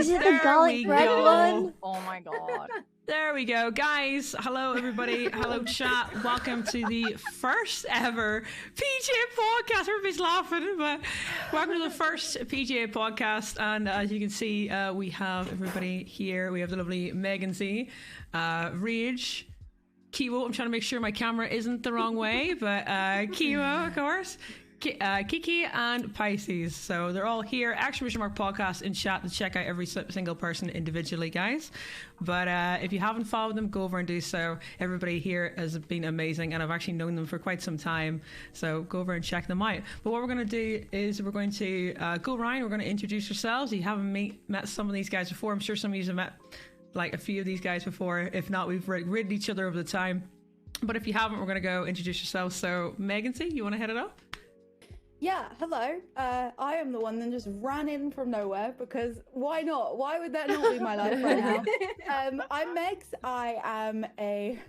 Is it the There garlic we bread go. one? Oh my god. There we go, guys. Hello, everybody. Hello, chat. Welcome to the first ever PGA podcast. Everybody's laughing, but welcome to the first PGA podcast. And as you can see, we have everybody here. We have the lovely Meganyy, Rage, Kiwo. I'm trying to make sure my camera isn't the wrong way, but Kiwo, of course. Keekee and Pisces, so they're all here. Exclamation mark podcast in chat to check out every single person individually, guys. But if you haven't followed them, go over and do so. Everybody here has been amazing, and I've actually known them for quite some time, so go over and check them out. But what we're going to do is we're going to go around. We're going to introduce yourselves. You haven't met some of these guys before. I'm sure some of you have met like a few of these guys before. If not, we've ridden each other over the time. But if you haven't, we're going to go introduce yourselves. So Meganyy, you want to head it up? Yeah, hello. I am the one that just ran in from nowhere because why not? Why would that not be my life right now? I'm Megs. I am I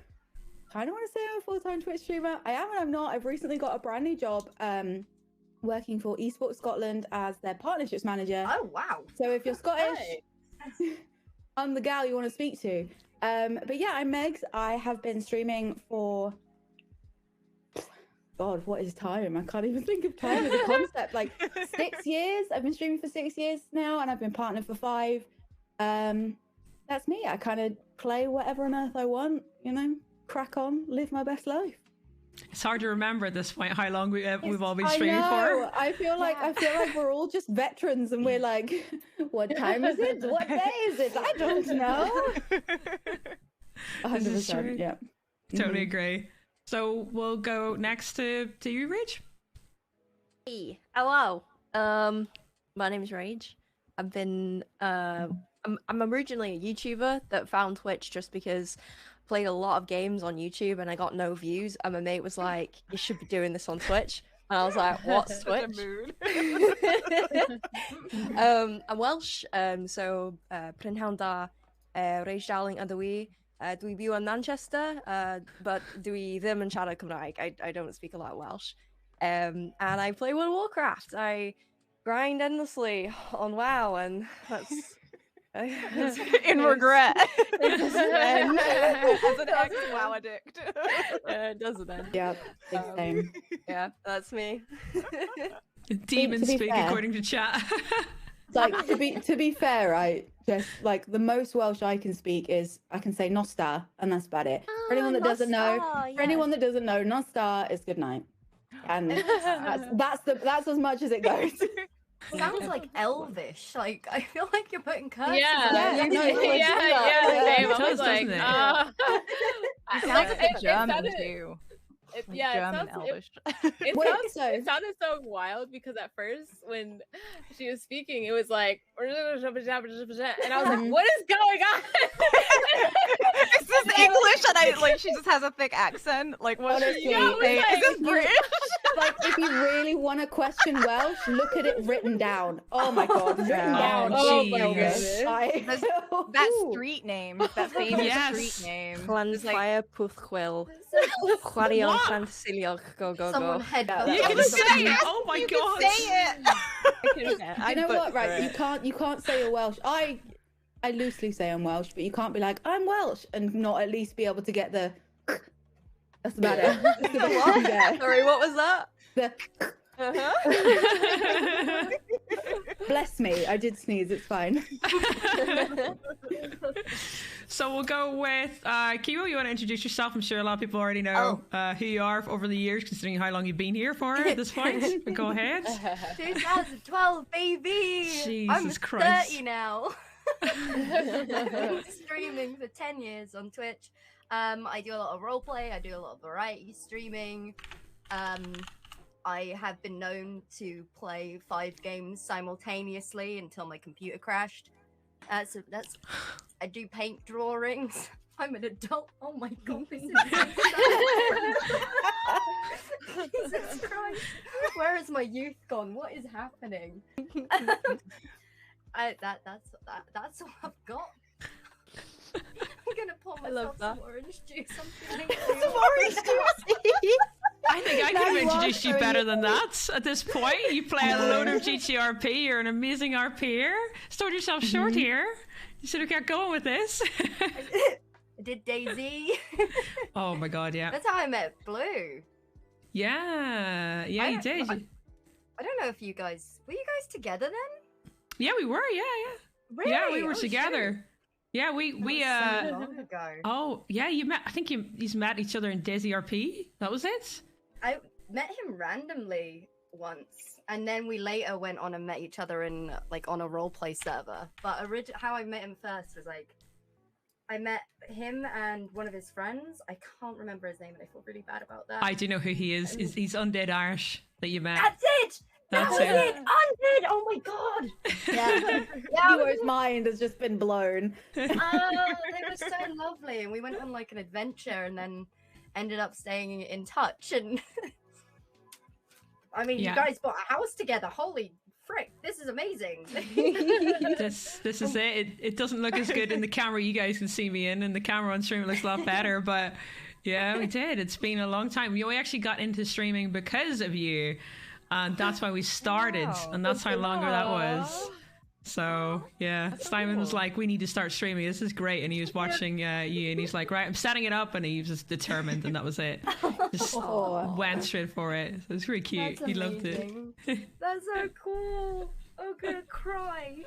kind of want to say I'm a full-time Twitch streamer. I am and I'm not. I've recently got a brand new job working for Esports Scotland as their partnerships manager. Oh wow. So if you're Scottish, I'm the gal you want to speak to. But yeah, I'm Megs. I have been streaming for... God, what is time? I can't even think of time as a concept. Like 6 years. I've been streaming for 6 years now, and I've been partnered for 5. That's me. I kind of play whatever on earth I want. You know, crack on, live my best life. It's hard to remember at this point how long we've all been streaming for. I feel like we're all just veterans, and we're like, what time is it? What day is it? I don't know. 100%. Yeah. Totally agree. So we'll go next to you, Rage. Hey, hello. My name's Rage. I've been I'm originally a YouTuber that found Twitch just because I played a lot of games on YouTube and I got no views, and my mate was like, you should be doing this on Twitch. And I was like, what's Twitch? I'm Welsh, so Prynhawn da Rage Darling Adawi. Dwi byw in Manchester, but dwi ddim yn siarad Cymraeg. I don't speak a lot of Welsh. And I play World of Warcraft. I grind endlessly on WoW, and that's In regret. It doesn't end. As an ex-WoW addict. It doesn't end. Yeah, same. Yeah, that's me. Demon to be speak fair. according to chat. Like to be fair, right? Just like the most Welsh I can speak is I can say Nostar, and that's about it. For anyone that doesn't know, Nostar is good night, and that's as much as it goes. Sounds like elvish. Like I feel like you're putting curses. Yeah, on no, it. it's like- Same. I was like, doesn't it? It sounds like it German sounded- too. German German elvish. Wait, so It sounded so wild because at first when she was speaking, it was like, and I was like, what is going on? Is this English? And she just has a thick accent. Like what is she Honestly, saying? like- Is this British? like if you really want to question Welsh, look at it written down. Oh my God, written down. Oh, my jeez. goodness. That street name. That famous Yes. street name. Llanfire Pwthchwyl. Chwaraeon Llansilioch. Go, go, Someone go. headbutt. You can say it. Oh my You god. can say it. You know what? Right, you can't say you're Welsh. I loosely say I'm Welsh, but you can't be like I'm Welsh and not at least be able to get the. That's about it. That's the best you get. Sorry, what was that? The Uh-huh. bless me, I did sneeze. It's fine. So we'll go with Kiwo. You want to introduce yourself? I'm sure a lot of people already know who you are over the years, considering how long you've been here for at this point. But go ahead. 2012, baby! Jesus I'm Christ. 30 now. Streaming for 10 years on Twitch. I do a lot of roleplay, I do a lot of variety streaming. I have been known to play 5 games simultaneously until my computer crashed. That's I do paint drawings. I'm an adult. Oh my god, this is Jesus Christ. Where is my youth gone? What is happening? That's all I've got. I'm gonna pour myself some orange juice. I'm feeling Some orange juice. I think I Now could have you are introduced you showing better your than that. At this point, you play a load of GTRP. You're an amazing RPer. Stored yourself short here. You should have kept going with this. I did Daisy. Oh my god, yeah. That's how I met Blue. Yeah, you did. I don't know if you guys were you guys together then? Yeah, we were. Yeah. Really? Yeah, we were Oh, together. shoot. Yeah, we That was so long ago. Oh, yeah, you met. I think you met each other in Daisy RP. That was it. I met him randomly once, and then we later went on and met each other in like on a roleplay server. But how I met him first was like I met him and one of his friends. I can't remember his name, and I feel really bad about that. I do know who he is. He's Undead Irish that you met. That's it. That's That was it. it. Undead. Oh my god. Yeah. Kiwo's mind has just been blown. Oh, they were so lovely, and we went on like an adventure, and then ended up staying in touch. And I mean, Yeah. you guys bought a house together. Holy frick! This is amazing. This is it. It doesn't look as good in the camera you guys can see me in, and the camera on stream it looks a lot better. But yeah, we did. It's been a long time. We actually got into streaming because of you, and that's why we started, Wow. and that's how long ago that was. Aw. So yeah, Simon was like, "We need to start streaming. This is great." And he was watching you, and he's like, "Right, I'm setting it up," and he was just determined, and that was it. Just Oh. went straight for it. So it was really cute. That's He loved it. amazing. That's so cool. I'm gonna cry.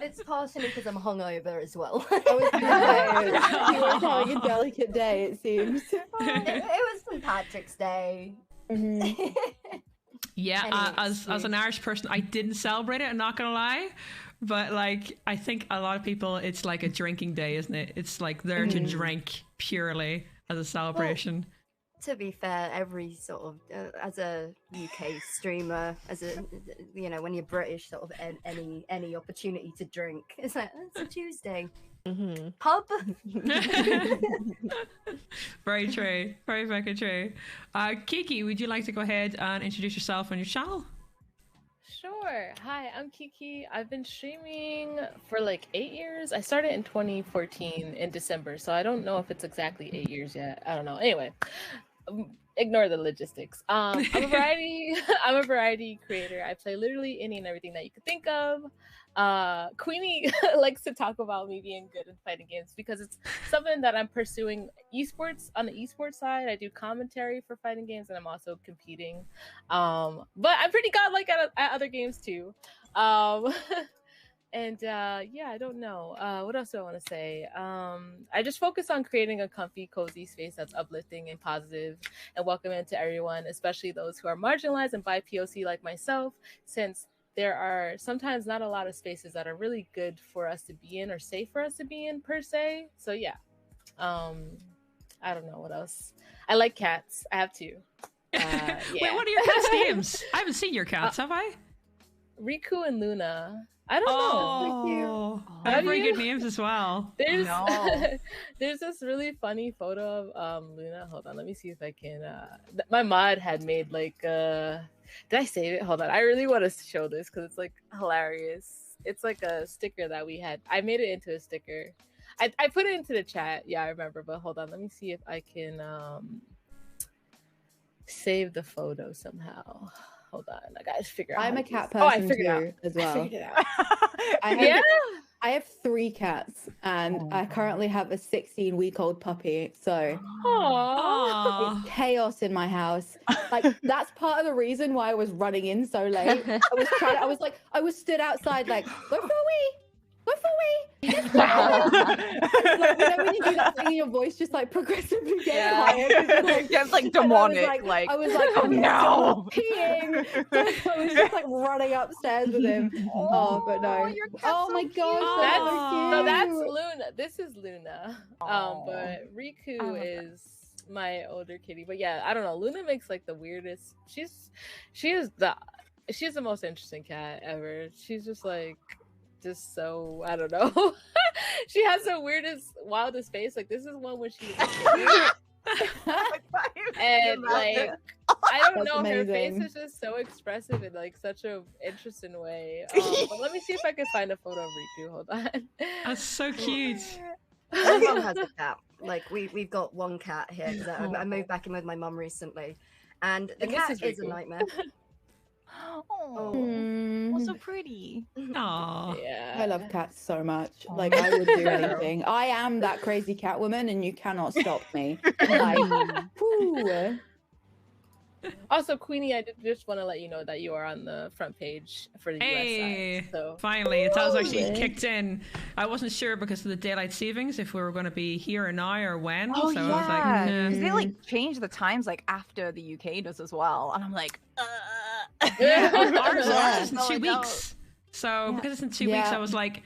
It's partially because I'm hungover as well. I was gonna say, he was having a delicate day, it seems. it was St. Patrick's Day. Mhm. Yeah, Any as an Irish person, I didn't celebrate it. I'm not gonna lie, but like I think a lot of people, it's like a drinking day, isn't it? It's like there to drink purely as a celebration. To be fair, every sort of as a UK streamer, as a when you're British, sort of any opportunity to drink, it's like it's a Tuesday pub. Very true, very fucking true. Keekee, would you like to go ahead and introduce yourself and your channel? Sure. Hi, I'm Keekee. I've been streaming for like 8 years. I started in 2014 in December, so I don't know if it's exactly 8 years yet. I don't know. Anyway, ignore the logistics. I'm a variety. I'm a variety creator. I play literally any and everything that you could think of. Queenie likes to talk about me being good in fighting games because it's something that I'm pursuing. Esports, on the esports side, I do commentary for fighting games, and I'm also competing. But I'm pretty godlike at other games too. And yeah, I don't know. What else do I want to say? I just focus on creating a comfy, cozy space that's uplifting and positive and welcoming to everyone, especially those who are marginalized and BIPOC like myself, since there are sometimes not a lot of spaces that are really good for us to be in or safe for us to be in per se. So yeah, I don't know what else. I like cats. I have two. Yeah. Wait, what are your cats' names? I haven't seen your cats, have I? Riku and Luna. I don't know. Oh, they have very good names as well. There's No. there's this really funny photo of Luna. Hold on, let me see if I can. My mod had made like did I save it? Hold on, I really want to show this because it's like hilarious. It's like a sticker that we had. I made it into a sticker. I put it into the chat. Yeah, I remember. But hold on, let me see if I can save the photo somehow. Hold on, I gotta figure out. I'm how a to cat use- person figured it out. too, as I well. figured it out. I have 3 cats, and I currently have a 16-week-old puppy. So Aww. Aw. it's chaos in my house. Like that's part of the reason why I was running in so late. I was stood outside like, go for a wee, go for a wee. Yes, go for a wee." Like, when you do that thing, your voice just like progressively gets Yeah. higher. 'cause it's, like, It gets like and I was demonic. like, I was oh like, no. peeing. So I was just like running upstairs with him. Oh, but no. your cat's Oh so my cute. god, That's Aw. so that's cute. Luna. This is Luna. Aw. But Riku I love that. is my older kitty. But yeah, I don't know. Luna makes like the weirdest. She's the most interesting cat ever. She's just so I don't know. She has the weirdest, wildest face. Like this is one when she was and like I don't That's know, her face amazing. is just so expressive in like such a interesting way. But let me see if I can find a photo of Riku. Hold on. That's so cute. My mum has a cat. Like we've got one cat here because I moved back in with my mum recently, and the And this cat is is a Riku. nightmare. Oh, so pretty. Aw. Yeah. I love cats so much. Like I would do anything. I am that crazy cat woman, and you cannot stop me. Like, whew. Also, Queenie, I did just want to let you know that you are on the front page for the Hey, US side. So finally, it has actually Ooh. kicked in. I wasn't sure because of the daylight savings if we were going to be here or now or when. Oh so I was like, yeah, nah. because they like change the times like after the UK does as well, and I'm like, Yeah, ours Yeah. is in No, 2 I don't. weeks. So Yeah. because it's in 2 weeks, Yeah. I was like,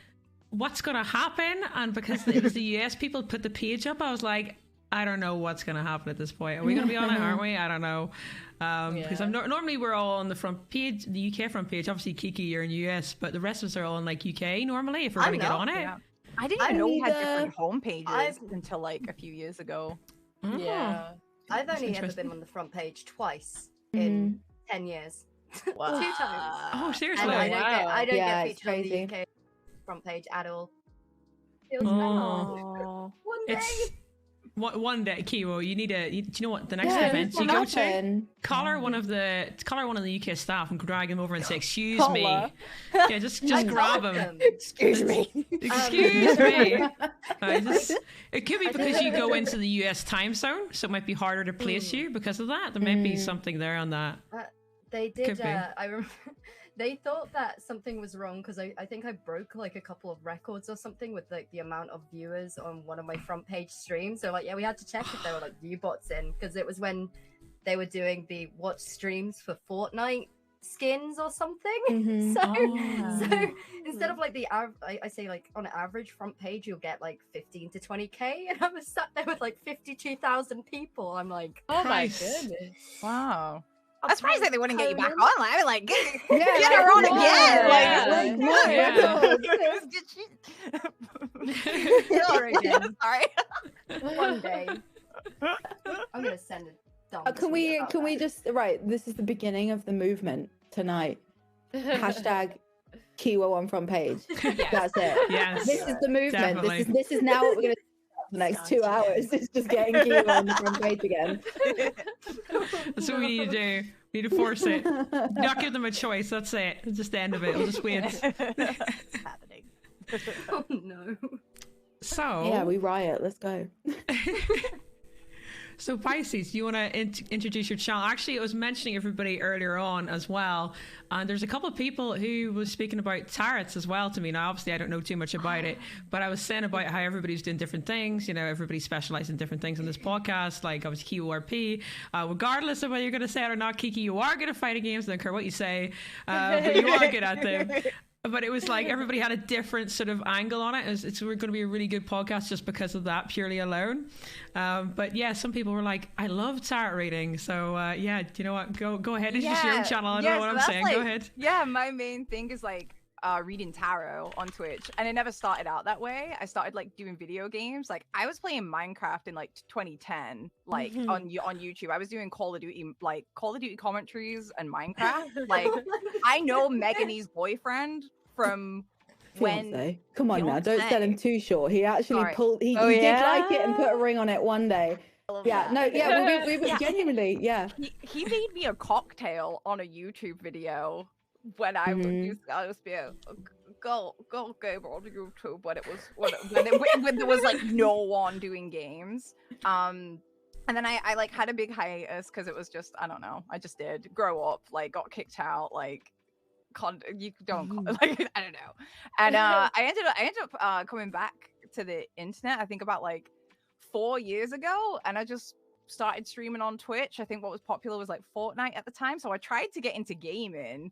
what's going to happen? And because it was the US people put the page up, I was like, I don't know what's going to happen at this point. Are we going to be on it? Aren't we? I don't know. Because Yeah. normally we're all on the front page, the UK front page. Obviously, Keekee, you're in US, but the rest of us are all in like UK normally if we're I'm going to get not, on it. Yeah. I didn't I even know we had neither. different home pages I've- until like a few years ago. Oh. yeah. I've only ever interesting. been on the front page twice in 10 years. Wow. 2 times. Oh, And seriously? I don't get, I don't Yeah, get it's featured on the crazy. UK front page at all. Feels Oh. Oh. one day. It's one day, Kiwo. You need a. Do you know what the next Yeah, event this you will go to? happen. Collar one of the UK staff and drag him over and say, "Excuse me." Collar. Yeah, just I grab told him. them. Excuse me. Excuse me. It could be I because think- you go into the US time zone, so it might be harder to place you because of that. There might be something there on that. They Could did. be. I remember they thought that something was wrong because I think I broke like a couple of records or something with like the amount of viewers on one of my front page streams. So like, yeah, we had to check if there were like view bots in because it was when they were doing the watch streams for Fortnite skins or something. Mhm. So, Oh. so instead of like I say like on average front page you'll get like 15 to 20k, and I was sat there with like 52,000 people. I'm like, Oh my Christ. goodness. Wow. I was surprised that they wouldn't get you back Conan. on. I was like, Yeah, get like, her on come again. on. Like, Like, no, Yeah. Sure again. Sorry. One day I'm gonna send it. Can we just this is the beginning of the movement tonight. Hashtag Kiwo on front page. That's it. Yes. This is the movement. Definitely. This is now what we're gonna do for the next 2 hours. It's just getting Kiwo on the front page again. That's what we need to do. We need to force it. Not give them a choice. That's it. It's just the end of it. We'll just wait. It's happening. Oh no. So Yeah, we riot. Let's go. So Pisces, do you want to introduce your channel? Actually, I was mentioning everybody earlier on as well, and there's a couple of people who was speaking about tarots as well to me. Now, obviously, I don't know too much about it, but I was saying about how everybody's doing different things. You know, everybody specializes in different things on this podcast, like obviously KORP. Regardless of whether you're going to say it or not, Keekee, you are good at fighting games. I don't care what you say, but you are good at them. But it was like everybody had a different sort of angle on it. It's going to be a really good podcast just because of that purely alone. But yeah, some people were like, I love tarot reading. So yeah, do you know what? Go ahead. Introduce your own channel. I don't know what I'm saying. Go ahead. Yeah, my main thing is like reading tarot on Twitch, and it never started out that way. I started like doing video games. Like I was playing Minecraft in like 2010, like on YouTube. I was doing Call of Duty commentaries and Minecraft. Like I know Megany's boyfriend from when. Fiance. Come on now, don't sell him Fiancé. too short. He actually Sorry. pulled. He Oh, did yeah? like it and put a ring on it one day. Yeah, no, yeah, we Yeah. genuinely, yeah. He made me a cocktail on a YouTube video when I was Mhm. I was being go gamer on YouTube when it was when there was like no one doing games. And then I like had a big hiatus because it was just I don't know. I just did grow up, like got kicked out, like you don't like I don't know. And I ended up coming back to the internet. I think about like 4 years ago, and I just started streaming on Twitch. I think what was popular was like Fortnite at the time. So I tried to get into gaming,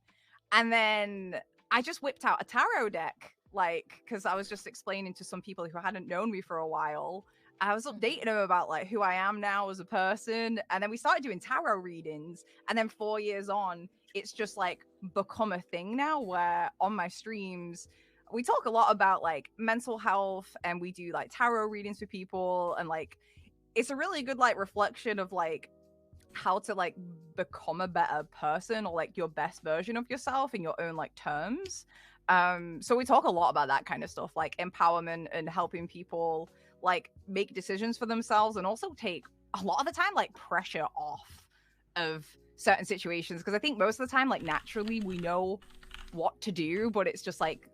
and then I just whipped out a tarot deck, like because I was just explaining to some people who hadn't known me for a while. I was updating them about like who I am now as a person, and then we started doing tarot readings. And then 4 years on, it's just like become a thing now where on my streams we talk a lot about like mental health, and we do like tarot readings for people, and like it's a really good like reflection of like how to like become a better person or like your best version of yourself in your own like terms. So we talk a lot about that kind of stuff, like empowerment and helping people like make decisions for themselves and also take a lot of the time like pressure off of certain situations, because I think most of the time like naturally we know what to do, but it's just like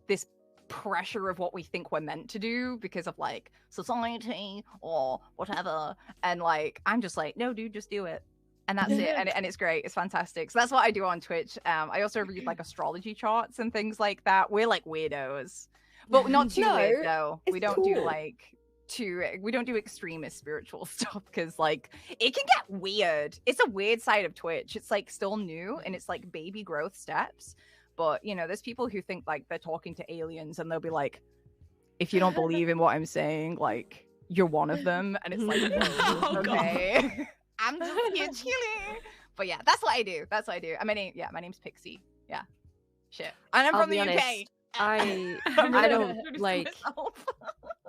this pressure of what we think we're meant to do because of like society or whatever, and like I'm just like, no dude, just do it, and that's it. And it's great, it's fantastic. So that's what I do on Twitch. I also read like astrology charts and things like that. We're like weirdos, but not too weird though. We don't do like we don't do extremist spiritual stuff, because like it can get weird. It's a weird side of Twitch. It's like still new and it's like baby growth steps, but you know, there's people who think like they're talking to aliens and they'll be like, if you don't believe in what I'm saying, like you're one of them, and it's like okay. I'm just here chilling. But yeah, that's what I do. My name's Pixie. Yeah. Shit. And I'm I'll from the be honest, UK. I don't like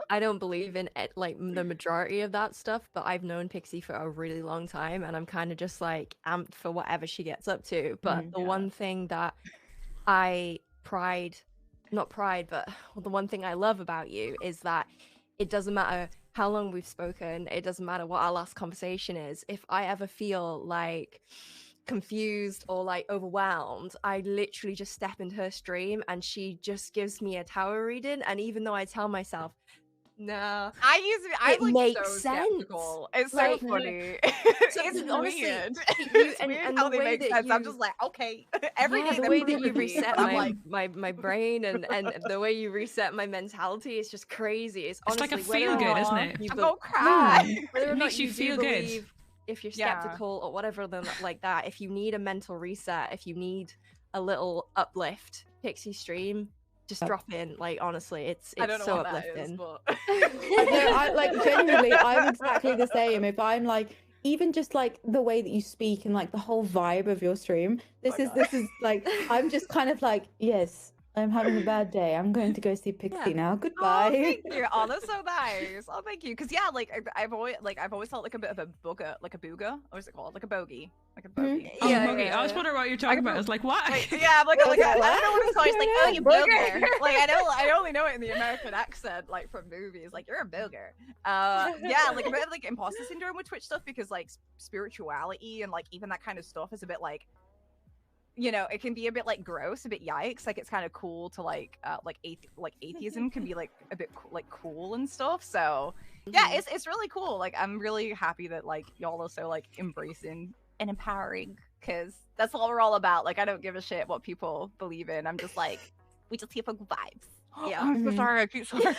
I don't believe in it, like the majority of that stuff, but I've known Pixie for a really long time and I'm kind of just like amped for whatever she gets up to. But the one thing that the one thing I love about you is that it doesn't matter how long we've spoken, it doesn't matter what our last conversation is. If I ever feel like confused or like overwhelmed, I literally just step into her stream and she just gives me a tarot reading. And even though I tell myself, no, it like, makes so sense. Skeptical. It's Like, so funny. So it's honestly, weird. You, It's weird how the they way make that sense. I'm you- just like, okay. Every day the they're way that you proving me. reset I'm like, my brain and the way you reset my mentality is just crazy. It's honestly like a whether feel or good, not isn't it? you I'm be- gonna cry. whether or It not makes you do feel good. believe, if you're Yeah. skeptical or whatever than like that, if you need a mental reset, if you need a little uplift, Pixie stream, just drop in. Like honestly, it's I don't know so what uplifting. that is, but I like genuinely, I'm exactly the same. If I'm like, even just like the way that you speak and like the whole vibe of your stream, this is like, I'm just kind of like, yes, I'm having a bad day. I'm going to go see Pixie now. Goodbye. Oh, thank you. Oh, that's so nice. Oh, thank you. Because yeah, like I've always felt like a bit of a booger, like a booger. What is it called? Like a bogey. Like a bogey. Oh, Yeah, Muggy, I was wondering what you're talking about. I was like, what? Yeah, I'm like, I don't know what it's called. It's like, oh, you Booger. booger. Like I only know it in the American accent, like from movies. Like you're a booger. Yeah, like a bit of like imposter syndrome with Twitch stuff, because like spirituality and like even that kind of stuff is a bit like, you know, it can be a bit like gross, a bit yikes. Like it's kind of cool to like atheism can be like a bit like cool and stuff. So yeah, it's really cool. Like I'm really happy that like y'all are so like embracing and empowering, because that's what we're all about. Like I don't give a shit what people believe in. I'm just like, we just here for good vibes. Yeah. I'm so sorry. I keep sorry. Can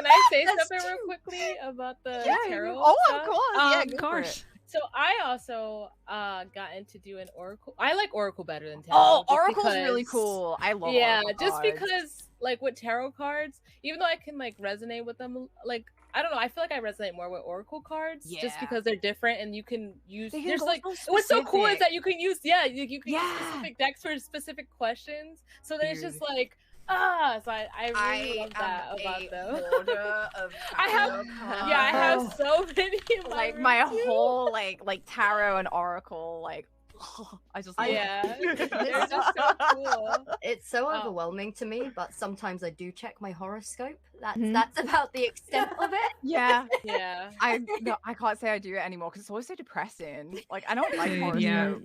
I say something real quickly about the tarot? Oh, stuff? of course. Yeah, Of go for course. it. So I also got into doing Oracle. I like Oracle better than tarot. Oh, just Oracle's really because- cool. I love Yeah, Oracle just cards. because like with tarot cards, even though I can like resonate with them, like I don't know, I feel like I resonate more with Oracle cards just Yeah. because they're different and you can use. They can There's go like so what's so cool is specific. that you can use you can use Yeah. specific decks for specific questions. So then it's just Dude. like so I really love that am about a them. hoarder of I have tarot yeah, I have cards. so many in my like room my too. whole like tarot and oracle like I just love Yeah, it. they're just so cool. It's so Oh. overwhelming to me, but sometimes I do check my horoscope. That's Mhm. that's about the extent of it. Yeah. Yeah. I can't say I do it anymore because it's always so depressing. Like I don't like Dude, horoscopes. yeah.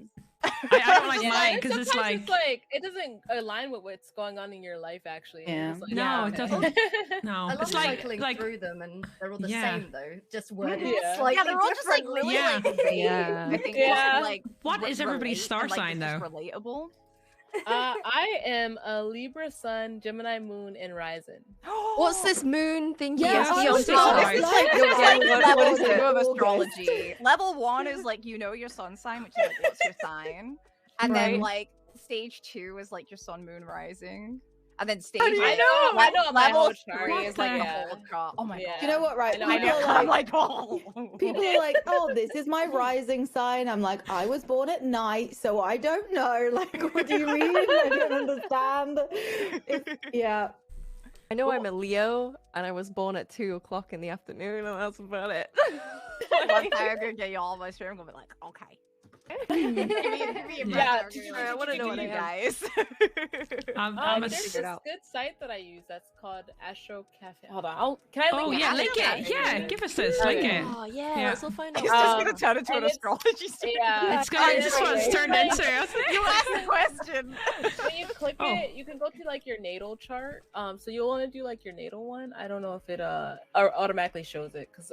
I don't like Yeah, mine and because it's sometimes like, it doesn't align with what's going on in your life actually. and you're Yeah. just like, No, it okay. doesn't. no, I love it's like cycling like through them, and they're all the Yeah. same though, just worded Yeah. slightly Yeah, they're all just like differently. really Yeah. like vague. Yeah. I think Yeah. like What is everybody's relate star and, like, sign, it's just though? relatable. I am a Libra Sun, Gemini Moon, and Rising. What's this moon thing? Yeah, I was This just is like- like, This this is is like like level August. 2 of August. astrology. Level 1 is like you know your sun sign, which is like what's your sign, and then Right. like stage 2 is like your sun, moon, rising, and then stage I know my level whole 3 chart. is like the Yeah. whole chart. Oh my Yeah. god. Do you know what, right? I know, I People know. are I'm like, like, oh. people are like, oh, this is my rising sign. I'm like, I was born at night, so I don't know. Like, what do you mean? I don't understand. Yeah. I know I'm a Leo, and I was born at 2:00 in the afternoon, and that's about it. One day I'm gonna get you all my stream. I'm gonna be like, okay. Give me a Yeah, breakdown. I wanna know what you I guys. I'm There's a. this figure it out. good site that I use that's called Astro Cafe. Hold on, can I Oh link it? yeah, Astro link it. Cafe. Yeah, give us this. Okay. Link it. Oh yeah, Yeah. let's all find out. It's just gonna Um, turn into an and it's- astrology stream. Yeah, It's gonna. and This it's one's like- turned like- into. Hasn't it? You asked the question. when you click Oh. it, you can go to like your natal chart. So you'll want to do like your natal one. I don't know if it or automatically shows it because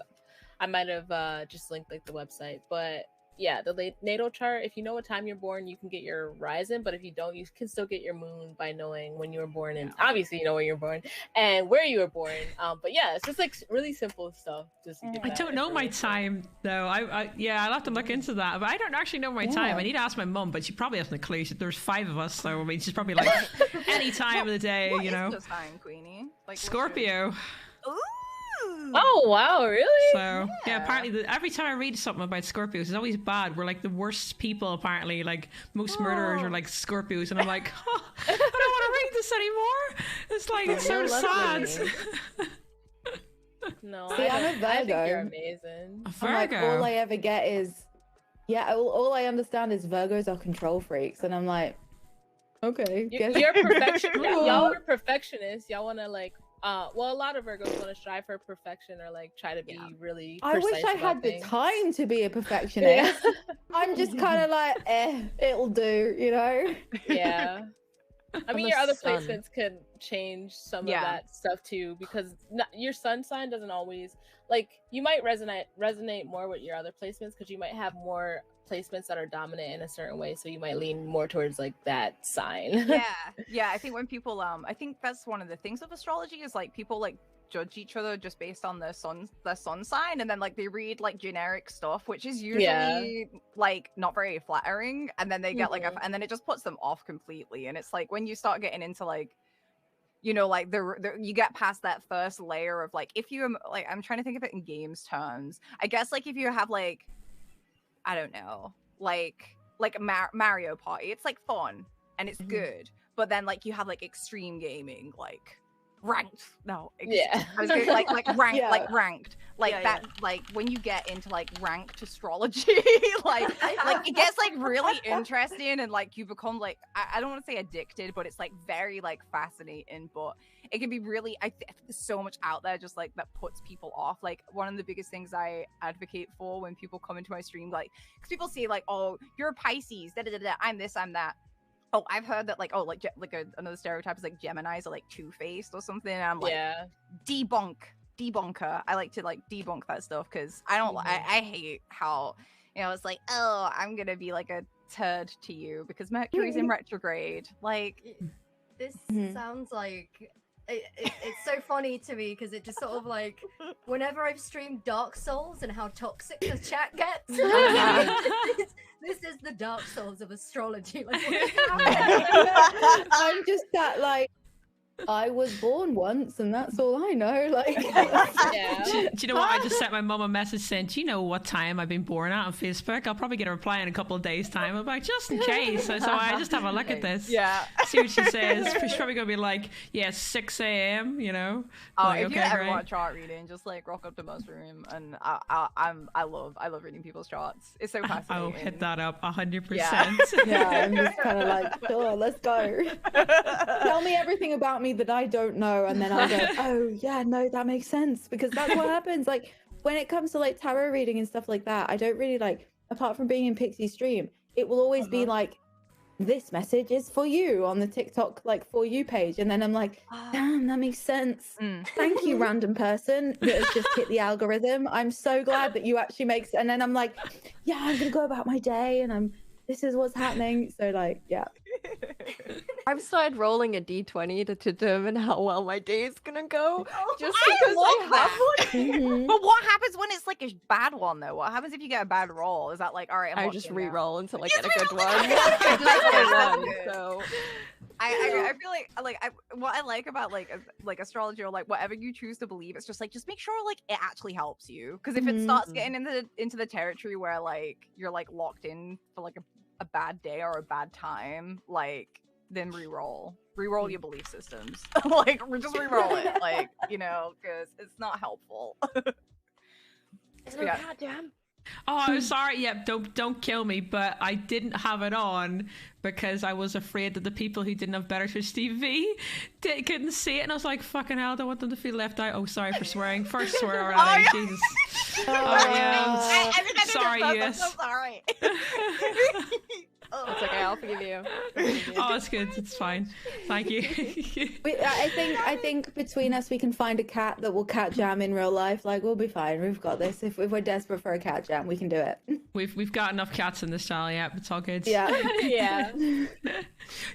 I might have just linked like the website. But yeah, the natal chart. If you know what time you're born, you can get your rising. But if you don't, you can still get your moon by knowing when you were born, and obviously you know when you're born and where you were born. But yeah, it's just like really simple stuff. Just to get I that don't know my information. time though. I'll have to look into that. But I don't actually know my time. Yeah. I need to ask my mum, but she probably hasn't a clue. There's 5 of us, so I mean, she's probably like any time of the day, What you is know. your sign, Queenie? Like, what's your- Scorpio. Ooh. Oh wow, really? So yeah, Yeah. apparently every time I read something about Scorpios, it's always bad. We're like the worst people apparently. Like most murderers are like Scorpios, and I'm like, oh, I don't want to read this anymore. It's like it's so No, sad. lovely. No, See, I'm a I think you're Virgo. amazing. A I'm like, Virgo. all I ever get is, all I understand is Virgos are control freaks, and I'm like, okay, guess. You're perfection. Cool. Y'all are perfectionists. Y'all want to like, well, a lot of Virgos want to strive for perfection or like try to be really. I wish precise I about had the things. time to be a perfectionist. I'm just kind of like, it'll do, you know? Yeah. I mean, I'm a your other sun. placements could change some Yeah. of that stuff too, because your sun sign doesn't always like. You might resonate more with your other placements because you might have more placements that are dominant in a certain way, so you might lean more towards like that sign. Yeah. I think when people I think that's one of the things of astrology is like people like judge each other just based on their sun sign, and then like they read like generic stuff, which is usually like not very flattering, and then they get like and then it just puts them off completely. And it's like when you start getting into like, you know, like the you get past that first layer of like, if you like, I'm trying to think of it in games terms, I guess, like if you have like, I don't know, like Mario Party, it's like fun and it's good, but then like you have like extreme gaming, like ranked. No, Yeah. I was gonna, like ranked, Yeah. like ranked, like Yeah, that. Like when you get into like ranked astrology, like it gets like really interesting, and like you become like, I don't want to say addicted, but it's like very like fascinating. But it can be really, I think there's so much out there just like that puts people off. Like one of the biggest things I advocate for when people come into my stream, like, because people say like, oh, you're a Pisces, da da da da, I'm this, I'm that. Oh, I've heard that like, oh, like another stereotype is like Geminis are like two-faced or something. And I'm like, Yeah. debunker. I like to like debunk that stuff because I don't. I hate how, you know, it's like, oh, I'm gonna be like a turd to you because Mercury's in retrograde. Like, This Mhm. sounds like it's so funny to me because it just sort of like whenever I've streamed Dark Souls and how toxic the chat gets. This is the Dark Souls of astrology. Like, what is happening? I'm just that like, I was born once, and that's all I know. Like, Yeah. Do you know what? I just sent my mum a message saying, do you know what time I've been born at on Facebook? I'll probably get a reply in a couple of days' time. I'm like, just in case. So I just have a look at this. yeah. See what she says. She's probably going to be like, yeah, 6 a.m., you know? Oh, Like, if you okay, ever great. want chart reading, just like rock up to Mushroom, and I love reading people's charts. It's so fascinating. I'll hit that up 100%. yeah, I'm just kind of like, sure, let's go. Tell me everything about me that I don't know, and then I'll go, oh yeah, no, that makes sense, because that's what happens. Like when it comes to like tarot reading and stuff like that, I don't really like, apart from being in Pixie stream, it will always be like, this message is for you on the TikTok like for you page, and then I'm like, damn, that makes sense. Thank you, random person that has just hit the algorithm. I'm so glad that you actually makes. And then I'm like, yeah, I'm gonna go about my day, and this is what's happening. So like, yeah. I've started rolling a d20 to determine how well my day is gonna go. Just I because love I have that. one. Mhm. But what happens when it's like a bad one though? What happens if you get a bad roll? Is that like, all right, I'm I locked just in now? re-roll until I You get a good one. re-roll. I just That's get one, good. so I feel like what I like about like astrology or like whatever you choose to believe, it's just like, just make sure like it actually helps you, because if it starts getting into the territory where like you're like locked in for like a bad day or a bad time, like then re-roll your belief systems. Like just re-roll it, like, you know, because it's not helpful. it's Yeah. goddamn. Oh, I'm sorry. Yep, don't kill me. But I didn't have it on because I was afraid that the people who didn't have Better Twitch TV couldn't see it, and I was like, "Fucking hell, I don't want them to feel left out." Oh, sorry for swearing. First swear already. yeah. Jesus. Oh, yeah. I think I did Sorry, it yes. first. I'm so sorry. It's okay. I'll forgive you. Oh, it's good. It's fine. Thank you. I think between us we can find a cat that will cat jam in real life. Like, we'll be fine. We've got this. If we're desperate for a cat jam, we can do it. We've got enough cats in this channel. Yeah, it's all good. Yeah. Yeah. Do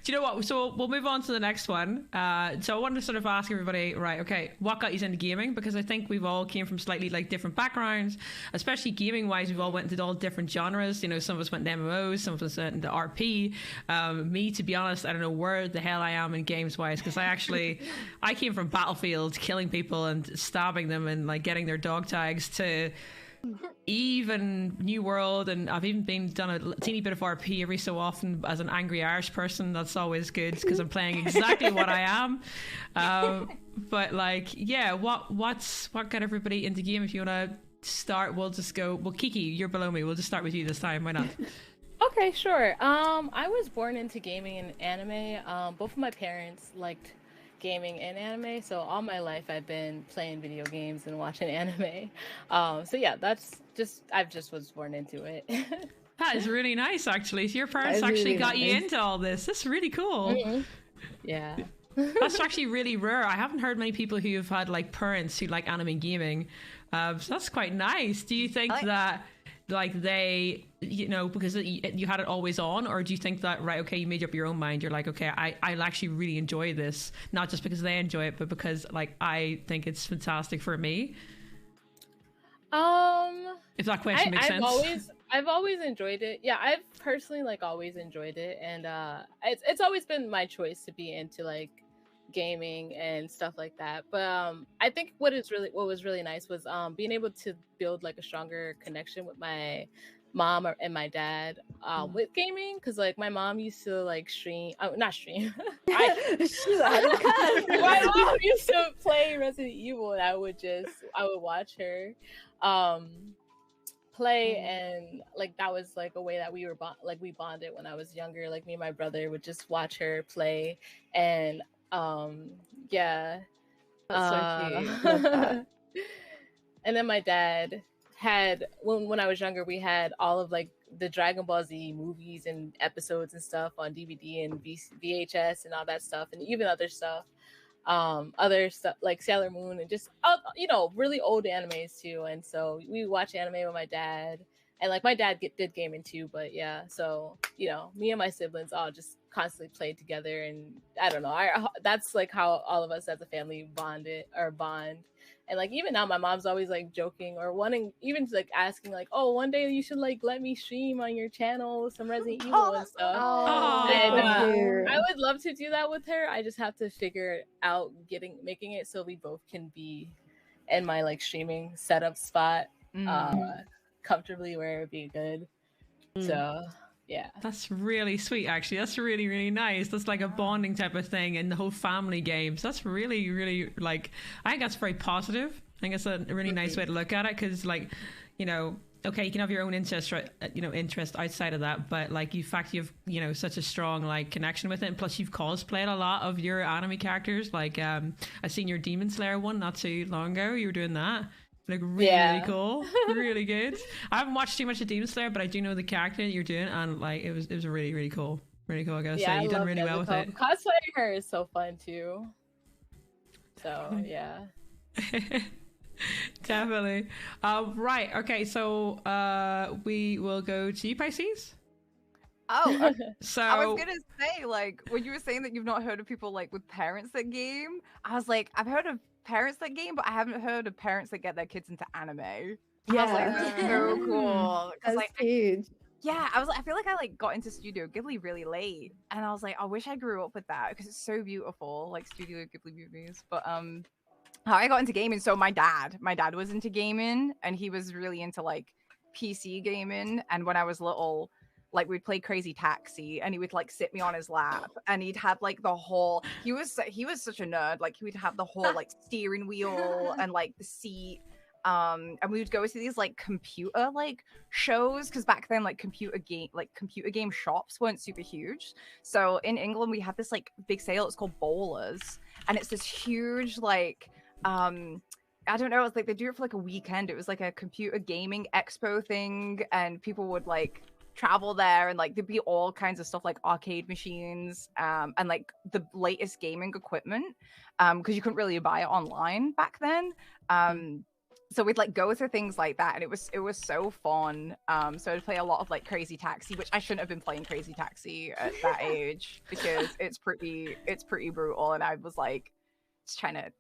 you know what? So we'll move on to the next one. So I wanted to sort of ask everybody, right? Okay, what got you into gaming? Because I think we've all came from slightly like different backgrounds, especially gaming wise. We've all went into all different genres. You know, some of us went into MMOs, some of us went into RP. Me, to be honest, I don't know where the hell I am in games wise, because I came from Battlefield, killing people and stabbing them and like getting their dog tags, to even New World, and I've even done a teeny bit of RP every so often as an angry Irish person. That's always good because I'm playing exactly what I am. But like, yeah, what got everybody into game? If you want to start, we'll just go. Well, Keekee, you're below me. We'll just start with you this time. Why not? Okay, sure. I was born into gaming and anime. Both of my parents liked gaming and anime, so all my life I've been playing video games and watching anime. So yeah, I just was born into it. That is really nice, actually. So your parents That is actually really got you nice. into all this. That's really cool. Mhm. Yeah. That's actually really rare. I haven't heard many people who have had like parents who like anime gaming. So that's quite nice. Do you think that like they, you know, because you had it always on, or do you think that, right, okay, you made up your own mind, you're like, okay, I'll actually really enjoy this, not just because they enjoy it, but because like I think it's fantastic for me? If that question makes sense. I've always enjoyed it. Yeah, I've personally like always enjoyed it, and it's always been my choice to be into like gaming and stuff like that. But I think what was really nice was being able to build like a stronger connection with my mom and my dad with gaming, because like my mom used to like not stream. She's like, My mom used to play Resident Evil, and I would watch her play, and like that was like a way that we bonded when I was younger. Like me and my brother would just watch her play, and yeah. That's so cute. Love that. And then my dad had, when I was younger, we had all of like the Dragon Ball Z movies and episodes and stuff on DVD and VHS and all that stuff, and even other stuff like Sailor Moon, and just really old animes too. And so we watch anime with my dad, and like my dad did gaming too. But yeah, so me and my siblings all just constantly played together, and I don't know, that's like how all of us as a family bond. And like even now my mom's always like joking or wanting, even like asking like, oh, one day you should like let me stream on your channel some Resident Evil and stuff. And I would love to do that with her. I just have to figure out making it so we both can be in my like streaming setup spot comfortably where it'd be good. So yeah, that's really sweet, actually. That's really, really nice. That's like a bonding type of thing in the whole family games. That's really, really, like, I think that's very positive. I think it's a really nice way to look at it, because like, okay, you can have your own interest, interest outside of that, but like you've such a strong like connection with it, and plus you've cosplayed a lot of your anime characters. Like I seen your Demon Slayer one not too long ago. You were doing that. Like really cool, really good. I haven't watched too much of Demon Slayer, but I do know the character that you're doing, and like it was really, really cool. Really cool, I gotta say. You've done really well with it. Cosplaying her is so fun too. So yeah. Definitely. Right, okay, so we will go to you, Pisces. Oh, so I was gonna say, like, when you were saying that you've not heard of people like with parents that game, I was like, I've heard of parents that game, but I haven't heard of parents that get their kids into anime. Yeah, I was like, that's so cool. That's like, huge. Yeah, I feel like I like got into Studio Ghibli really late, and I was like, I wish I grew up with that because it's so beautiful, like Studio Ghibli movies. But how I got into gaming, so my dad was into gaming, and he was really into like PC gaming. And when I was little, like we'd play Crazy Taxi, and he would like sit me on his lap, and he'd have like the whole. He was such a nerd. Like he would have the whole like steering wheel and like the seat. And we would go to these like computer like shows because back then like computer game shops weren't super huge. So in England we had this like big sale. It's called Bowlers, and it's this huge like I don't know, it's like they do it for like a weekend. It was like a computer gaming expo thing, and people would like travel there, and like there'd be all kinds of stuff like arcade machines and like the latest gaming equipment because you couldn't really buy it online back then. So we'd like go to things like that, and it was so fun. So I'd play a lot of like Crazy Taxi, which I shouldn't have been playing Crazy Taxi at that age because it's pretty brutal, and I was like just trying to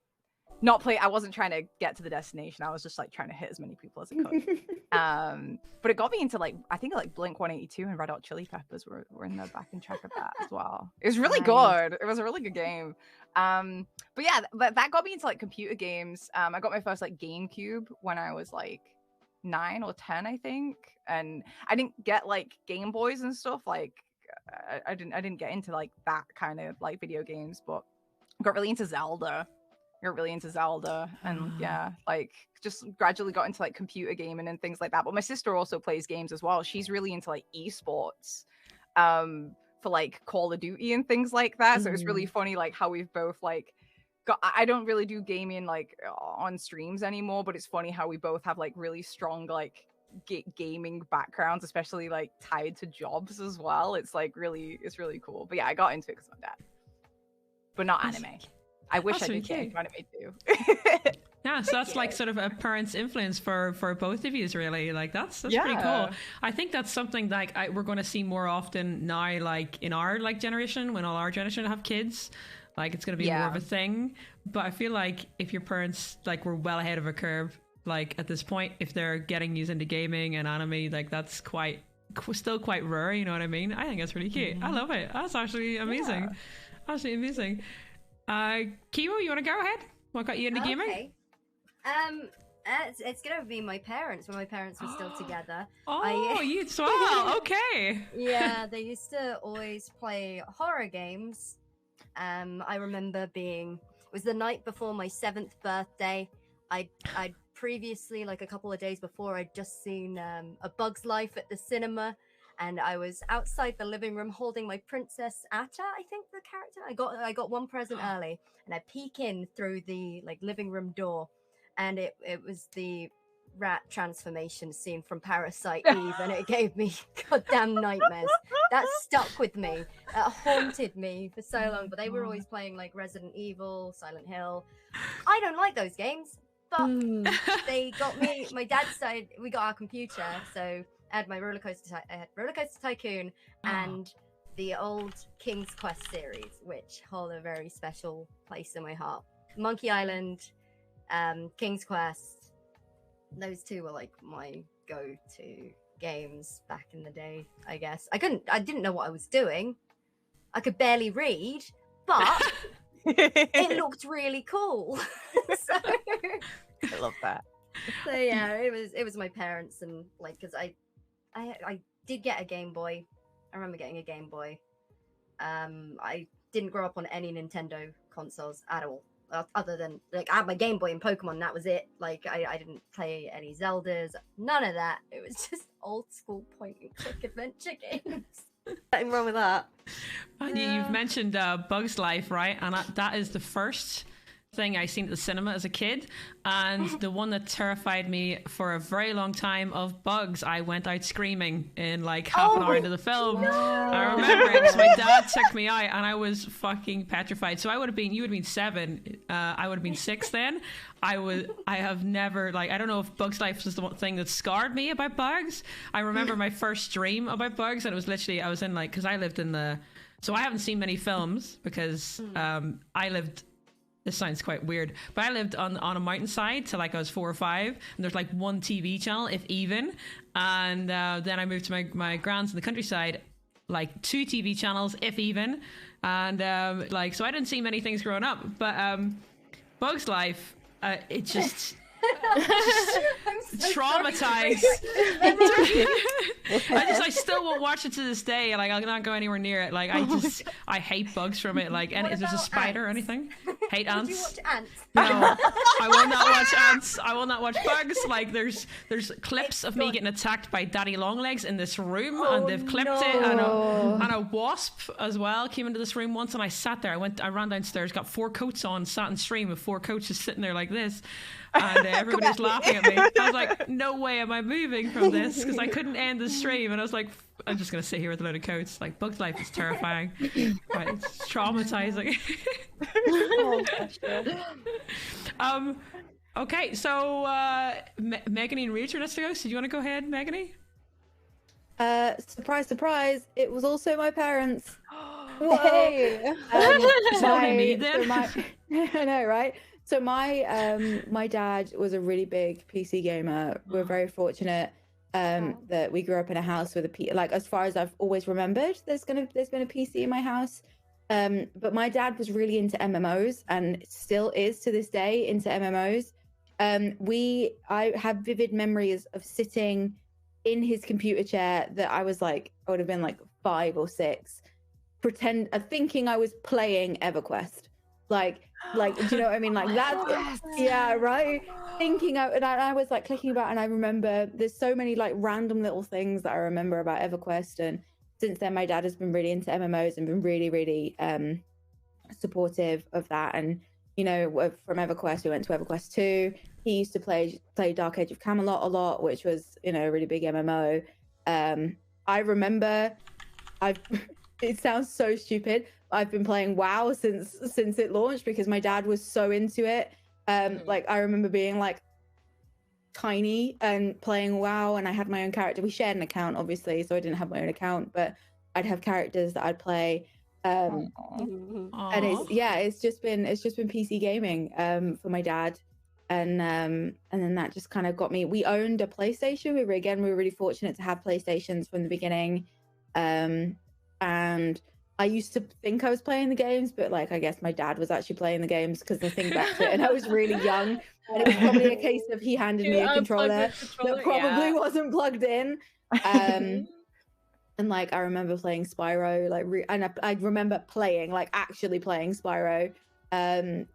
not play. I wasn't trying to get to the destination. I was just like trying to hit as many people as I could. But it got me into like, I think like Blink 182 and Red Hot Chili Peppers were in the backing track of that as well. It was really good. It was a really good game. But yeah, that got me into like computer games. I got my first like GameCube when I was like 9 or 10, I think. And I didn't get like Game Boys and stuff. Like I didn't get into like that kind of like video games, but I got really into Zelda. And yeah, like just gradually got into like computer gaming and things like that. But my sister also plays games as well. She's really into like esports for like Call of Duty and things like that. So it's really funny like how we've both like got, I don't really do gaming like on streams anymore, but it's funny how we both have like really strong like gaming backgrounds, especially like tied to jobs as well. It's really cool. But yeah, I got into it because of my dad, but not anime. I wish I did get into anime too. Yeah, so that's like sort of a parent's influence for both of you, really. Like that's pretty cool. I think that's something like we're going to see more often now, like in our like generation, when all our generation have kids. Like it's going to be more of a thing. But I feel like if your parents like were well ahead of a curve, like at this point, if they're getting you into gaming and anime, like that's still quite rare. You know what I mean? I think that's really cute. I love it. That's actually amazing. Yeah. Absolutely amazing. Kiwo, you want to go ahead? What got you into gaming? Okay. It's gonna be my parents when my parents were still together. You as well. Okay. Yeah, they used to always play horror games. I remember it was the night before my 7th birthday. I'd previously, like a couple of days before, I'd just seen A Bug's Life at the cinema. And I was outside the living room holding my Princess Atta, I think the character. I got one present early, and I peek in through the like living room door, and it was the rat transformation scene from Parasite Eve, and it gave me goddamn nightmares. That stuck with me. That haunted me for so long. But they were always playing like Resident Evil, Silent Hill. I don't like those games, but they got me. My dad started. We got our computer, so. I had my Roller Coaster Tycoon and the old King's Quest series, which hold a very special place in my heart. Monkey Island, King's Quest, those two were like my go-to games back in the day, I guess. I didn't know what I was doing. I could barely read, but it looked really cool. So I love that. So yeah, it was my parents, and like, because I did get a Game Boy. I remember getting a Game Boy. I didn't grow up on any Nintendo consoles at all, other than like I had my Game Boy and Pokemon. And that was it. Like I didn't play any Zeldas, none of that. It was just old school point and click adventure games. Nothing wrong with that. And you've mentioned Bug's Life, right? And that is the first thing I seen at the cinema as a kid, and the one that terrified me for a very long time of bugs. I went out screaming in like half an hour into the film. No. I remember it because my dad took me out, and I was fucking petrified. So you would have been 7. I would have been 6 then. I have never, like, I don't know if Bug's Life was the one thing that scarred me about bugs. I remember my first dream about bugs, and it was literally, I was in like, because I lived in so I haven't seen many films because this sounds quite weird, but I lived on a mountainside till like I was 4 or 5, and there's like one TV channel, if even. And then I moved to my grand's in the countryside, like 2 TV channels, if even. And so I didn't see many things growing up, but Bug's Life, it just traumatized. I still won't watch it to this day. Like I'll not go anywhere near it. Like I hate bugs from it. Like, and if there's a spider or anything. Hate Would you ants. watch ants? No, I will not watch ants. I will not watch bugs. Like there's clips of me getting attacked by daddy longlegs in this room, and they've clipped it. And a wasp as well came into this room once, and I sat there. I ran downstairs, got 4 coats on, sat in stream with 4 coats just sitting there like this, and everybody was laughing at me. I was like, no way am I moving from this, because I couldn't end the stream, and I was like, I'm just gonna sit here with a load of coats. Like bug life is terrifying. Right, it's traumatizing. Okay, so Meganyy and Rach are next to go. So do you want to go ahead, Meganyy? Surprise, surprise! It was also my parents. Hey. Me then. I know, right? So my dad was a really big PC gamer. We're very fortunate that we grew up in a house with like, as far as I've always remembered, there's been a PC in my house. But my dad was really into MMOs and still is to this day into MMOs. I have vivid memories of sitting in his computer chair that I would have been like 5 or 6, thinking I was playing EverQuest. Like, do you know what I mean? Like that, yeah, right. Thinking and I was like clicking about, and I remember there's so many like random little things that I remember about EverQuest. And since then, my dad has been really into MMOs and been really, really supportive of that. And you know, from EverQuest, we went to EverQuest 2. He used to play Dark Age of Camelot a lot, which was, you know, a really big MMO. I remember, it sounds so stupid, I've been playing WoW since it launched because my dad was so into it. Like I remember being like tiny and playing WoW, and I had my own character. We shared an account, obviously, so I didn't have my own account, but I'd have characters that I'd play. And it's just been PC gaming for my dad. And then that just kind of got me. We owned a PlayStation. We were really fortunate to have PlayStations from the beginning. And I used to think I was playing the games, but like I guess my dad was actually playing the games, because I think back to it and I was really young, and it was probably a case of he handed me a controller that probably wasn't plugged in. And like I remember playing Spyro, I remember playing, like actually playing Spyro, and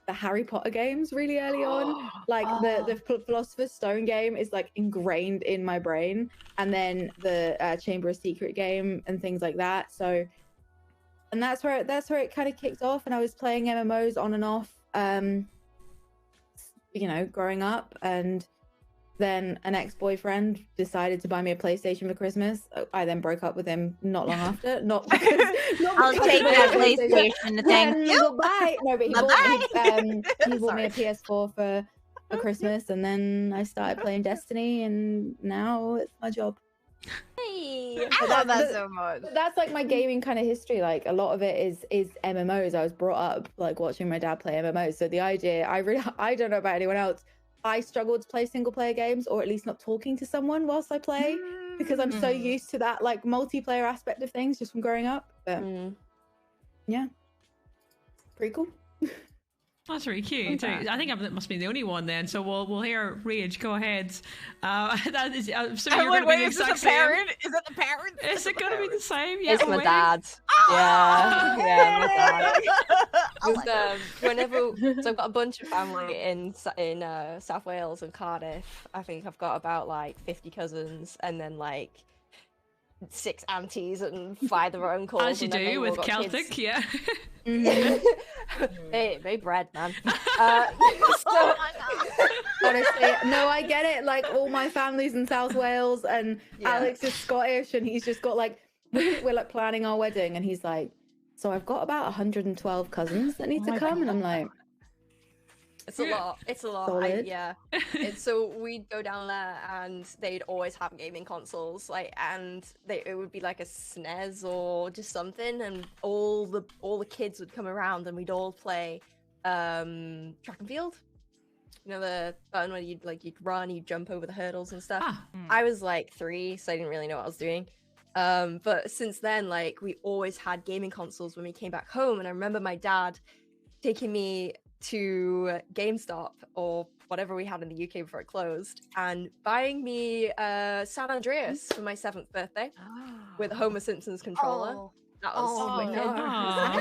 the Harry Potter games really early on. Like the Philosopher's Stone game is like ingrained in my brain, and then the Chamber of Secret game and things like that. So, and that's where it kind of kicked off. And I was playing MMOs on and off, you know, growing up. And then an ex-boyfriend decided to buy me a PlayStation for Christmas. I then broke up with him not long after. I'll take that PlayStation. Thank you. Bye. No, but he bought me a PS4 for Christmas, and then I started playing Destiny, and now it's my job. Hey. I love that so much. That's like my gaming kind of history. Like a lot of it is MMOs. I was brought up like watching my dad play MMOs. So the idea, I don't know about anyone else, I struggle to play single player games, or at least not talking to someone whilst I play, because I'm so used to that like multiplayer aspect of things just from growing up. But yeah, pretty cool. That's really cute. I think I must be the only one then. So we'll hear Rage. Go ahead. That is. So you're going to be the exact same. Is it the parent? Is it going to be the same? Yeah, It's my dad. My dad. Whenever, so I've got a bunch of family in South Wales and Cardiff. I think I've got about like 50 cousins, and then like 6 aunties and 5 of their uncles. As you do with Celtic, yeah. They bred, man. So, honestly, no, I get it. Like all my family's in South Wales, and Alex is Scottish, and he's just got like we're like planning our wedding, and he's like, so I've got about 112 cousins that need to come, and I'm like, it's a lot. It's a lot. So we'd go down there, and they'd always have gaming consoles, like, and it would be like a SNES or just something, and all the kids would come around, and we'd all play track and field. You know, the button where you'd run, you'd jump over the hurdles and stuff. I was like 3, so I didn't really know what I was doing. But since then, like, we always had gaming consoles when we came back home, and I remember my dad taking me to GameStop or whatever we had in the UK before it closed, and buying me San Andreas for my 7th birthday with a Homer Simpson's controller. That was wicked. no.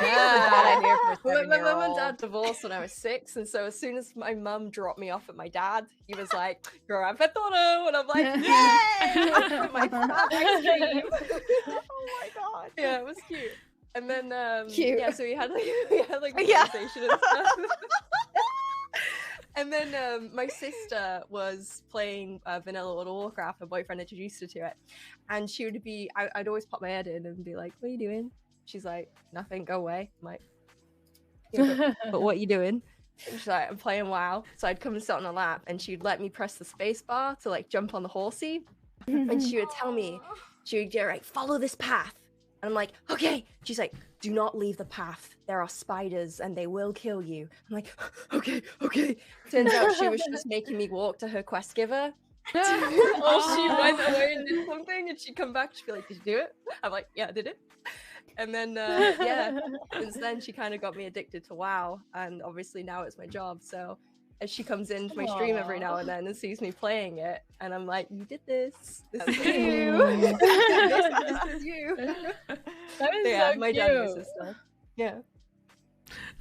Yeah, my mum and 7-year-old. dad divorced when I was 6, and so as soon as my mum dropped me off at my dad, he was like, "Grab Fetoro," and I'm like, "Yay!" my ice cream. Oh my god. Yeah, it was cute. And then Cute. yeah, so we had like a Yeah. conversation and stuff. And then my sister was playing Vanilla World of Warcraft. My boyfriend introduced her to it, and she would be. I'd always pop my head in and be like, "What are you doing?" She's like, "Nothing. Go away." I'm like, "Yeah, but what are you doing?" And she's like, "I'm playing WoW." So I'd come and sit on her lap, and she'd let me press the space bar to like jump on the horsey, and she would tell me, she would go, "Right, follow this path." And I'm like, "Okay." She's like, "Do not leave the path. There are spiders and they will kill you." I'm like, "Okay, okay." Turns out she was just making me walk to her quest giver. Oh, she went away and did something, and she'd come back, she'd be like, "Did you do it?" I'm like, "Yeah, I did it." And then, yeah, since then she kind of got me addicted to WoW, and obviously now it's my job, so as she comes into my stream every now and then and sees me playing it, and I'm like, "You did this. This is you. This is you." That is Yeah, so my cute. dad and my sister. Yeah.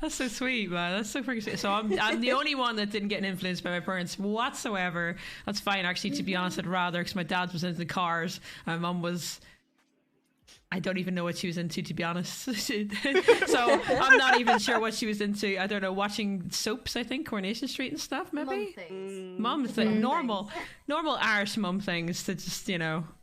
That's so sweet, man. That's so freaking sweet. So I'm the only one that didn't get influenced by my parents whatsoever. That's fine, actually. To be honest, I'd rather, because my dad was into cars. My mum was. I don't even know what she was into, to be honest. So I'm not even sure what she was into. I don't know, watching soaps, I think, Coronation Street and stuff, maybe. Mum things. Mum thing, normal Irish mum things to just,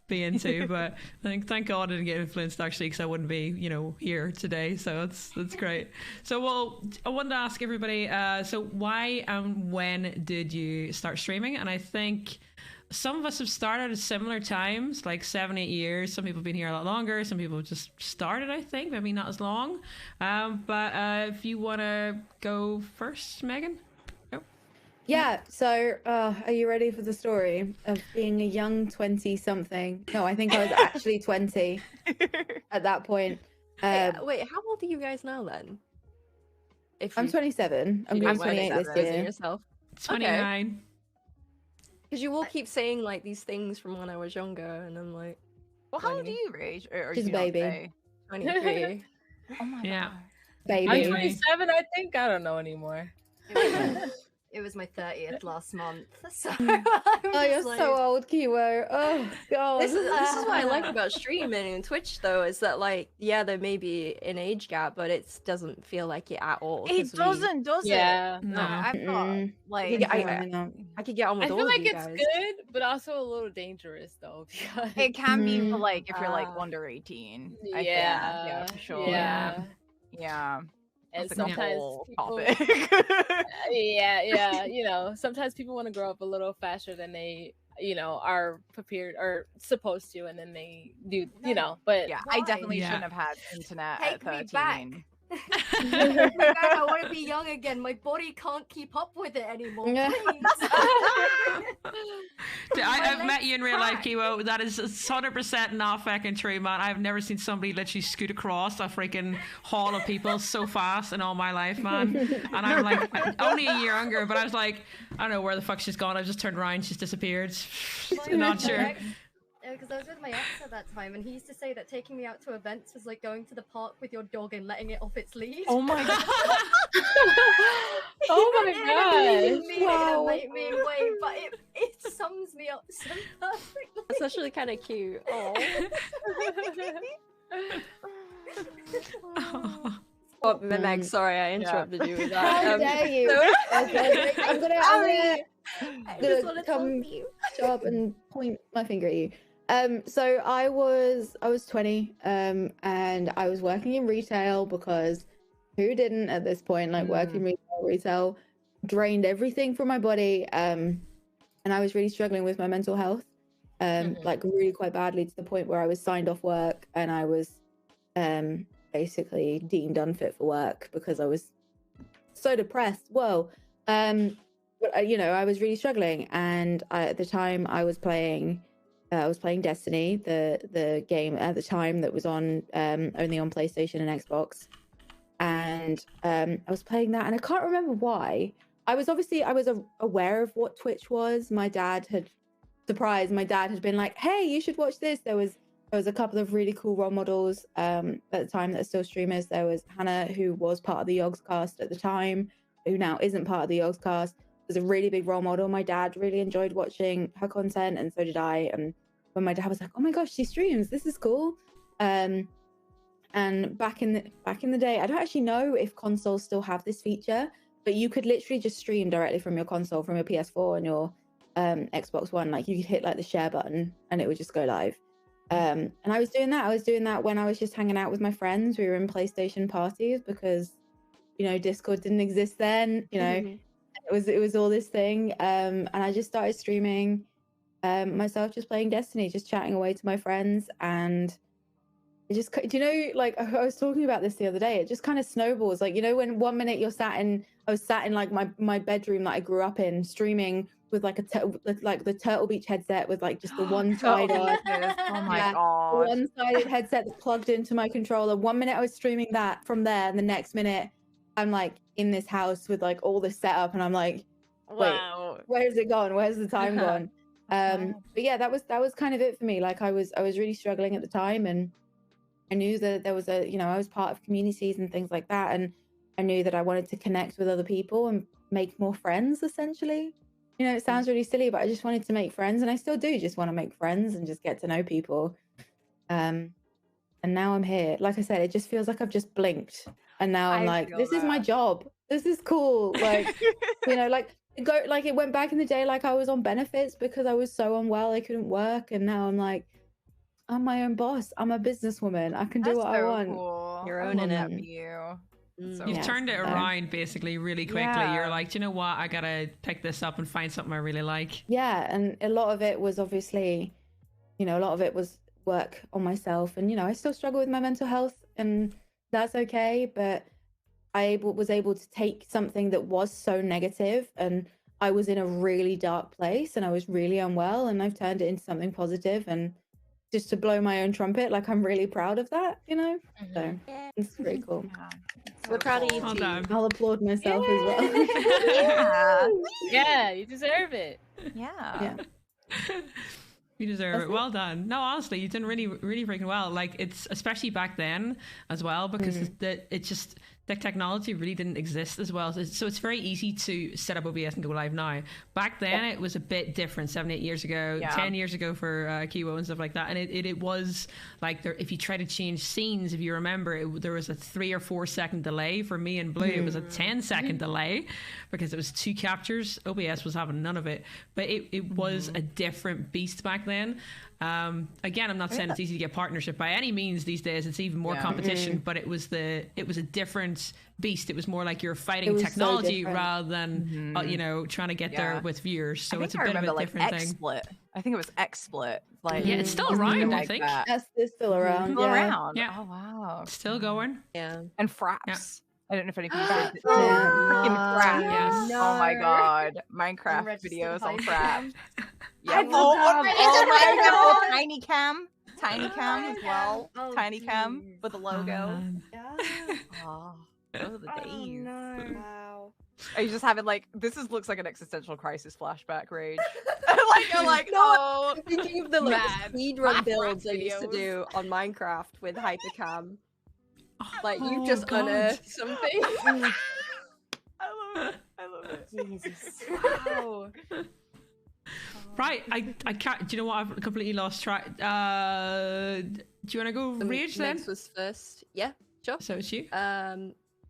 be into. But thank God I didn't get influenced, actually, because I wouldn't be, here today. So that's great. So, well, I wanted to ask everybody, so why and when did you start streaming? And I think some of us have started at similar times, like 7-8 years. Some people have been here a lot longer. Some people just started, I think, maybe not as long. But if you want to go first, Megan? Yeah, so are you ready for the story of being a young 20-something? No, I think I was actually 20 at that point. Wait, how old are you guys now then? If I'm you- 27. I'm you going don't 28 mind this exposing year. yourself. 29. Because you all keep saying like these things from when I was younger, and I'm like, Well, how old are 20. you, Rage? Or She's do a you not baby. say? 23. Oh my Yeah. god. Baby. I'm 27, I think. I don't know anymore. It was my 30th last month. So Oh, you're so old, Kiwo. Oh, God. This is what I like about streaming and Twitch, though, is that like, yeah, there may be an age gap, but it doesn't feel like it at all. It doesn't, does Yeah. it? No. I've got Mm-mm. like I could get on with I all feel of like you it's guys. good, but also a little dangerous though. Because it can be for Mm. like if you're like Ah. under 18. I think. yeah, Yeah, for sure. Yeah. Yeah. And That's like a sometimes whole people, topic. yeah, sometimes people want to grow up a little faster than they, are prepared or supposed to, and then they do, but Yeah, I Why? definitely Yeah. shouldn't have had internet Take at me 13. back. I want to be young again. My body can't keep up with it anymore. Yeah. Please. I've met you in real life, Kiwo. That is 100% not fucking true, man. I've never seen somebody literally scoot across a freaking hall of people so fast in all my life, man. And I'm like, only a year younger, but I was like, I don't know where the fuck she's gone. I just turned around, she's disappeared. Not sure. Because I was with my ex at that time, and he used to say that taking me out to events was like going to the park with your dog and letting it off its lead. Oh my god. oh my It gosh. mean it Wow. in a mean way, but it sums me up so perfectly. That's actually kind of cute. Oh. Oh, Meg, sorry, I interrupted you with that. How dare you? so- Okay, I'm gonna I just gonna want to come talk to you. show up and point my finger at you. So I was 20, and I was working in retail because who didn't at this point? Like working retail drained everything from my body, and I was really struggling with my mental health, like really quite badly, to the point where I was signed off work and I was basically deemed unfit for work because I was so depressed. Whoa. But I was really struggling, and at the time I was playing Destiny, the game at the time that was on only on PlayStation and Xbox, and I was playing that, and I can't remember why. I was aware of what Twitch was. My dad had been like, "Hey, you should watch this." There was there was a couple of really cool role models at the time that are still streamers. There was Hannah, who was part of the Yogs cast at the time, who now isn't part of the Yogs cast. Was a really big role model. My dad really enjoyed watching her content, and so did I. And when my dad was like, "Oh my gosh, she streams! This is cool." And back in the day, I don't actually know if consoles still have this feature, but you could literally just stream directly from your console, from your PS4 and your Xbox One. Like you could hit like the share button, and it would just go live. And I was doing that. I was doing that when I was just hanging out with my friends. We were in PlayStation parties because, you know, Discord didn't exist then. You know, it was all this thing. And I just started streaming myself, just playing Destiny, just chatting away to my friends. And it just, do you know, like I was talking about this the other day, it just kind of snowballs. Like, you know, when one minute I was sat in like my bedroom that I grew up in, streaming with like like the Turtle Beach headset with like just the one side on. Oh my god. One-sided headset that's plugged into my controller. One minute I was streaming that from there, and the next minute I'm like in this house with like all this setup, and I'm like, wait, Wow. where's it gone? Where's the time gone? But yeah, that was kind of it for me. Like I was really struggling at the time, and I knew that there was I was part of communities and things like that, and I knew that I wanted to connect with other people and make more friends, essentially. You know, it sounds really silly, but I just wanted to make friends, and I still do just want to make friends and just get to know people. And now I'm here. Like I said, it just feels like I've just blinked, and now I'm like, this is my job. This is cool. Like, you know, like it went back in the day, like I was on benefits because I was so unwell I couldn't work, and now I'm like, I'm my own boss. I'm a businesswoman. I can do what I want. Cool. You're I owning love it. that for you. So You've Yeah, turned it so- around basically really quickly. Yeah. You're like, do you know what? I gotta pick this up and find something I really like. Yeah, and a lot of it was obviously, a lot of it was work on myself, and I still struggle with my mental health, and that's okay. But I was able to take something that was so negative, and I was in a really dark place, and I was really unwell, and I've turned it into something positive, and just to blow my own trumpet, like I'm really proud of that, So it's pretty cool. Yeah. We're proud of you Well too. done. I'll applaud myself as well. Yeah. Yeah, you deserve it. Yeah. You deserve That's it. it. Well done. No, honestly, you've done really, really freaking well. Like it's especially back then as well, because the technology really didn't exist as well. So it's very easy to set up OBS and go live now. Back then, it was a bit different. 7-8 years ago, Yeah. 10 years ago for Kiwo and stuff like that. And it was like if you try to change scenes, if you remember, there was a 3 or 4 second delay. For me and Blue, it was a 10-second delay because it was 2 captures. OBS was having none of it, but it was a different beast back then. Again, I'm not saying it's easy to get partnership by any means these days. It's even more competition, but it was a different beast. It was more like you're fighting was so technology different. rather than trying to get there with viewers. So I it's a think I bit of remember a different like thing. XSplit. I think it was XSplit. Like Yeah, it's still something around, I like think. that. It's still around. Still yeah. around. Yeah. Oh wow. Still going. Yeah. And Fraps. Yeah. I don't know if any of you guys did Yeah. freaking Fraps. Yes. Oh my No. god. Minecraft Unregistered videos on Hypercam. Fraps. I Yeah. love Oh my that. god. Oh, Tiny Cam. Tiny Cam as well. Oh, Tiny Cam geez. with the logo. Yeah. Oh, those are the days. Wow. Are you just having like looks like an existential crisis flashback rage? I'm like, No, oh, I'm thinking of the like mad speedrun builds I Minecraft used to videos. do on Minecraft with Hypercam. Like you Oh, just God. unearthed something. I love it. I love it. Jesus. Wow. Right, I can't. Do you know what? I've completely lost track. Do you want to go rage then? Megs was first. Yeah, sure. So it's you.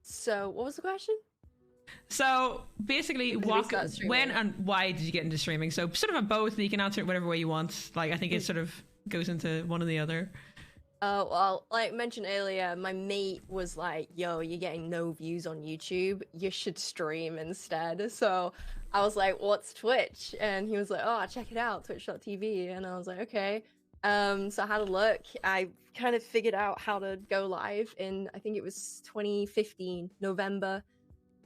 So what was the question? So basically, When did we start streaming? when and why did you get into streaming? So sort of a both. You can answer it whatever way you want. Like I think it sort of goes into one or the other. Well, like I mentioned earlier, my mate was like, yo, you're getting no views on YouTube. You should stream instead. So I was like, what's Twitch? And he was like, oh, check it out, twitch.tv. And I was like, okay. So I had a look. I kind of figured out how to go live in, I think it was 2015, November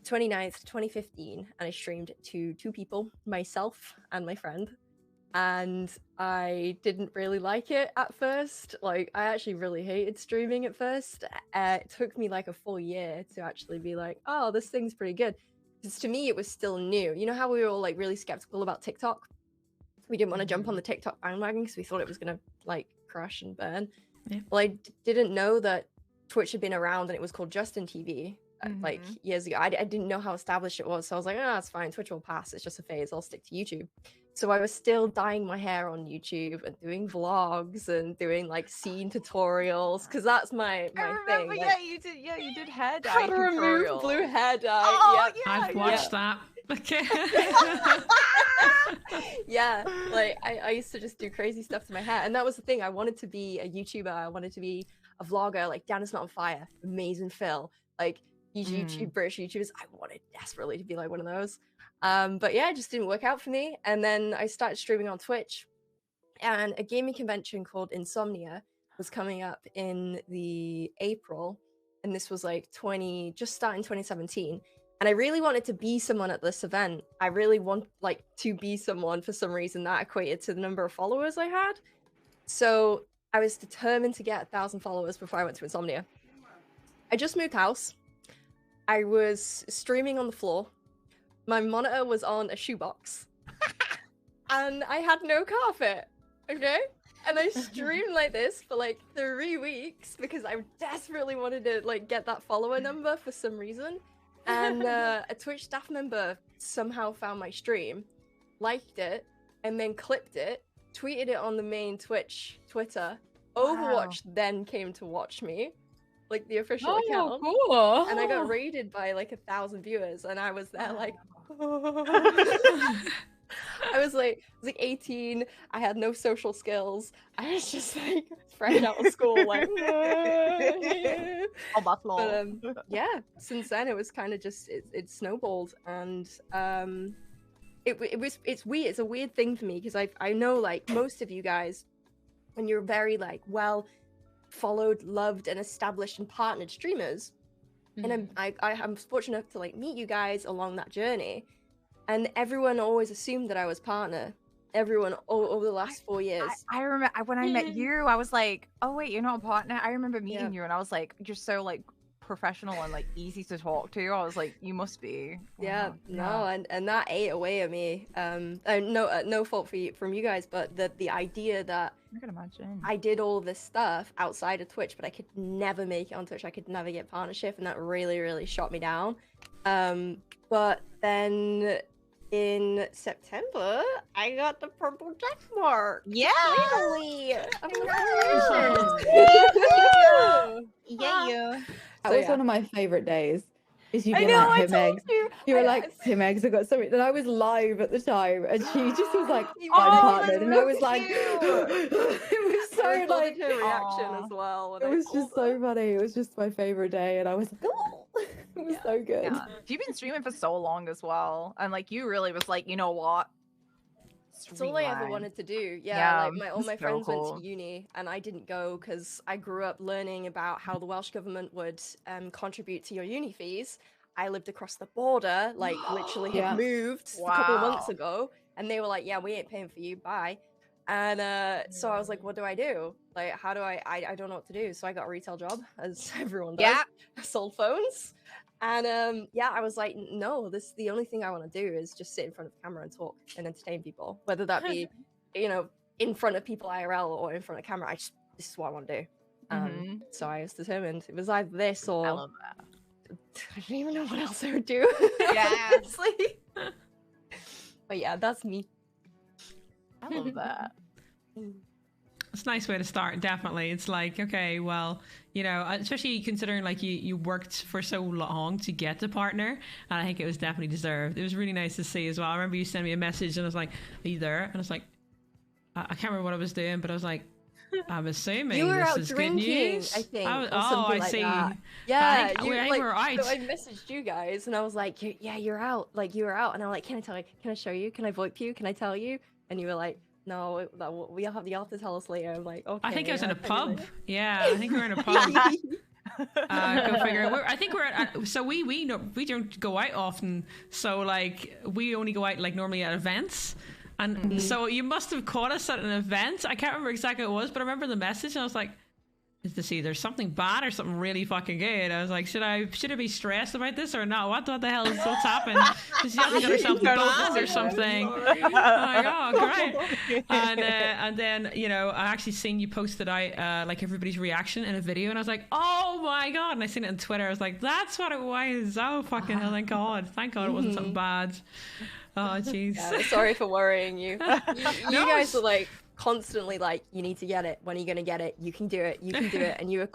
29th, 2015. And I streamed to 2 people, myself and my friend. And I didn't really like it at first. Like, I actually really hated streaming at first. It took me like a full year to actually be like, oh, this thing's pretty good. Because to me, it was still new. You know how we were all like really skeptical about TikTok? We didn't want to jump on the TikTok bandwagon because we thought it was going to like crash and burn. Yeah. Well, I didn't know that Twitch had been around and it was called Justin TV like years ago. I didn't know how established it was, so I was like, oh, it's fine, Twitch will pass, it's just a phase, I'll stick to YouTube. So I was still dyeing my hair on YouTube and doing vlogs and doing like scene tutorials, because that's my I remember, thing. you did hair dye How to remove tutorials. blue hair dye. Oh, yeah. I've watched that. Okay. Yeah, like I used to just do crazy stuff to my hair, and that was the thing. I wanted to be a YouTuber, I wanted to be a vlogger, like Down Not on Fire, amazing Phil, like YouTube British YouTubers. I wanted desperately to be like one of those. But yeah, it just didn't work out for me. And then I started streaming on Twitch, and a gaming convention called Insomnia was coming up in the April, and this was like just starting 2017. And I really wanted to be someone at this event. I really want like to be someone for some reason that equated to the number of followers I had. So I was determined to get 1,000 followers before I went to Insomnia. I just moved house. I was streaming on the floor. My monitor was on a shoebox. And I had no carpet. Okay? And I streamed like this for like 3 weeks because I desperately wanted to like get that follower number for some reason. And a Twitch staff member somehow found my stream, liked it, and then clipped it, tweeted it on the main Twitch Twitter. Overwatch then came to watch me, like the official account. Cool. And I got raided by like 1,000 viewers, and I was there like I was like 18, I had no social skills, I was just like fresh out of school, like but yeah, since then it was kind of just it snowballed, and it's weird. It's a weird thing for me because I know like most of you guys, when you're very like well followed, loved, and established and partnered streamers, and I'm fortunate enough to like meet you guys along that journey, and everyone always assumed that I was partner. Everyone over the last 4 years. I remember when I met you, I was like, oh wait, you're not a partner. I remember meeting you, and I was like, you're so like professional and like easy to talk to. I was like, you must be. Yeah, no, and that ate away at me. No fault from you guys, but the idea that I can imagine I did all this stuff outside of Twitch, but I could never make it on Twitch. I could never get partnership, and that really shot me down. But then in September, I got the purple check mark. Yeah. Finally. Yeah. That was one of my favorite days. Is you being like, hey Megs. You were like, hey Megs, I got something. And I was live at the time, and she just was like, I'm partnered. And I was like, it was so like her reaction as well. It was just so funny. It was just my favorite day, and I was like, oh, it was so good. Yeah. You've been streaming for so long as well, and like you really was like, you know what? It's all I ever wanted to do. Yeah, like all my friends went to uni, and I didn't go because I grew up learning about how the Welsh government would contribute to your uni fees. I lived across the border, like literally had moved a couple of months ago, and they were like, yeah, we ain't paying for you, bye. And so I was like, what do I do? Like, how do I don't know what to do. So I got a retail job, as everyone does. Yeah. I sold phones. And yeah, I was like, no, the only thing I want to do is just sit in front of the camera and talk and entertain people, whether that be, in front of people IRL or in front of camera. This is what I want to do. So I was determined. It was either this or I love that. I don't even know what else I would do. Yeah, honestly. But yeah, that's me. I love that. It's a nice way to start, definitely. It's like, okay, well, especially considering like you worked for so long to get the partner, and I think it was definitely deserved. It was really nice to see as well. I remember you sent me a message, and I was like, are you there? And I was like, I can't remember what I was doing, but I was like, I'm assuming you were this out is drinking, good news. I think. I see. That. Yeah, I think we were out. So I messaged you guys, and I was like, yeah, you're out. Like, you were out. And I'm like, can I tell you? Can I show you? Can I VoIP you? Can I tell you? And you were like, no, you'll have to tell us later. I'm like, okay. I think I was in a pub. Yeah, I think we were in a pub. Go figure. I think we're at, so we don't go out often. So like we only go out like normally at events. And so you must have caught us at an event. I can't remember exactly what it was, but I remember the message, and I was like, is to see there's something bad or something really fucking good. I was like, should I be stressed about this or not? What the hell is what's happened? Does she have to get herself banned or something? I'm like, oh, great. And then, you know, I actually seen you posted out like everybody's reaction in a video, and I was like, oh my god. And I seen it on Twitter. I was like, that's what it was. Oh fucking hell, thank god it wasn't something bad. Oh jeez. Yeah, sorry for worrying you. You guys are like constantly like, you need to get it. When are you gonna get it? You can do it. You can do it. And you were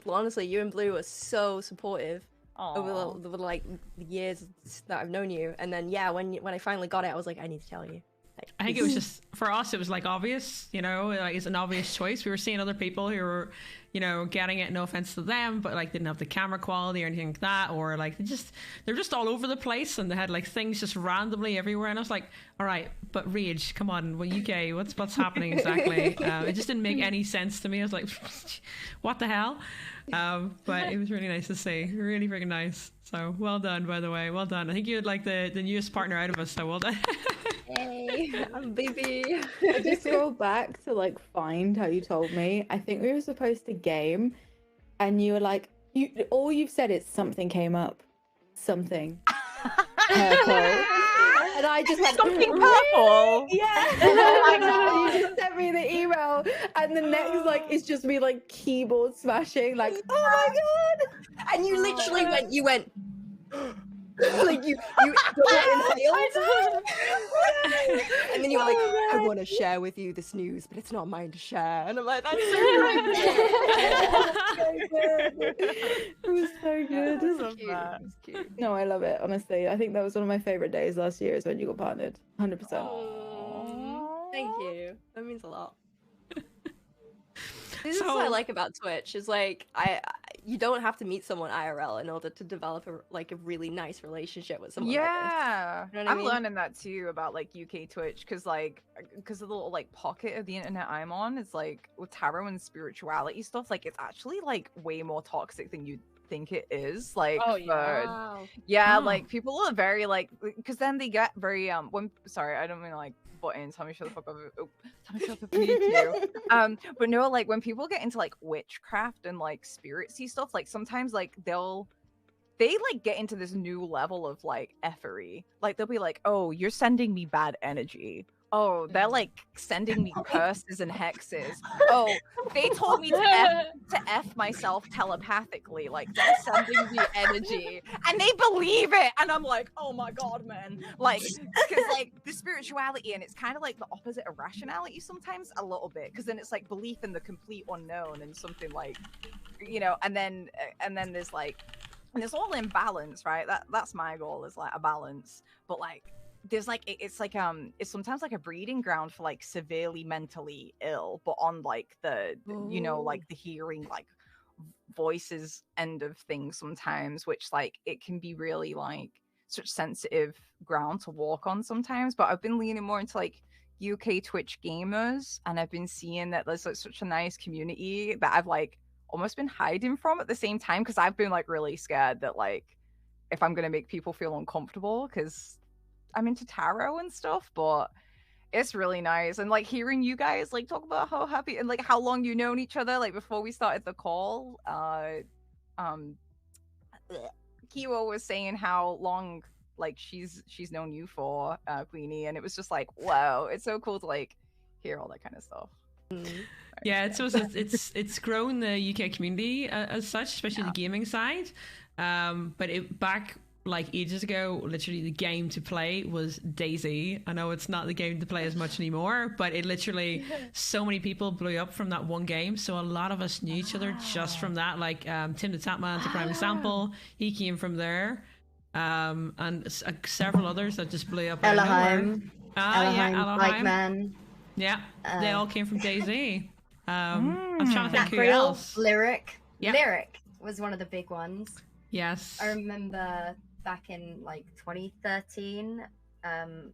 honestly, you and Blue were so supportive over the like the years that I've known you. And then yeah, when I finally got it, I was like, I need to tell you. Like, I think it was just for us. It was like obvious, you know, like it's an obvious choice. We were seeing other people who were, you know, getting it. No offense to them, but like didn't have the camera quality or anything like that, or like they're just all over the place, and they had like things just randomly everywhere. And I was like, all right, but Rage, come on, well, UK, what's happening exactly? It just didn't make any sense to me. I was like, what the hell? But it was really nice to see, really freaking nice. So well done, by the way, well done. I think you had like the newest partner out of us, so well done. hey, I'm baby. I just scrolled back to like find how you told me. I think we were supposed to game, and you were like, all you've said is something came up, something purple. And I just had something purple. Yeah. I know. You just sent me the email, and the next like it's just me like keyboard smashing, like oh my god. And you literally went. Like you inhaled, and then you were like, I want to share with you this news, but it's not mine to share. And I'm like, that's so good. It was so good. It was cute. No, I love it. Honestly, I think that was one of my favorite days last year. Is when you got partnered. 100%. Thank you. That means a lot. This is what I like about Twitch. Is like you don't have to meet someone IRL in order to develop a really nice relationship with someone. Yeah, like this. You know what I mean? learning that too about like UK Twitch, because the little like pocket of the internet I'm on is like with tarot and spirituality stuff. Like it's actually like way more toxic than you'd think it is. Like like people are very like, because then they get very sorry, I don't mean like buttons. Tell me shut the fuck up. Oh, tell me shut the fuck up. But no, like when people get into like witchcraft and like spiritsy stuff, like sometimes like they like get into this new level of like effery. Like they'll be like, oh, you're sending me bad energy. Oh, they're like sending me curses and hexes. Oh, they told me to F myself telepathically. Like they're sending me energy, and they believe it. And I'm like, oh my god, man! Like, because like the spirituality, and it's kind of like the opposite of rationality sometimes, a little bit. Because then it's like belief in the complete unknown and something like, you know. And then there's like, and it's all in balance, right? That's my goal, is like a balance. But like, there's like it's like it's sometimes like a breeding ground for like severely mentally ill, but on like the you know, like the hearing like voices end of things sometimes, which like it can be really like such sensitive ground to walk on sometimes. But I've been leaning more into like UK Twitch gamers, and I've been seeing that there's like such a nice community that I've like almost been hiding from at the same time, because I've been like really scared that like if I'm gonna make people feel uncomfortable, because I'm into tarot and stuff. But it's really nice. And like hearing you guys like talk about how happy and like how long you known each other, like before we started the call, Kiwo was saying how long like she's known you for, Queenie, and it was just like, wow, it's so cool to like hear all that kind of stuff. Yeah, it's grown the UK community as such, especially the gaming side. But back like ages ago, literally the game to play was Daisy. I know it's not the game to play as much anymore, but it literally so many people blew up from that one game. So a lot of us knew each other just from that. Like Tim the Tapman's a prime example. He came from there, and several others that just blew up. Elahheim, Elahheim, Like Man. Yeah, they all came from Daisy. I'm trying to think who Real, else. Lyric. Yeah. Lyric was one of the big ones. Yes. I remember back in like 2013,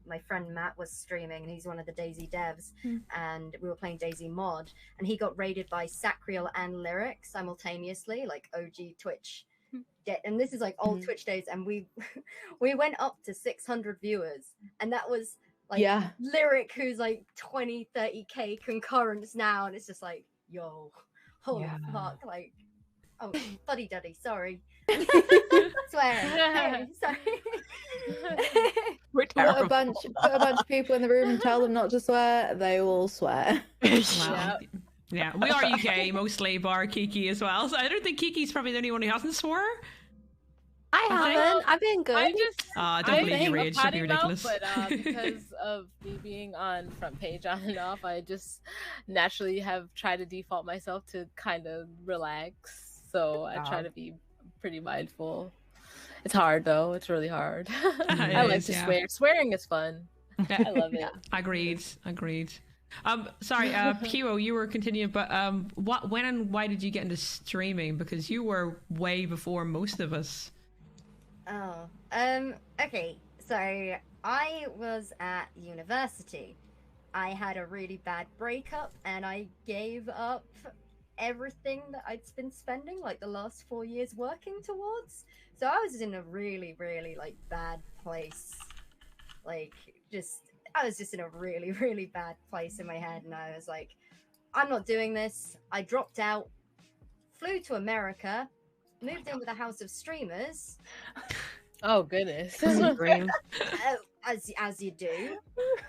my friend Matt was streaming, and he's one of the Daisy devs, and we were playing Daisy mod, and he got raided by Sacriel and Lyric simultaneously, like OG Twitch. And this is like old Twitch days, and we went up to 600 viewers, and that was like Lyric, who's like 20-30k concurrents now, and it's just like, yo, holy Yeah. fuck, like, oh, fuddy duddy, sorry. Swearing. Hey, sorry. We're Put terrible. a bunch of people in the room and tell them not to swear. They will swear. Well, yeah, we are UK mostly, bar Keekee as well. So I don't think Keekee's probably the only one who hasn't swore. I haven't. I've been good. I just Don't I believe you, think Rage. a That'd be potty mouth, ridiculous. but because of me being on front page on and off, I just naturally have tried to default myself to kind of relax. So I try to be pretty mindful. It's hard though. It's really hard. I like to swear. Swearing is fun. I love it. Agreed. Sorry, Kiwo, you were continuing, but when and why did you get into streaming? Because you were way before most of us. Oh, okay. So I was at university. I had a really bad breakup and I gave up everything that I'd been spending like the last 4 years working towards. So I was in a really, really like bad place. Like I was just in a really, really bad place in my head, and I was like, I'm not doing this. I dropped out, flew to America, moved in with a house of streamers. Oh goodness. As you do.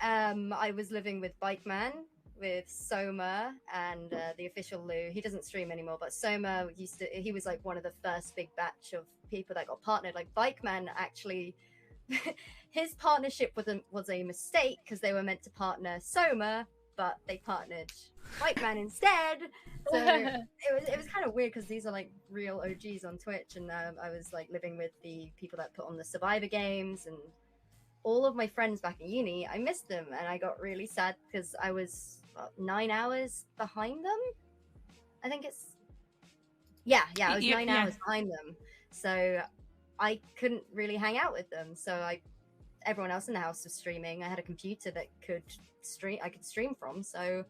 I was living with Bike Man, with Soma, and the official Lou. He doesn't stream anymore, but Soma he was like one of the first big batch of people that got partnered. Like Bike Man actually his partnership was a mistake because they were meant to partner Soma, but they partnered Bike Man instead. So it was kind of weird because these are like real OGs on Twitch, and I was like living with the people that put on the Survivor games, and all of my friends back in uni. I missed them, and I got really sad because I was 9 hours behind them. I think it's I was 9 hours behind them, so I couldn't really hang out with them. So everyone else in the house was streaming. I had a computer that could stream from, so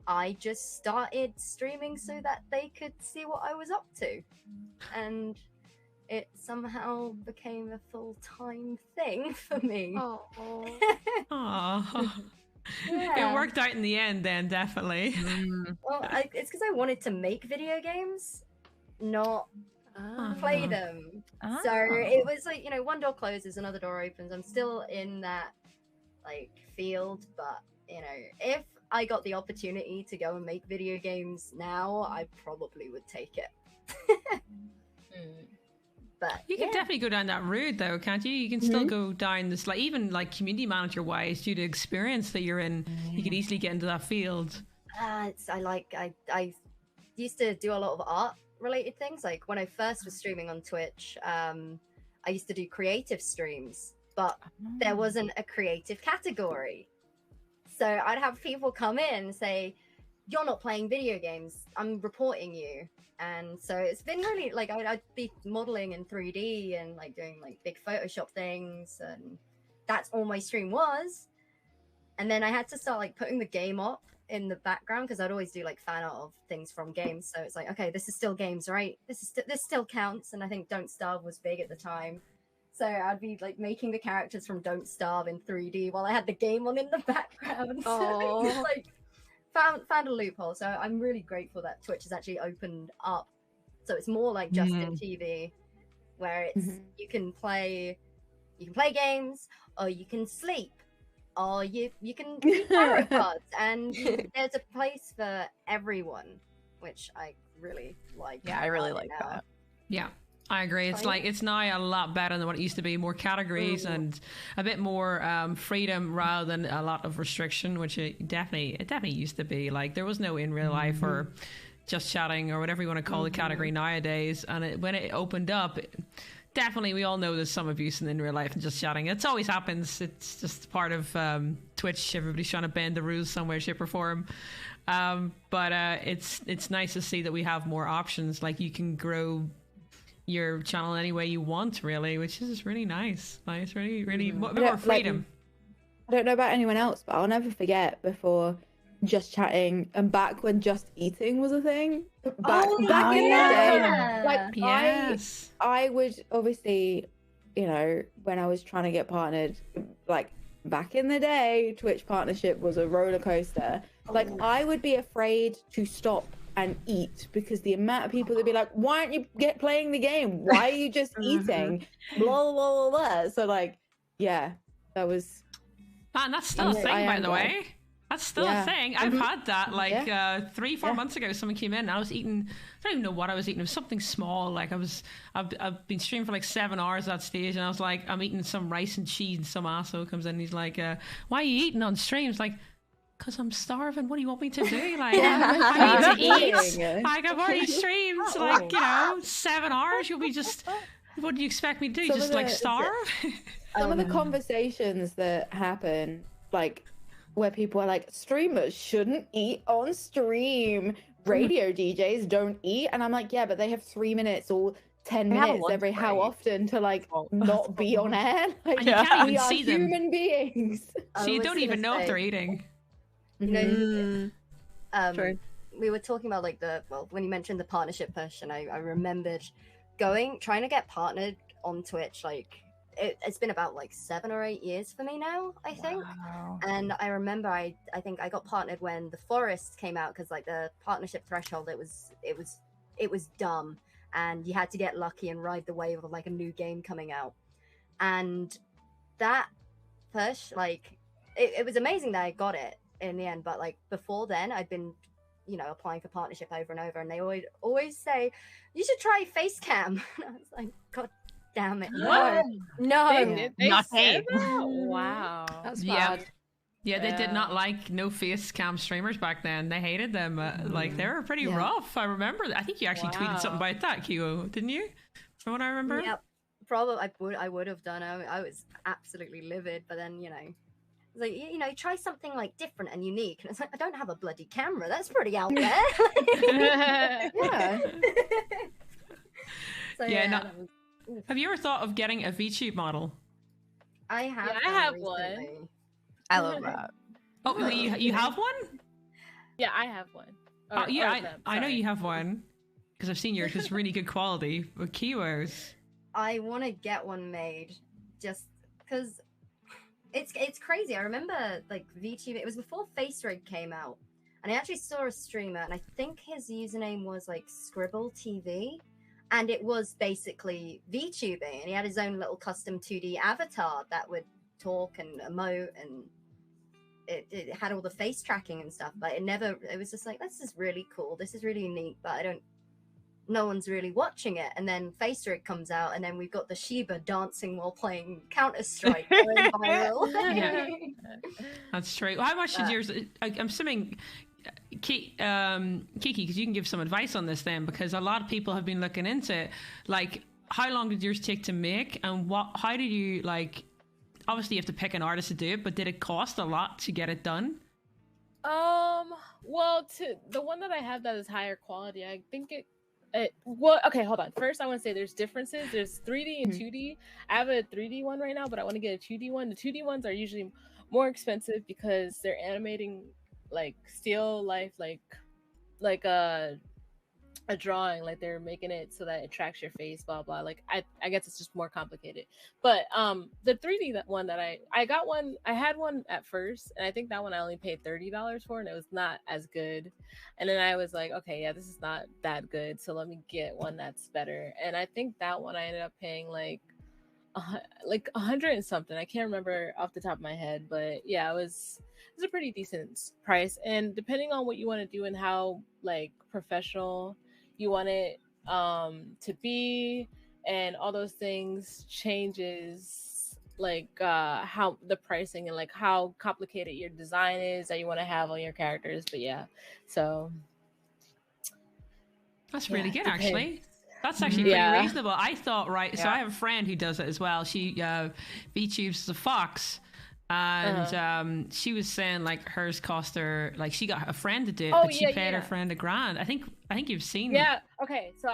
I just started streaming so that they could see what I was up to, and it somehow became a full-time thing for me. Aww. Yeah. It worked out in the end then, definitely. Well, it's because I wanted to make video games, not play them. So it was like, one door closes, another door opens. I'm still in that like field, but if I got the opportunity to go and make video games now, I probably would take it. But you can definitely go down that route though, can't you? You can still go down this, like, even like community manager wise, due to experience that you're in, you could easily get into that field. I used to do a lot of art related things. Like when I first was streaming on Twitch, I used to do creative streams, but there wasn't a creative category. So I'd have people come in and say, "You're not playing video games, I'm reporting you." And so it's been really like I'd be modeling in 3D and like doing like big Photoshop things, and that's all my stream was. And then I had to start like putting the game up in the background because I'd always do like fan art of things from games. So it's like, okay, this is still games, right? This still counts. And I think Don't Starve was big at the time. So I'd be like making the characters from Don't Starve in 3D while I had the game on in the background. So it's like found a loophole. So I'm really grateful that Twitch has actually opened up. So it's more like Justin TV, where it's you can play games, or you can sleep, or you can read tarot cards, and there's a place for everyone, which I really like. Yeah, I really like that. Yeah, I agree. It's like, it's now a lot better than what it used to be. More categories and a bit more freedom rather than a lot of restriction, which it definitely used to be. Like there was no in real life or just chatting or whatever you want to call the category nowadays. And when it opened up, definitely we all know there's some abuse in real life and just chatting. It always happens. It's just part of Twitch. Everybody's trying to bend the rules some way, shape or form. But it's nice to see that we have more options. Like you can grow your channel any way you want, really, which is really nice. Nice, really more freedom. I don't know about anyone else, but I'll never forget before just chatting and back when just eating was a thing. Back in the day, like yes. I would obviously, when I was trying to get partnered, like back in the day, Twitch partnership was a roller coaster. Like I would be afraid to stop and eat, because the amount of people that be like, why aren't you playing the game? Why are you just eating? Blah, blah, blah, blah. So like, yeah, that was... Man, that's still a thing, by the way. That's still a thing. I've had that like 3-4 months ago. Someone came in and I was eating, I don't even know what I was eating. It was something small. Like I've been streaming for like 7 hours at that stage, and I was like, I'm eating some rice and cheese, and some asshole comes in and he's like, why are you eating on stream? It's like, because I'm starving. What do you want me to do? Like, I need to eat. Like, I've already streamed like, 7 hours. You'll be just, what do you expect me to do? Just like starve? Some of the conversations that happen, like, where people are like, streamers shouldn't eat on stream. Radio DJs don't eat. And I'm like, yeah, but they have 3 minutes or 10 minutes every how often to like not be on air. Like, and you can't even see them. them. Human beings. So you don't even know if they're eating. You know, we were talking about like when you mentioned the partnership push, and I remembered trying to get partnered on Twitch. Like it's been about like 7 or 8 years for me now, I think. Wow. And I remember I think I got partnered when The Forest came out, because like the partnership threshold, it was dumb, and you had to get lucky and ride the wave of like a new game coming out. And that push, like it was amazing that I got it in the end, but like before then I'd been applying for partnership over and over, and they always say you should try face cam. And I was like, god damn it, no, Not paid. Wow, That's bad. Yeah, they did not like no face cam streamers back then. They hated them. Like they were pretty rough. I remember. I think you actually tweeted something about that, Kiwo, didn't you? From what I remember. Yep, probably I would have done. I was absolutely livid, but then it's like, try something like different and unique. And it's like, I don't have a bloody camera. That's pretty out there. Yeah. So, have you ever thought of getting a VTube model? I have. Yeah, I have one. I love that. Oh, you have one? Yeah, I have one. I know you have one because I've seen yours. It's really good quality. But Kiwo's, I want to get one made just because it's crazy. I remember like VTube. It was before FaceRig came out, and I actually saw a streamer, and I think his username was like Scribble TV, and it was basically VTubing, and he had his own little custom 2D avatar that would talk and emote, and it had all the face tracking and stuff, but it was just like, this is really cool, this is really unique, but no one's really watching it. And then FaceRig comes out, and then we've got the Shiba dancing while playing Counter-Strike going viral. Yeah. That's true. How much did yours, I'm assuming, Keekee, because you can give some advice on this then, because a lot of people have been looking into it. Like, how long did yours take to make, and how did you, like, obviously you have to pick an artist to do it, but did it cost a lot to get it done? Well, to the one that I have that is higher quality, I think well, okay, hold on. First, I want to say there's differences. There's 3D and 2D. I have a 3D one right now, but I want to get a 2D one. The 2D ones are usually more expensive because they're animating like still life, like a drawing, like they're making it so that it tracks your face, blah blah. Like I guess it's just more complicated. But the 3D one that I got one, I had one at first, and I think that one I only paid $30 for, and it was not as good. And then I was like, okay, yeah, this is not that good, so let me get one that's better. And I think that one I ended up paying like 100 and something. I can't remember off the top of my head, but yeah, it was a pretty decent price. And depending on what you want to do and how like professional you want it to be, and all those things changes like how the pricing and like how complicated your design is that you want to have on your characters. But yeah, so that's really good, actually. That's actually pretty reasonable. I thought, so I have a friend who does it as well. She VTubes as a fox, and she was saying like hers cost her, like she got a friend to do it, but she paid her friend $1,000. I think you've seen that. Okay, so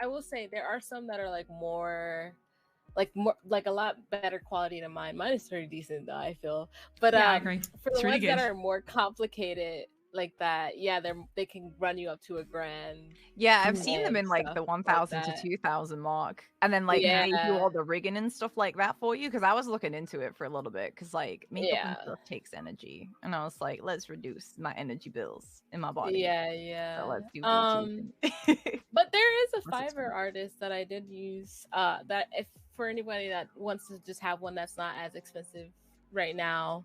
I will say there are some that are like more a lot better quality than mine. Mine is pretty decent though, I feel. But I agree. For the ones that are more complicated, like that. Yeah, they can run you up to $1,000. Yeah, I've seen them and in like stuff the like 1,000 to that. 2,000 mark, and then like they do Yeah. all the rigging and stuff like that for you. Because I was looking into it for a little bit, because like makeup and Yeah. stuff takes energy, and I was like, let's reduce my energy bills in my body. Yeah. So let's do VTubing. But there is a Less Fiverr expensive. artist that I did use. That if for anybody that wants to just have one that's not as expensive right now,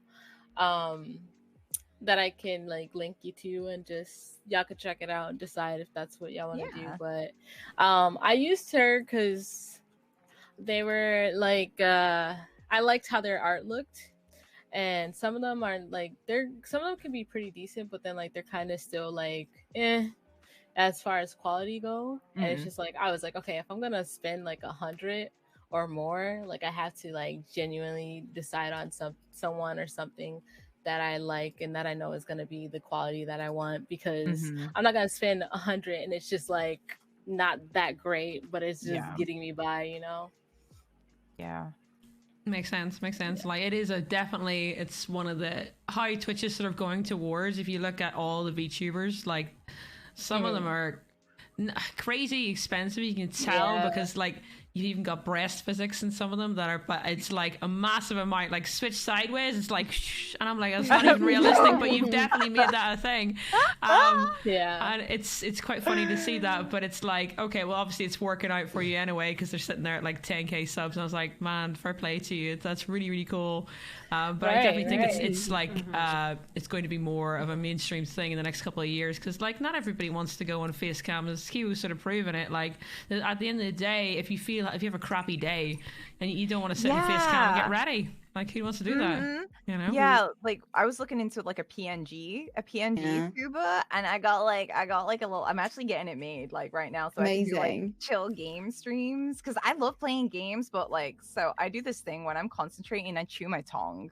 that I can like link you to, and just y'all could check it out and decide if that's what y'all want to do. Yeah. But I used her because they were like I liked how their art looked. And some of them are like some of them can be pretty decent, but then like they're kind of still like as far as quality go. And it's just like I was like, okay, if I'm gonna spend like 100 or more, like I have to like genuinely decide on someone or something that I like and that I know is gonna be the quality that I want, because I'm not gonna spend 100 and it's just like not that great, but it's just getting me by, you know? Yeah. Makes sense. Like it is definitely, it's one of the how Twitch is sort of going towards. If you look at all the VTubers, like some of them are crazy expensive. You can tell because like you've even got breast physics in some of them that are, but it's like a massive amount. Like switch sideways, it's like shh, and I'm like, that's not even realistic, but you've definitely made that a thing. And it's quite funny to see that, but it's like, okay, well obviously it's working out for you anyway, because they're sitting there at like 10k subs, and I was like, man, fair play to you. That's really, really cool. But I definitely think it's like it's going to be more of a mainstream thing in the next couple of years, because like not everybody wants to go on face cam, as Kiwo sort of proven it. Like at the end of the day, if you have a crappy day and you don't want to sit in face cam and get ready, like who wants to do that, you know? Yeah, like I was looking into like a PNG tuber, and I got like a little, I'm actually getting it made like right now, so I can do like chill game streams, because I love playing games, but like, so I do this thing when I'm concentrating, I chew my tongue.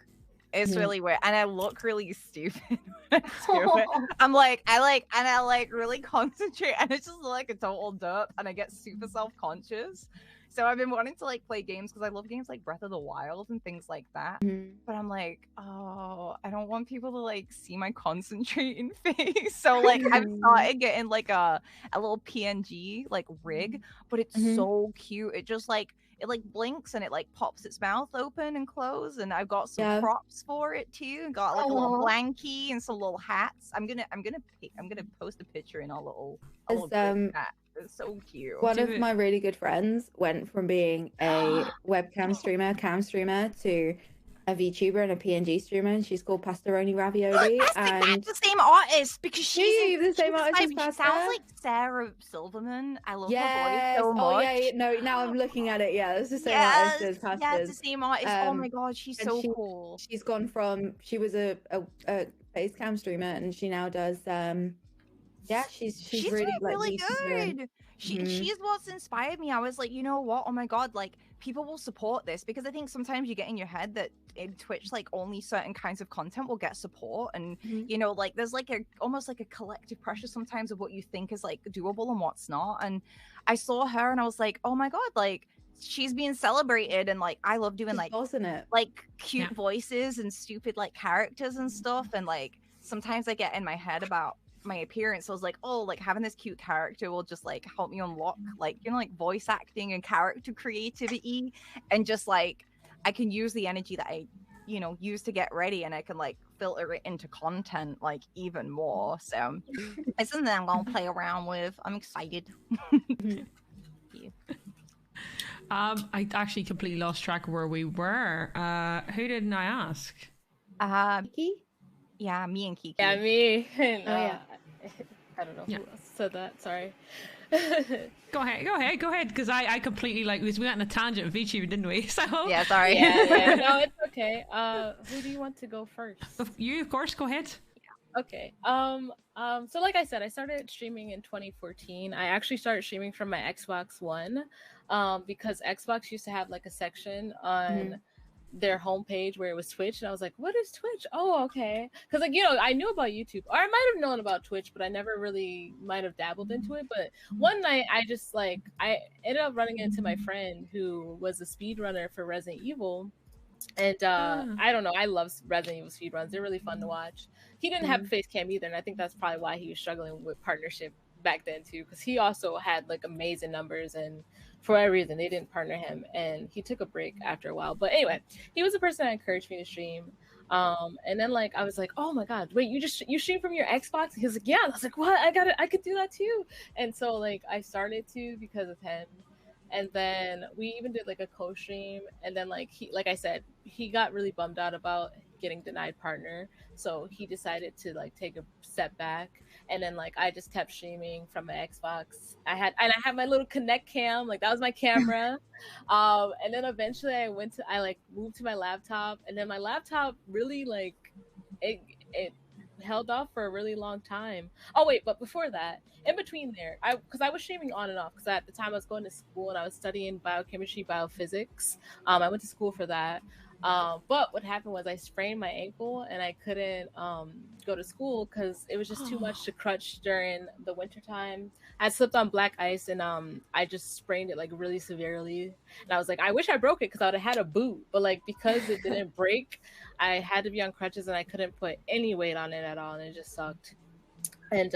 It's really weird, and I look really stupid when I do it. I really concentrate, and it's just like a total derp, and I get super self-conscious. So I've been wanting to like play games, because I love games like Breath of the Wild and things like that. But I'm like, oh, I don't want people to like see my concentrating face. So like I've started getting like a little PNG like rig, but it's so cute. It just like it like blinks and it like pops its mouth open and close, and I've got some props for it too. Got like a little blankie and some little hats. I'm gonna post a picture in our little hat. It's so cute. One of my really good friends went from being a webcam streamer, cam streamer, to a VTuber and a PNG streamer, and she's called Pastoroni Ravioli. That's the same artist, because she's the same artist as she Pasta? sounds like Sarah Silverman. I love her voice so much. Oh yeah, no, now I'm looking at it. Yeah, it's the same artist as Pasta's. Yeah, it's the same artist. Oh my god, she's so cool. She's gone from, she was a face cam streamer, and she now does she's really, like, really good. She's what's inspired me. I was like, you know what? Oh my god, like people will support this, because I think sometimes you get in your head that in Twitch, like only certain kinds of content will get support, and you know, like there's like almost like a collective pressure sometimes of what you think is like doable and what's not. And I saw her and I was like, oh my god, like she's being celebrated, and like I love doing like cute voices and stupid like characters and stuff, and like sometimes I get in my head about my appearance. So I was like, oh, like having this cute character will just like help me unlock like, you know, like voice acting and character creativity, and just like I can use the energy that I, you know, use to get ready, and I can like filter it into content like even more. So it's something I'm gonna play around with. I'm excited. I actually completely lost track of where we were. Who didn't I ask? Keekee? Yeah, me and Keekee. Yeah, me. And, I don't know who else said that. Sorry. Go ahead, because I completely like, we went on a tangent of VTuber, didn't we? So yeah, sorry. Yeah, no, it's okay. Who do you want to go first? You, of course. Go ahead. Okay. So like I said, I started streaming in 2014. I actually started streaming from my Xbox One, because Xbox used to have like a section on their homepage where it was Twitch, and I was like, what is Twitch? Oh, okay. Because like, you know, I knew about YouTube, or I might have known about Twitch, but I never really might have dabbled into it. But one night I just like, I ended up running into my friend who was a speedrunner for Resident Evil, And I don't know, I love Resident Evil speedruns. They're really fun to watch. He didn't have a face cam either, and I think that's probably why he was struggling with partnership back then too, because he also had like amazing numbers, and for whatever reason they didn't partner him, and he took a break after a while. But anyway, he was the person that encouraged me to stream. And then like I was like, oh my god, wait, you stream from your Xbox? He was like, yeah. And I was like, what? I could do that too. And so like I started to because of him. And then we even did like a co-stream, and then like I said, he got really bummed out about getting denied partner, so he decided to like take a step back. And then like I just kept streaming from my Xbox. I had my little Connect cam, like that was my camera. And then eventually I like moved to my laptop, and then my laptop really like it held off for a really long time. Oh wait, but before that, in between there, because I was streaming on and off, because at the time I was going to school and I was studying biochemistry, biophysics. I went to school for that. But what happened was I sprained my ankle and I couldn't go to school because it was just too much to crutch during the winter time. I slipped on black ice and I just sprained it like really severely. And I was like, I wish I broke it because I would have had a boot. But like because it didn't break, I had to be on crutches and I couldn't put any weight on it at all, and it just sucked. And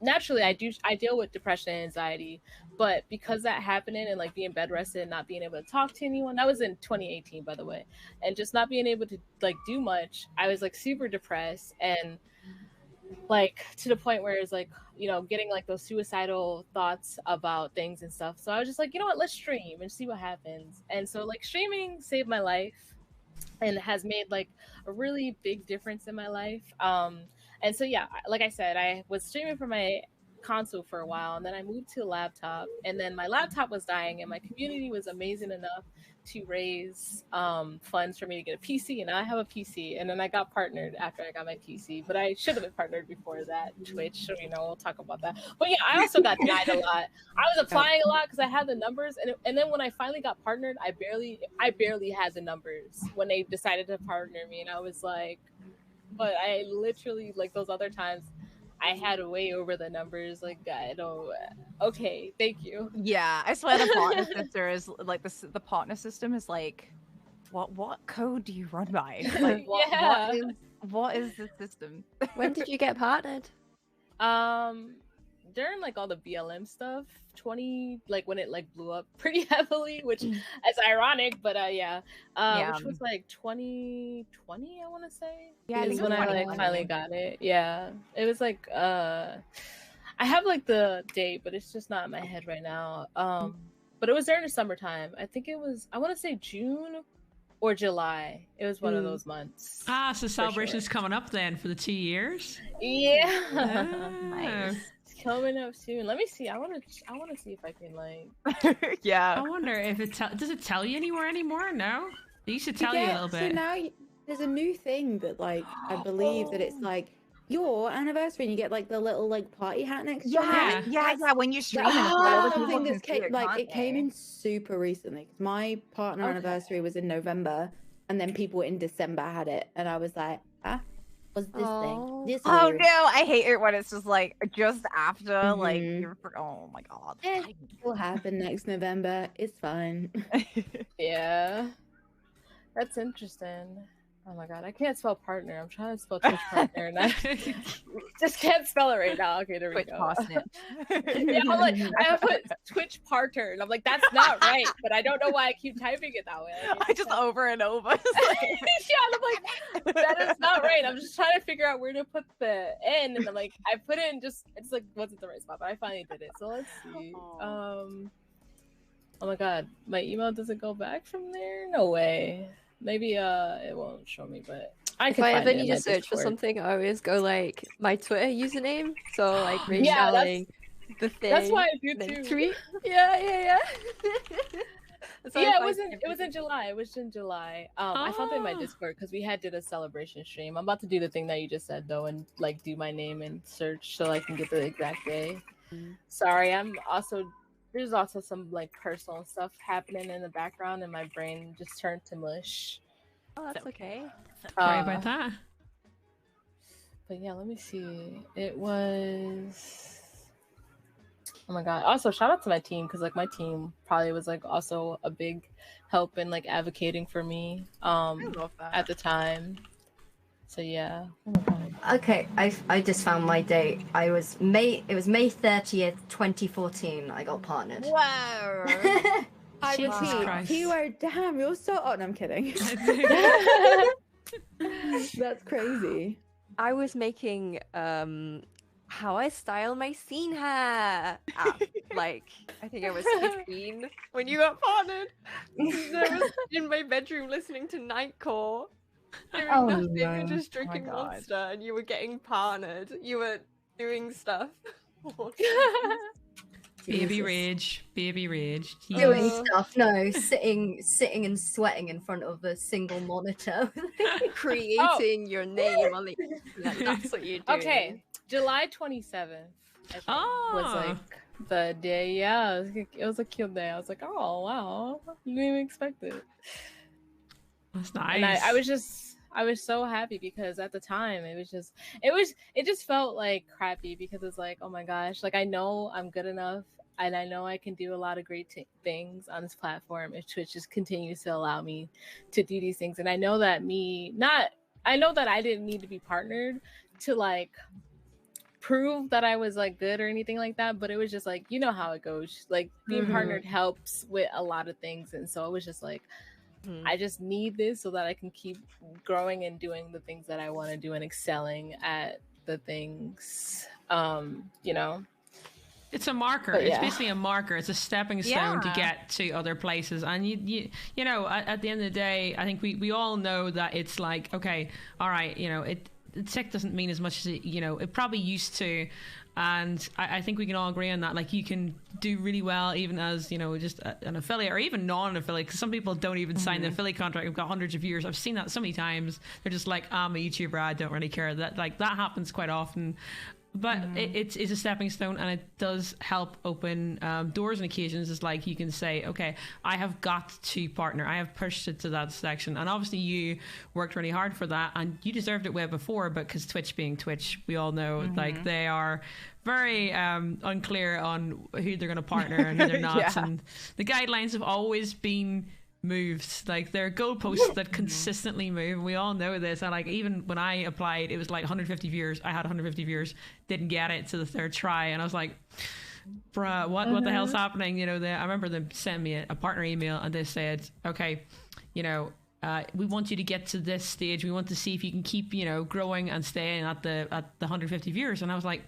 naturally I deal with depression and anxiety, but because that happening and like being bed rested and not being able to talk to anyone, that was in 2018 by the way, and just not being able to like do much, I was like super depressed, and like to the point where it's like, you know, getting like those suicidal thoughts about things and stuff. So I was just like, you know what, let's stream and see what happens. And so like streaming saved my life and has made like a really big difference in my life. And so yeah, like I said, I was streaming from my console for a while, and then I moved to a laptop, and then my laptop was dying, and my community was amazing enough to raise funds for me to get a PC, and now I have a PC. And then I got partnered after I got my PC, but I should have been partnered before that. Twitch, so, you know, we'll talk about that. But yeah, I also got denied a lot. I was applying a lot because I had the numbers, and then when I finally got partnered, I barely had the numbers when they decided to partner me, and I was like, but I literally, like those other times, I had way over the numbers. Like, I don't. Okay, thank you. Yeah, I swear the partner sister is like the partner system is like, what code do you run by? Like, Yeah. what is the system? When did you get partnered? During like all the BLM stuff, 20, like when it like blew up pretty heavily, which is ironic, but yeah, which was like 2020, I want to say. Yeah, is when I like finally got it. Yeah, it was like I have like the date, but it's just not in my head right now. But it was during the summertime. I think it was, I want to say June or July. It was one of those months. Ah, so celebration's coming up then for the 2 years. Yeah. Nice. It's coming up soon. Let me see. I want to see if I can like. Yeah. I wonder if does it tell you anywhere anymore? No, they used to tell you a little bit. So now there's a new thing that like I believe that it's like your anniversary and you get like the little like party hat next to Yeah, it. yeah. When you stream, That's something that's it came in super recently. 'Cause my partner anniversary was in November, and then people in December had it, and I was like, what's this thing? This Oh weird. no, I hate it when it's just like just after like you're. Oh my god. It will happen next November. It's fine. Yeah, that's interesting. Oh my god, I can't spell partner. I'm trying to spell Twitch partner, and I just can't spell it right now. Okay, there we go. Parsnip. Yeah, I'm like, I put Twitch partner, and I'm like, that's not right, but I don't know why I keep typing it that way. I just over and over. Yeah, I'm like, that is not right. I'm just trying to figure out where to put the N, and I'm like, I put it in just, it's like, wasn't the right spot, but I finally did it. So let's see. Oh my god, my email doesn't go back from there? No way. Maybe it won't show me, but I can If I find ever it in need my to search for Discord. something, I always go like my Twitter username. So like Yeah, reselling the thing. That's why I do then too. tweet. Yeah. So Yeah, if it I wasn't. can- It was in July. It was in July. I found it in my Discord because we did a celebration stream. I'm about to do the thing that you just said though, and like do my name and search so I can get the exact day. Sorry, there's also some like personal stuff happening in the background, and my brain just turned to mush. Oh, that's okay. Sorry about that. But yeah, let me see. It was Oh my god. Also, shout out to my team because like my team probably was like also a big help in like advocating for me I love that. at the time. So yeah. Oh my god. Okay, I just found my date. It was May 30th, 2014. I got partnered. Whoa. I Jesus repeat, Christ. Kiwo, damn, you're so. Oh, no, I'm kidding. That's crazy. I was making how I style my scene hair app. Like, I think I was 15 when you got partnered. I was in my bedroom listening to Nightcore, doing Oh, nothing no. and just Oh my drinking God. Monster, and you were getting partnered. You were doing stuff. Baby Jesus. rage. Baby rage. Doing Jesus. stuff. No, sitting and sweating in front of a single monitor. Creating your name on the internet. That's what you're doing. Okay, July 27th I think, was Ah. like the day. Yeah, it was a cute day. I was like, oh wow, you didn't even expect it. That's nice. And I was so happy because at the time it just felt like crappy because it's like, oh my gosh, like I know I'm good enough and I know I can do a lot of great things on this platform if Twitch just continues to allow me to do these things. And I know that I know that I didn't need to be partnered to like prove that I was like good or anything like that, but it was just like, you know how it goes, like being partnered helps with a lot of things. And so it was just like, I just need this so that I can keep growing and doing the things that I want to do and excelling at the things, you know. It's a marker. But It's yeah. basically a marker. It's a stepping stone to Yeah. get to other places. And you know, at the end of the day, I think we all know that it's like, okay, all right, you know, tech doesn't mean as much as it, you know, it probably used to. And I think we can all agree on that. Like, you can do really well even as, you know, just an affiliate or even non-affiliate, because some people don't even sign the affiliate contract. We've got hundreds of viewers. I've seen that so many times. They're just like, I'm a YouTuber, I don't really care. That happens quite often. But it's a stepping stone, and it does help open doors and occasions. It's like you can say, okay, I have got to partner. I have pushed it to that section. And obviously you worked really hard for that, and you deserved it way before, but because Twitch being Twitch, we all know like they are very unclear on who they're going to partner and who they're not. Yeah. And the guidelines have always been moved. Like, there are goalposts that consistently move. We all know this. And like, even when I applied, it was like 150 viewers. I had 150 viewers, didn't get it to the third try, and I was like, bruh, what the hell's happening? You know, I remember them sending me a partner email, and they said, okay, you know, we want you to get to this stage. We want to see if you can keep, you know, growing and staying at the 150 viewers. And I was like,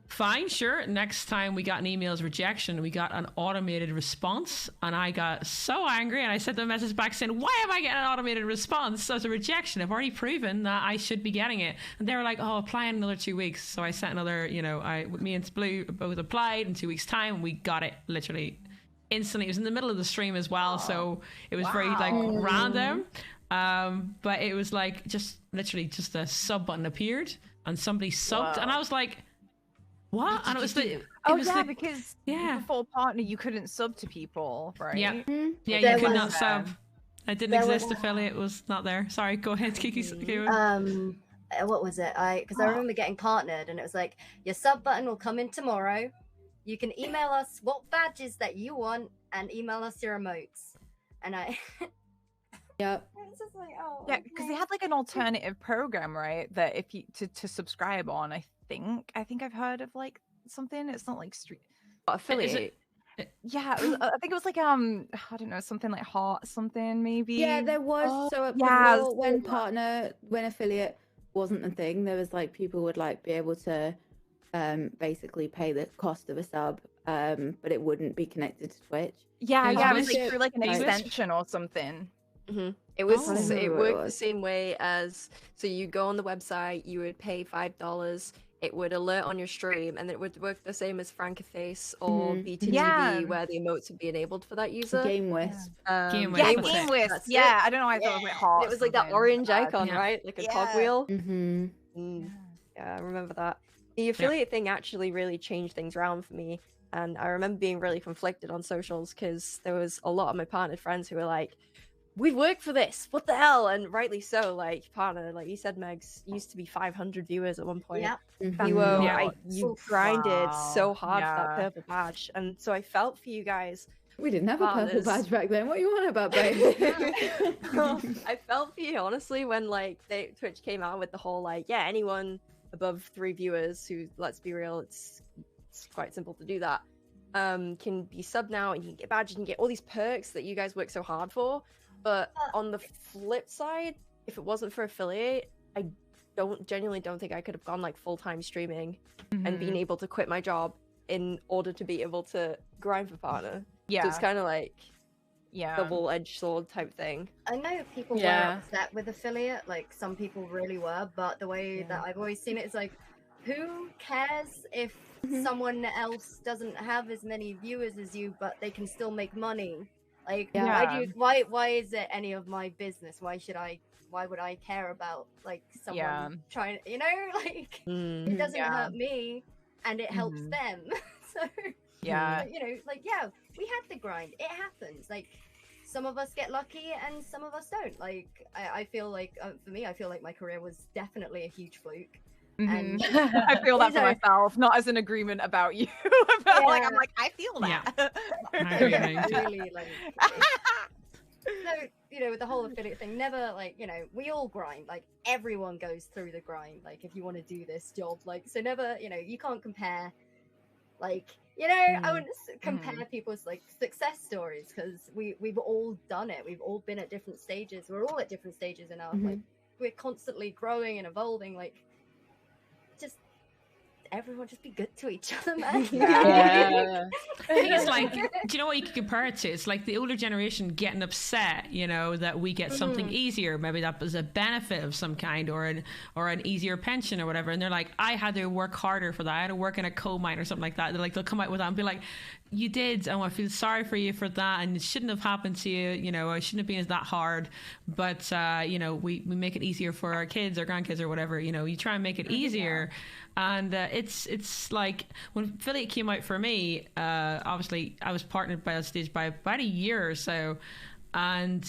fine, sure. Next time we got an email's rejection, we got an automated response, and I got so angry, and I sent them a message back saying, why am I getting an automated response as a rejection? I've already proven that I should be getting it. And they were like, oh, apply in another 2 weeks. So I sent another, you know, me and Blue both applied in 2 weeks time, and we got it literally instantly. It was in the middle of the stream as well, so it was very like random. But it was like just literally just a sub button appeared and somebody subbed, and I was like, what? And it was Because yeah. before partner you couldn't sub to people, right? Yeah, yeah, There you could was, not sub. It didn't there exist. was- Affiliate was not there. Sorry, go ahead, Keekee. What was it? Because I remember getting partnered, and it was like, your sub button will come in tomorrow. You can email us what badges that you want, and email us your emotes. And I Yep. was just like, oh, Yeah, because they had like an alternative program, right? That if you to subscribe on, I think I've heard of like something. It's not like street. Affiliate. Yeah, it was, I think it was like I don't know, something like Heart something maybe. Yeah, there was. Oh, So yeah, before, when affiliate wasn't a thing, there was like people would like be able to basically pay the cost of a sub, but it wouldn't be connected to Twitch. Yeah, It yeah, it was was- like through like an it was- extension or something. It was Oh. it It worked the was. same way as, so you go on the website, you would pay $5, it would alert on your stream, and it would work the same as Frankaface or Mhm. BTTV, Yeah. where the emotes would be enabled for that user. Game Wisp. Game Yeah, Wisp, Game that's it. Wisp. That's Yeah, it. I don't know why I thought it was like Heart. It was like that something. orange Uh, icon, Yeah. right? Like a Yeah. cogwheel. Mm-hmm. Yeah, I remember that. The affiliate thing actually really changed things around for me. And I remember being really conflicted on socials because there was a lot of my partnered friends who were like, we've worked for this. What the hell? And rightly so. Like partner, like you said, Megs used to be 500 viewers at one point. Yeah. Kiwo, Yeah. you grinded so hard for Yeah. that purple badge, and so I felt for you guys. We didn't have a purple Partners. badge back then. What are you on about, babe? I felt for you honestly when like Twitch came out with the whole like, yeah, anyone above 3 viewers who, let's be real, it's quite simple to do that, can be sub now, and you can get badges, you can get all these perks that you guys work so hard for. But on the flip side, if it wasn't for affiliate, I genuinely don't think I could have gone like full-time streaming and been able to quit my job in order to be able to grind for partner. So it's kind of like double-edged sword type thing. I know people were upset with affiliate, like some people really were, but the way that I've always seen it is like, who cares if someone else doesn't have as many viewers as you, but they can still make money? Like, why is it any of my business? Why would I care about like someone trying, you know, like it doesn't hurt me and it helps them. So you know, like we had the grind. It happens. Like some of us get lucky and some of us don't. Like I feel like for me, I feel like my career was definitely a huge fluke. And I feel that for myself, not as an agreement about you. But like I'm like, I feel that. Really, like so, you know, with the whole affiliate thing, never like, you know, we all grind. Like everyone goes through the grind. Like if you want to do this job, like so never, you know, you can't compare. Like, you know, I wouldn't compare people's like success stories because we've all done it. We've all been at different stages. We're all at different stages in our like we're constantly growing and evolving. Like just everyone just be good to each other, man. I think it's like, do you know what you could compare it to? It's like the older generation getting upset, you know, that we get something easier. Maybe that was a benefit of some kind, or an easier pension or whatever. And they're like, I had to work harder for that. I had to work in a coal mine or something like that. They're like, they'll come out with that and be like, you did, and I feel sorry for you for that, and it shouldn't have happened to you, you know, it shouldn't have been that hard, but you know, we make it easier for our kids or grandkids or whatever, you know, you try and make it easier. And it's like when affiliate came out for me, obviously I was partnered by that stage by about a year or so, and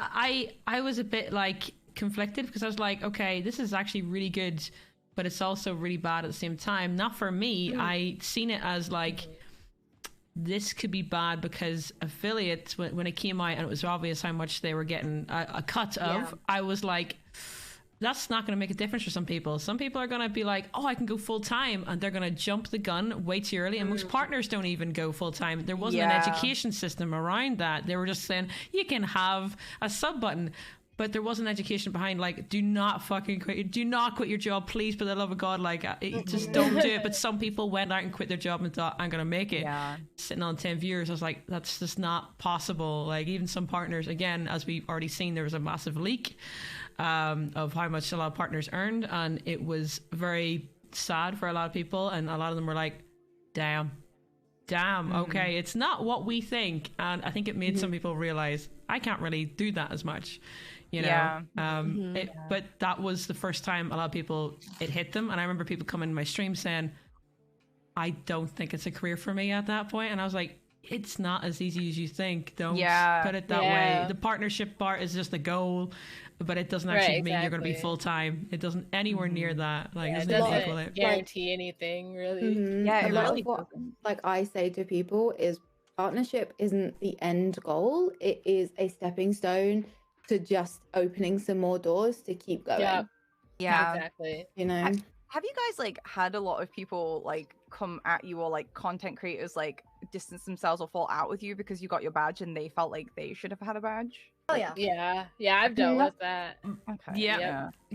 I was a bit like conflicted because I was like, okay, this is actually really good, but it's also really bad at the same time. Not for me. I seen it as like, this could be bad because affiliates, when it came out and it was obvious how much they were getting a cut of, I was like, that's not going to make a difference for some people. Some people are going to be like, oh, I can go full time, and they're going to jump the gun way too early. And most partners don't even go full time. There wasn't an education system around that. They were just saying you can have a sub button, but there wasn't education behind, like, do not fucking quit. Do not quit your job, please, for the love of God. Like, just don't do it. But some people went out and quit their job and thought, I'm going to make it. Sitting on 10 viewers, I was like, that's just not possible. Like, even some partners, again, as we've already seen, there was a massive leak of how much a lot of partners earned. And it was very sad for a lot of people. And a lot of them were like, damn, okay, it's not what we think. And I think it made some people realize, I can't really do that as much. You know, but that was the first time a lot of people, it hit them. And I remember people coming to my stream saying, I don't think it's a career for me at that point. And I was like, it's not as easy as you think. Don't put it that way. The partnership part is just the goal, but it doesn't actually mean you're going to be full time. It doesn't anywhere near that. Like, it doesn't guarantee anything, really. A lot of what, like, I say to people is partnership isn't the end goal. It is a stepping stone to just opening some more doors to keep going. Yeah, exactly. You know, have you guys like had a lot of people like come at you, or like content creators like distance themselves or fall out with you because you got your badge and they felt like they should have had a badge? Oh yeah. Yeah, I've dealt with that. Okay.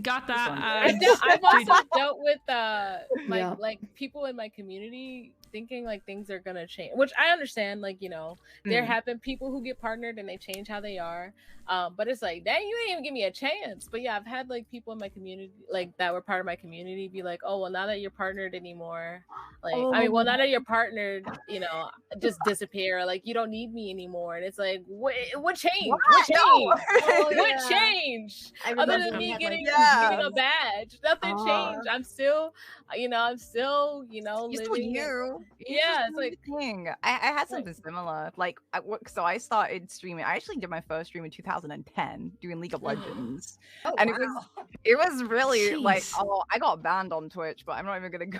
Got that. I've also dealt with like people in my community thinking like things are gonna change, which I understand. Like, you know, there have been people who get partnered and they change how they are, but it's like, dang, you didn't even give me a chance. But yeah, I've had like people in my community, like that were part of my community, be like, oh well, now that you're partnered anymore, like now that you're partnered, you know, just disappear, like you don't need me anymore. And it's like, what changed? What changed? I other remember than we me had, getting like, a badge. Nothing changed. I'm still, I'm still, You're still living. you. Yeah, it's like Thing. I had something similar. Like, so I started streaming. I actually did my first stream in 2010 doing League of Legends, Oh, and wow. it was really like, Jeez. oh, I got banned on Twitch, but I'm not even gonna go.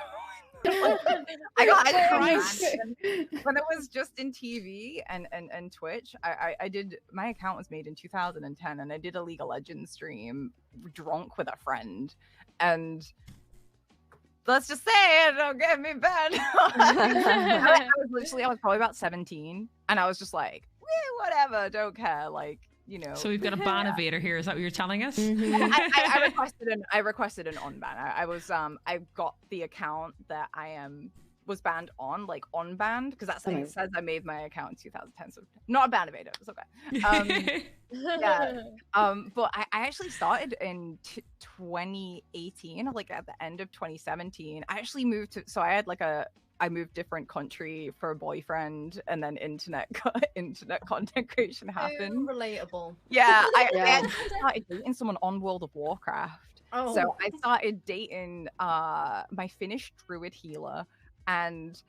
I got Christ. banned when it was just in TV and Twitch. I did, my account was made in 2010, and I did a League of Legends stream drunk with a friend, and let's just say it, don't get me banned. I was probably about 17, and I was just like, whatever, don't care, like, you know. So we've got a ban evader here. Is that what you're telling us? I requested an on ban. I got the account that I was banned on, like on banned, because that's it says I made my account in 2010, so not a ban evader. It's okay. But I actually started in 2018, like at the end of 2017. I actually moved to, so I moved different country for a boyfriend, and then internet content creation happened. So relatable. Yeah, I actually started dating someone on World of Warcraft. Oh. So I started dating my Finnish druid healer, and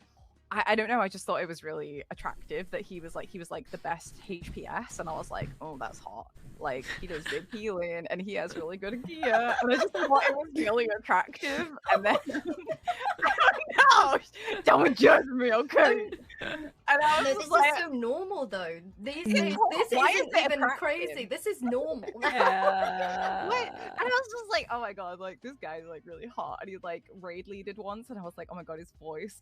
I don't know, I just thought it was really attractive that he was like the best HPS, and I was like, oh, that's hot. Like, he does big healing and he has really good gear, and I just thought it was really attractive. And then I don't know, don't judge me, okay? And I was No, just this like, is so normal though. These days, this Why is isn't it even attractive? crazy. This is normal. Yeah. What? And I was just like, oh my god, like this guy's like really hot, and he like raid leaded once, and I was like, oh my god, his voice,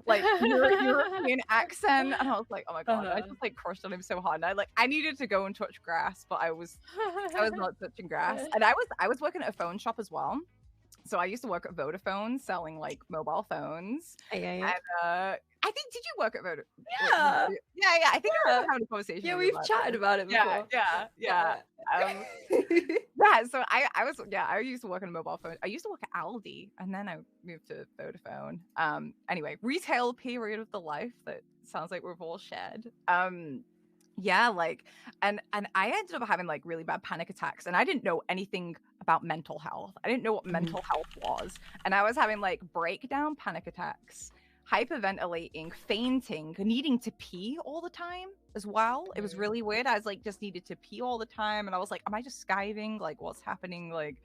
like European accent, and I was like, oh my god, I just like crushed on him so hard, and I needed to go and touch grass, but I was not touching grass, and I was working at a phone shop as well. So I used to work at Vodafone selling like mobile phones. And I think, did you work at Vodafone? Yeah. Yeah. I think I remember having a conversation. Yeah, with you we've about chatted this. about it before. Yeah. Yeah, so I used to work on a mobile phone. I used to work at Aldi, and then I moved to Vodafone. Anyway, retail period of the life that sounds like we've all shared. Yeah, like, and I ended up having like really bad panic attacks, and I didn't know anything about mental health. I didn't know what mental health was, and I was having like breakdown panic attacks, hyperventilating, fainting, needing to pee all the time as well. It was really weird. I was like just needed to pee all the time, and I was like, am I just skiving? Like, what's happening? Like,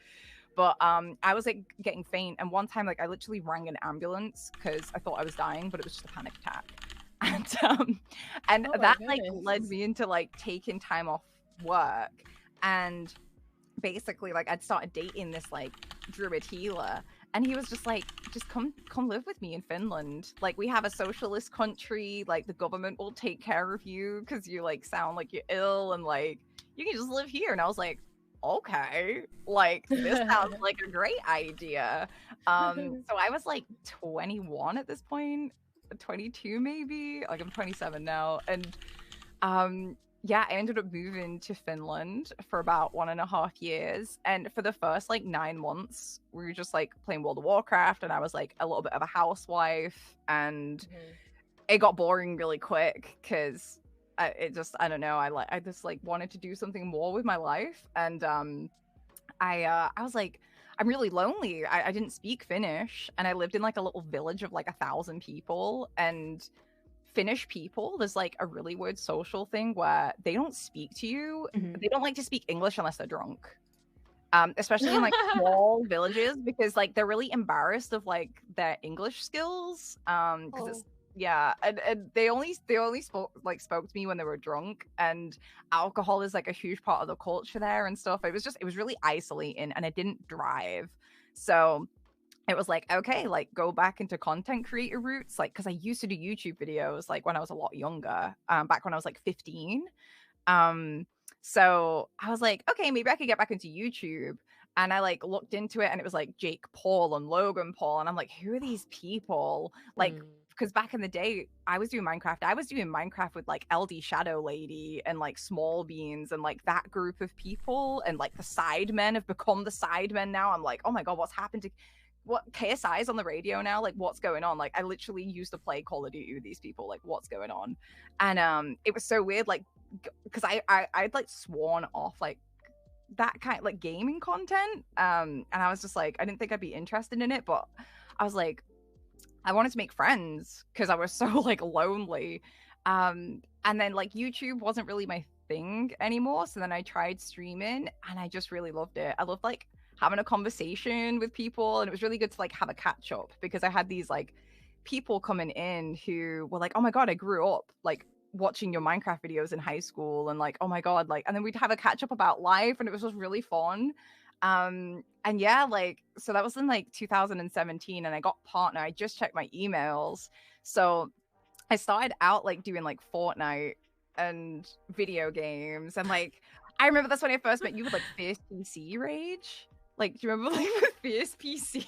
but I was like getting faint, and one time like I literally rang an ambulance because I thought I was dying, but it was just a panic attack. And that like led me into like taking time off work, and basically like I'd started dating this like druid healer, and he was just like, just come live with me in Finland. Like, we have a socialist country, like the government will take care of you because you like sound like you're ill, and like you can just live here. And I was like, okay, like this sounds like a great idea. So I was like 21 at this point, 22 maybe, like I'm 27 now, and yeah, I ended up moving to Finland for about 1.5 years, and for the first like 9 months we were just like playing World of Warcraft, and I was like a little bit of a housewife, and it got boring really quick because I don't know, I just like wanted to do something more with my life, and I was like, I'm really lonely. I didn't speak Finnish, and I lived in like a little village of like 1,000 people, and Finnish people, there's like a really weird social thing where they don't speak to you. They don't like to speak English unless they're drunk. Especially in like small villages, because like they're really embarrassed of like their English skills. Because it's and they only spoke to me when they were drunk, and alcohol is like a huge part of the culture there and stuff. It was really isolating, and I didn't drive, so it was like, okay, like go back into content creator roots, like because I used to do YouTube videos like when I was a lot younger, back when I was like 15. So I was like, okay, maybe I could get back into YouTube. And I like looked into it, and it was like Jake Paul and Logan Paul, and I'm like, who are these people? Like, because back in the day I was doing Minecraft with like LD Shadow Lady and like Small Beans and like that group of people, and like the Sidemen have become the Sidemen now. I'm like, oh my god, what's happened to what KSI's on the radio now? Like, what's going on? Like, I literally used to play Call of Duty with these people. Like, what's going on? And it was so weird, like, because I'd like sworn off like that kind like gaming content. And I was just like, I didn't think I'd be interested in it, but I was like, I wanted to make friends because I was so like lonely. And then like YouTube wasn't really my thing anymore. So then I tried streaming and I just really loved it. I loved like having a conversation with people, and it was really good to like have a catch up because I had these like people coming in who were like, oh my god, I grew up like watching your Minecraft videos in high school, and like, oh my god, like, and then we'd have a catch up about life, and it was just really fun. And yeah, like, so that was in like 2017, and I got partner. I just checked my emails, so I started out like doing like Fortnite and video games, and like I remember that's when I first met you with like Fierce PC Rage. Like, do you remember like with Fierce PC?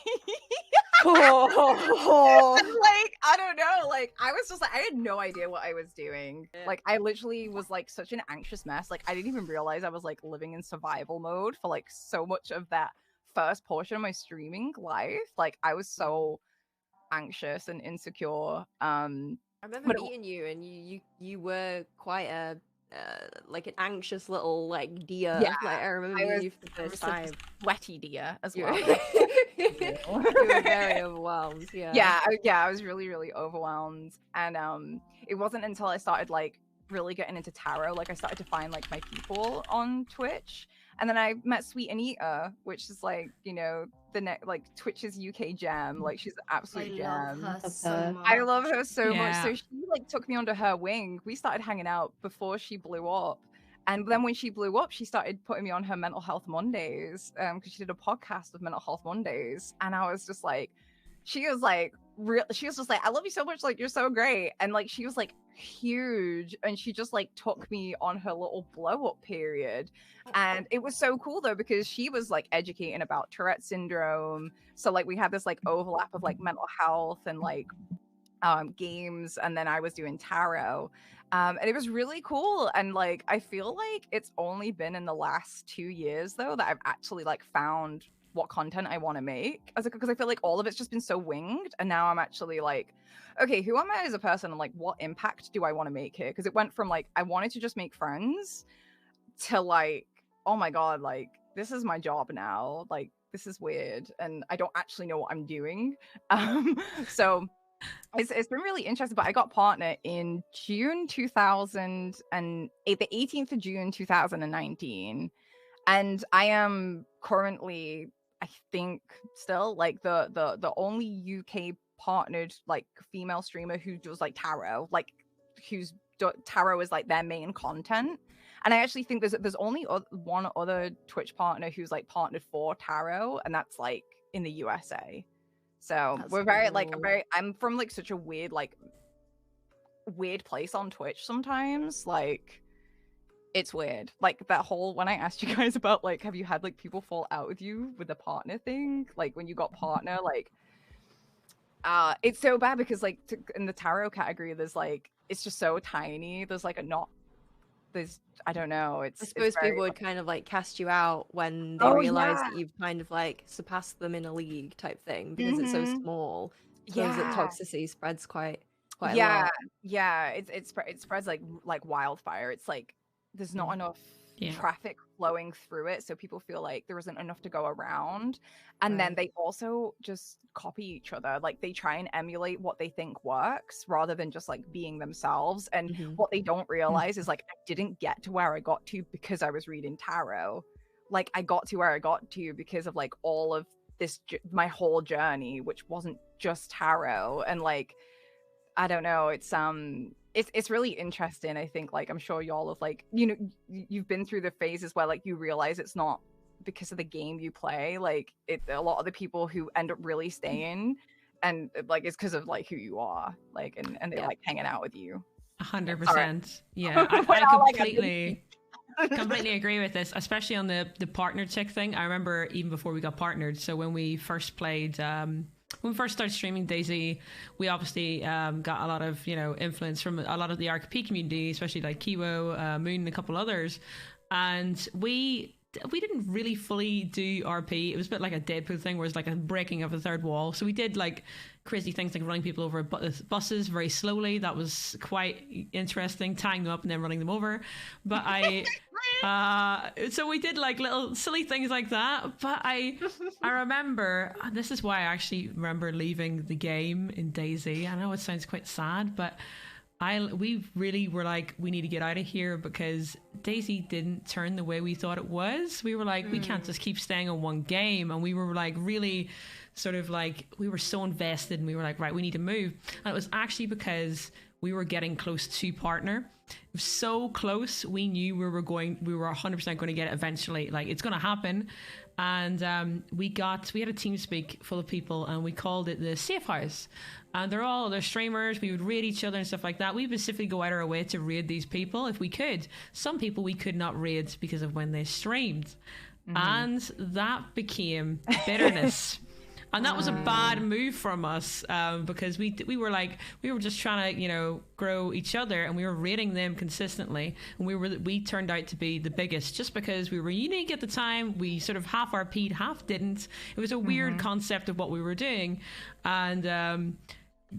Oh. Like, I don't know, like I was just like, I had no idea what I was doing. Like I literally was like such an anxious mess. Like I didn't even realize I was like living in survival mode for like so much of that first portion of my streaming life. Like I was so anxious and insecure. I remember meeting you, and you were quite a like an anxious little like deer. Yeah, like I remember meeting you for the first time. Sweaty deer as You well. you were very overwhelmed. Yeah, I was really, really overwhelmed. And it wasn't until I started like really getting into tarot, like I started to find like my people on Twitch. And then I met Sweet Anita, which is like, you know, like Twitch's UK gem. Like she's an absolute gem. Love her so much. I love her so much. Yeah. So she like took me under her wing. We started hanging out before she blew up. And then when she blew up, she started putting me on her Mental Health Mondays, because she did a podcast of Mental Health Mondays. And I was just like, she was just like, I love you so much, like you're so great. And like she was like huge, and she just like took me on her little blow up period. And it was so cool though, because she was like educating about Tourette syndrome. So like we had this like overlap of like mental health and like games, and then I was doing tarot. And it was really cool. And like I feel like it's only been in the last 2 years though that I've actually like found what content I want to make, because I feel like all of it's just been so winged, and now I'm actually like, okay, who am I as a person, and like what impact do I want to make here? Because it went from like I wanted to just make friends to like, oh my god, like this is my job now, like this is weird and I don't actually know what I'm doing. So it's been really interesting. But I got partner in June 2008, the 18th of June 2019, and I am currently, I think, still like the only UK partnered like female streamer who does like tarot, like whose tarot is like their main content. And I actually think there's only one other Twitch partner who's like partnered for tarot, and that's like in the USA. So That's we're very cool. like I'm from like such a weird place on Twitch sometimes. Like it's weird. Like that whole, when I asked you guys about like, have you had like people fall out with you with the partner thing? Like when you got partner, like it's so bad because like in the tarot category, there's like, it's just so tiny. There's like I don't know. I suppose people would kind of like cast you out when they realize that you've kind of like surpassed them in a league type thing, because it's so small. Because the toxicity spreads quite a lot. Yeah. It spreads like wildfire. It's like there's not enough traffic flowing through it, so people feel like there isn't enough to go around. And then they also just copy each other. Like they try and emulate what they think works rather than just like being themselves. And what they don't realize is like I didn't get to where I got to because I was reading tarot. Like I got to where I got to because of like all of this my whole journey, which wasn't just tarot. And like I don't know, it's really interesting. I think like I'm sure y'all have like, you know, you've been through the phases where like you realize it's not because of the game you play. Like a lot of the people who end up really staying, and like it's because of like who you are, like and they like hanging out with you. 100%. Yeah, I completely agree with this, especially on the partnered chick thing. I remember even before we got partnered, so when we first played when we first started streaming DayZ, we obviously got a lot of, you know, influence from a lot of the RP community, especially like Kiwo, Moon, and a couple others. And we didn't really fully do RP. It was a bit like a Deadpool thing, where it's like a breaking of the third wall. So we did like crazy things like running people over buses very slowly. That was quite interesting, tying them up and then running them over. But So we did like little silly things like that. But I remember, and this is why I actually remember leaving the game in DayZ. I know it sounds quite sad, but we really were like, we need to get out of here because DayZ didn't turn the way we thought it was. We were like, we can't just keep staying on one game. And we were like really sort of like, we were so invested and we were like, right, we need to move. And it was actually because we were getting close to partner. It was so close. We knew we were 100% going to get it eventually. Like, it's going to happen. And we had a team speak full of people and we called it the safe house. And they're streamers. We would raid each other and stuff like that. We would specifically go out of our way to raid these people if we could. Some people we could not raid because of when they streamed. And that became bitterness. And that was a bad move from us because we were just trying to grow each other, and we were rating them consistently, and we turned out to be the biggest just because we were unique at the time. We sort of half RP'd, half didn't. It was a weird concept of what we were doing, and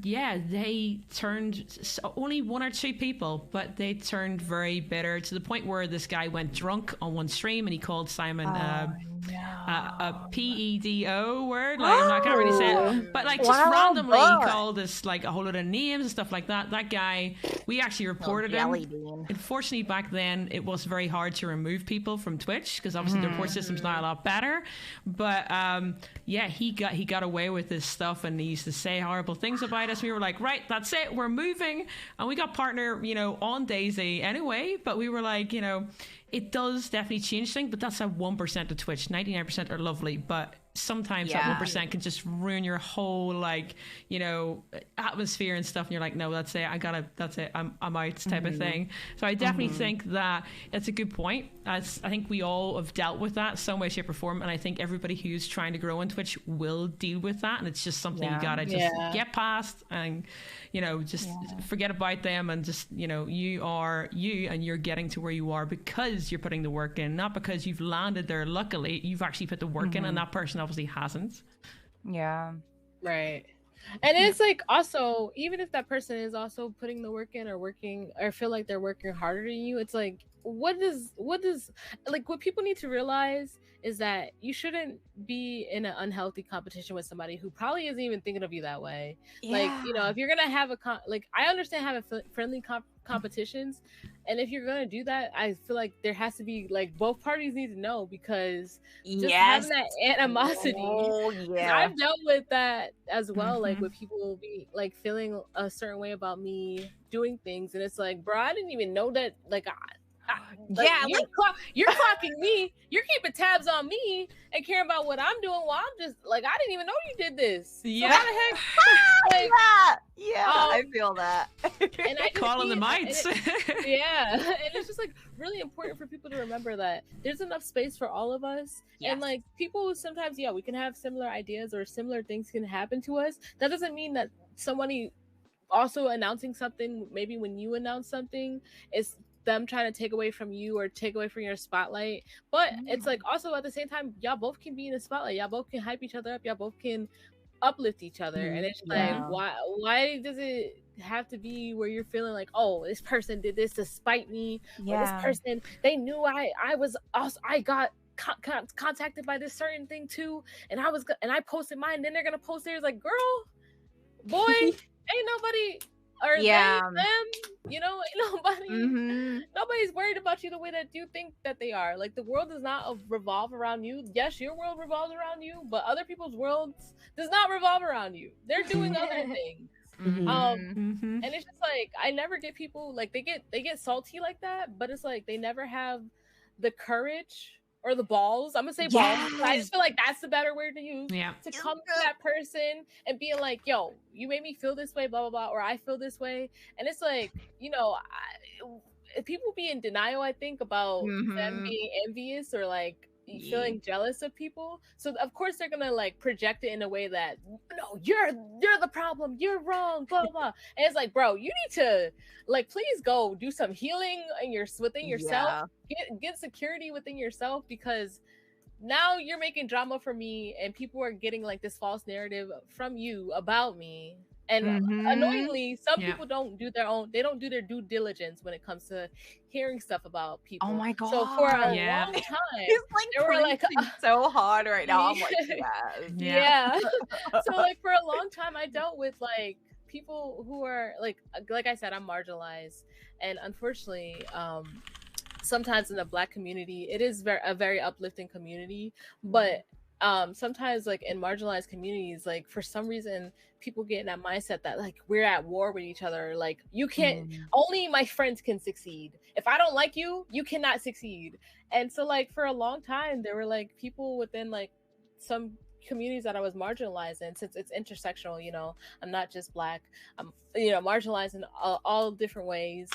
they turned only one or two people, but they turned very bitter to the point where this guy went drunk on one stream and he called Simon a PEDO word. Like, I can't really say it, but like just randomly he called us like a whole lot of names and stuff like that. That guy, we actually reported him. Unfortunately, back then it was very hard to remove people from Twitch because obviously the report system's now a lot better. But he got away with this stuff and he used to say horrible things about us. We were like, right, that's it, we're moving, and we got partner on DayZ anyway. But we were like, it does definitely change things, but that's at 1% of Twitch. 99% are lovely, but sometimes that 1% can just ruin your whole atmosphere and stuff, and you're like, no, that's it, that's it, I'm out type of thing. So I definitely think that it's a good point. I think we all have dealt with that some way, shape or form, and I think everybody who's trying to grow on Twitch will deal with that, and it's just something you gotta just get past and just forget about them, and just you are you, and you're getting to where you are because you're putting the work in, not because you've landed there luckily. You've actually put the work in, and that person obviously hasn't. Right. And it's like, also, even if that person is also putting the work in or feel like they're working harder than you, it's like, what people need to realize is that you shouldn't be in an unhealthy competition with somebody who probably isn't even thinking of you that way. Like, if you're gonna have I understand having friendly competitions, and if you're gonna do that, I feel like there has to be both parties need to know, because just having that animosity, I've dealt with that as well. Like, with people be feeling a certain way about me doing things, and it's like, bro, I didn't even know that. You're clocking me, you're keeping tabs on me and caring about what I'm doing while I'm just I didn't even know you did this. So how the heck? I feel that. And I calling the mites. And it's just really important for people to remember that there's enough space for all of us. And people sometimes, we can have similar ideas or similar things can happen to us. That doesn't mean that somebody also announcing something, maybe when you announce something, is them trying to take away from you or take away from your spotlight. But it's also at the same time, y'all both can be in the spotlight, y'all both can hype each other up, y'all both can uplift each other. And it's why does it have to be where you're feeling like, oh, this person did this to spite me, or this person, they knew I got contacted by this certain thing too, and I posted mine, then they're gonna post theirs. Like, girl, boy, ain't nobody or them, nobody's worried about you the way that you think that they are. Like, the world does not revolve around you. Yes, your world revolves around you, but other people's worlds does not revolve around you. They're doing other things. And it's just I never get people they get salty like that, but it's they never have the courage or the balls. I'm gonna say balls. I just feel like that's the better word to use. To come to that person and be like, yo, you made me feel this way, blah blah blah, or I feel this way. And it's people be in denial, I think, about them being envious or feeling jealous of people. So of course they're gonna project it in a way that, no, you're the problem, you're wrong, blah blah. And it's bro, you need to please go do some healing within yourself. Get security within yourself, because now you're making drama for me and people are getting this false narrative from you about me. And annoyingly, some Yeah. people don't do their due diligence when it comes to hearing stuff about people. Oh my god. So for a Yeah. long time, He's like they were like, preaching so hard right now. I'm like, yes. yeah. So like for a long time, I dealt with like people who are like I said, I'm marginalized, and unfortunately, sometimes in the Black community, it is a very uplifting community, but sometimes like in marginalized communities, like for some reason people get in that mindset that like we're at war with each other, like you can't only my friends can succeed. If I don't like you, you cannot succeed. And so like for a long time there were like people within like some communities that I was marginalized in, since it's intersectional, you know, I'm not just Black, I'm, you know, marginalized in all different ways.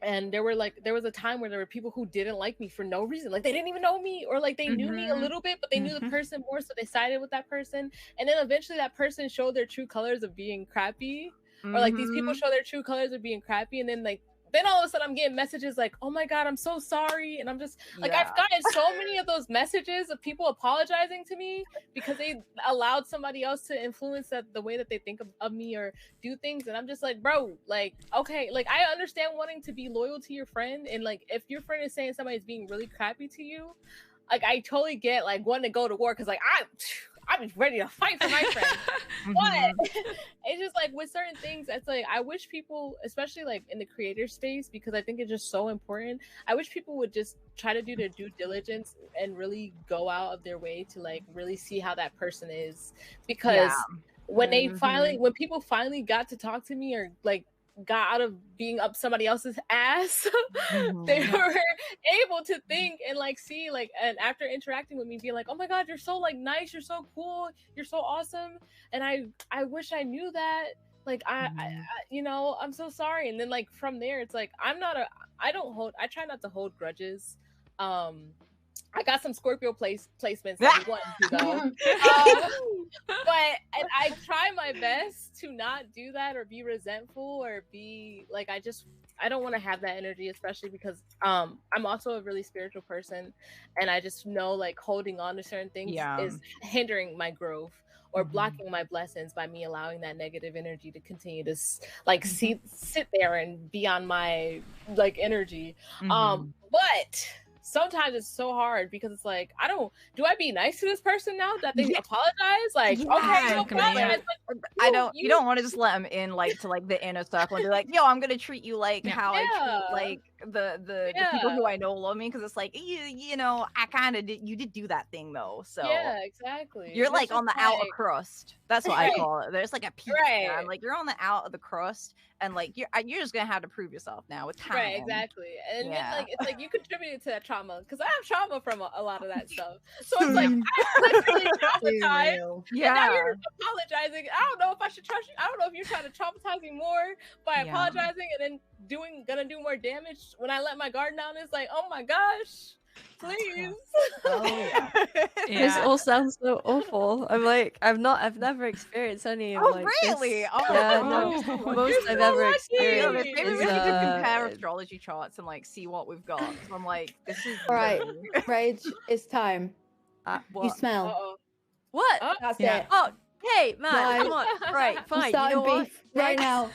And there was a time where there were people who didn't like me for no reason. Like they didn't even know me, or like they knew me a little bit, but they knew the person more, so they sided with that person. And then eventually that person showed their true colors of being crappy. Or like these people show their true colors of being crappy, and then like then all of a sudden I'm getting messages like, oh my god, I'm so sorry. And I'm just like, I've gotten so many of those messages of people apologizing to me because they allowed somebody else to influence the way that they think of me or do things. And I'm just like, bro, like, okay, like I understand wanting to be loyal to your friend, and like if your friend is saying somebody's being really crappy to you, like I totally get like wanting to go to war because like I'm ready to fight for my friend. But it's just like with certain things, it's like I wish people, especially like in the creator space, because I think it's just so important, I wish people would just try to do their due diligence and really go out of their way to like really see how that person is. Because when they when people finally got to talk to me or like got out of being up somebody else's ass, they were able to think and like see like, and after interacting with me being like, oh my god, you're so like nice, you're so cool, you're so awesome. And I wish I knew that, like I you know, I'm so sorry. And then like from there it's like I try not to hold grudges. I got some Scorpio placements that want to though. But and I try my best to not do that or be resentful or be like, I don't want to have that energy, especially because I'm also a really spiritual person, and I just know like holding on to certain things is hindering my growth or blocking my blessings by me allowing that negative energy to continue to like sit there and be on my like energy. But sometimes it's so hard because it's like, do I be nice to this person now that they apologize? Like, okay, no problem. You don't want to just let them in like to like the inner circle and be like, yo, I'm gonna treat you like how I treat like the people who I know love me, because it's like you know, I kind of you did do that thing though, so yeah, exactly. You're like on the outer crust. That's what I call it. There's like a piece there. I'm like, you're on the out of the crust, and like you're just gonna have to prove yourself now with time. Right, exactly. And then like it's like you contributed to that trauma, because I have trauma from a lot of that stuff. So it's like I'm literally traumatized. Yeah. And now you're apologizing. I don't know if I should trust you. I don't know if you're trying to traumatize me more by apologizing and then gonna do more damage when I let my guard down. It's like, oh my gosh. Please. This all sounds so awful. I'm like, I've never experienced any of like really? this. No, most I've ever experienced. Maybe we should just compare astrology charts and like see what we've got. So I'm like, this is all right. Rage, it's time. You smell. What? That's it. Oh, hey, man, come on. Right, fine. Starting you know beef right now.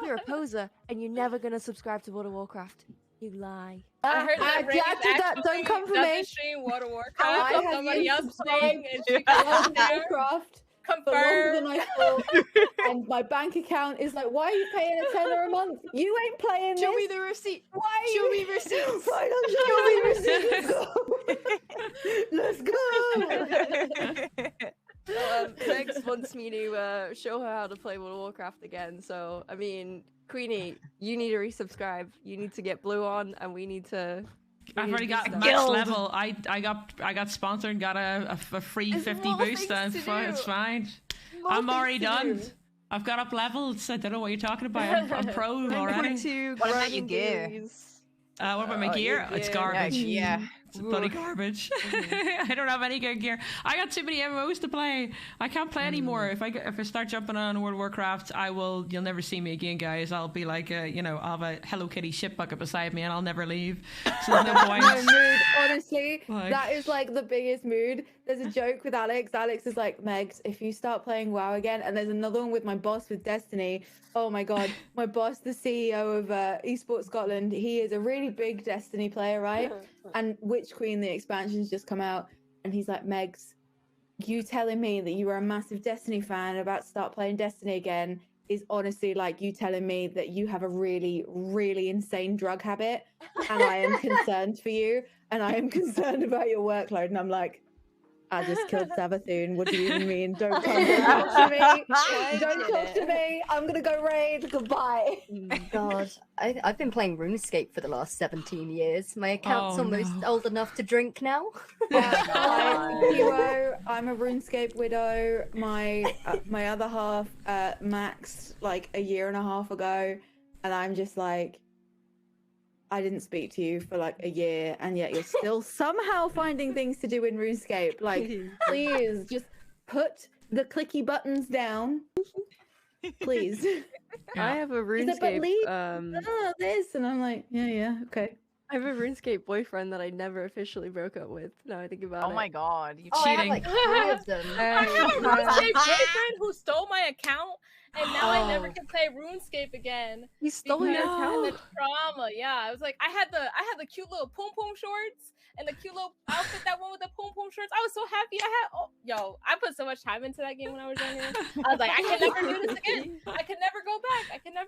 You're a poser, and you're never gonna subscribe to World of Warcraft. You lie. I heard that don't come for me. Stream World of Warcraft. Somebody else playing, and she Warcraft for longer than confirmed. I thought. And my bank account is like, why are you paying a tenner a month? You ain't playing Show this. me the receipt. Why? Show me receipts. Why don't you show me receipts? Let's go. Megs wants me to show her how to play World of Warcraft again. So, I mean, Queenie, you need to resubscribe. You need to get blue on, and we need to. I've already got max level. I got sponsored and got a free 50 boost. It's fine. I'm already done. I've got up levels. I don't know what you're talking about. I'm pro already. What about your gear? What about my gear? It's garbage. Yeah. It's bloody garbage. I don't have any good gear. I got too many MMOs to play. I can't play anymore. If I start jumping on World of Warcraft, you'll never see me again, guys. I'll be like, I'll have a Hello Kitty ship bucket beside me and I'll never leave. So there's no point. No mood, honestly. Like- That is like the biggest mood. There's a joke with Alex. Alex is like, Megs, if you start playing WoW again, and there's another one with my boss with Destiny. Oh my god, my boss, the CEO of Esports Scotland, he is a really big Destiny player, right? And Witch Queen, the expansion's just come out, and he's like, Megs, you telling me that you were a massive Destiny fan about to start playing Destiny again is honestly like you telling me that you have a really, really insane drug habit, and I am concerned for you, and I am concerned about your workload. And I'm like, I just killed Savathun. What do you even mean? Don't come to me. Don't talk to me. I'm gonna go raid. Goodbye. God, I've been playing RuneScape for the last 17 years. My account's almost old enough to drink now. I'm Kiwo. I'm a RuneScape widow. My other half maxed like a year and a half ago, and I'm just like, I didn't speak to you for like a year, and yet you're still somehow finding things to do in RuneScape. Like, please just put the clicky buttons down, please. I have a He's like, "But leave, RuneScape. this," and I'm like, yeah, okay. I have a RuneScape boyfriend that I never officially broke up with. Now I think about it. Oh my god, you Oh, I have Cheating. like 3 of them. I have a RuneScape boyfriend who stole my account, and now I never Oh. can play RuneScape again. He stole your Because of account. the trauma. Yeah, I was like, I had the cute little poom poom shorts and the cute little outfit that went with the poom poom shorts. I was so happy. I put so much time into that game when I was younger. I was like, I can never do this again. I can never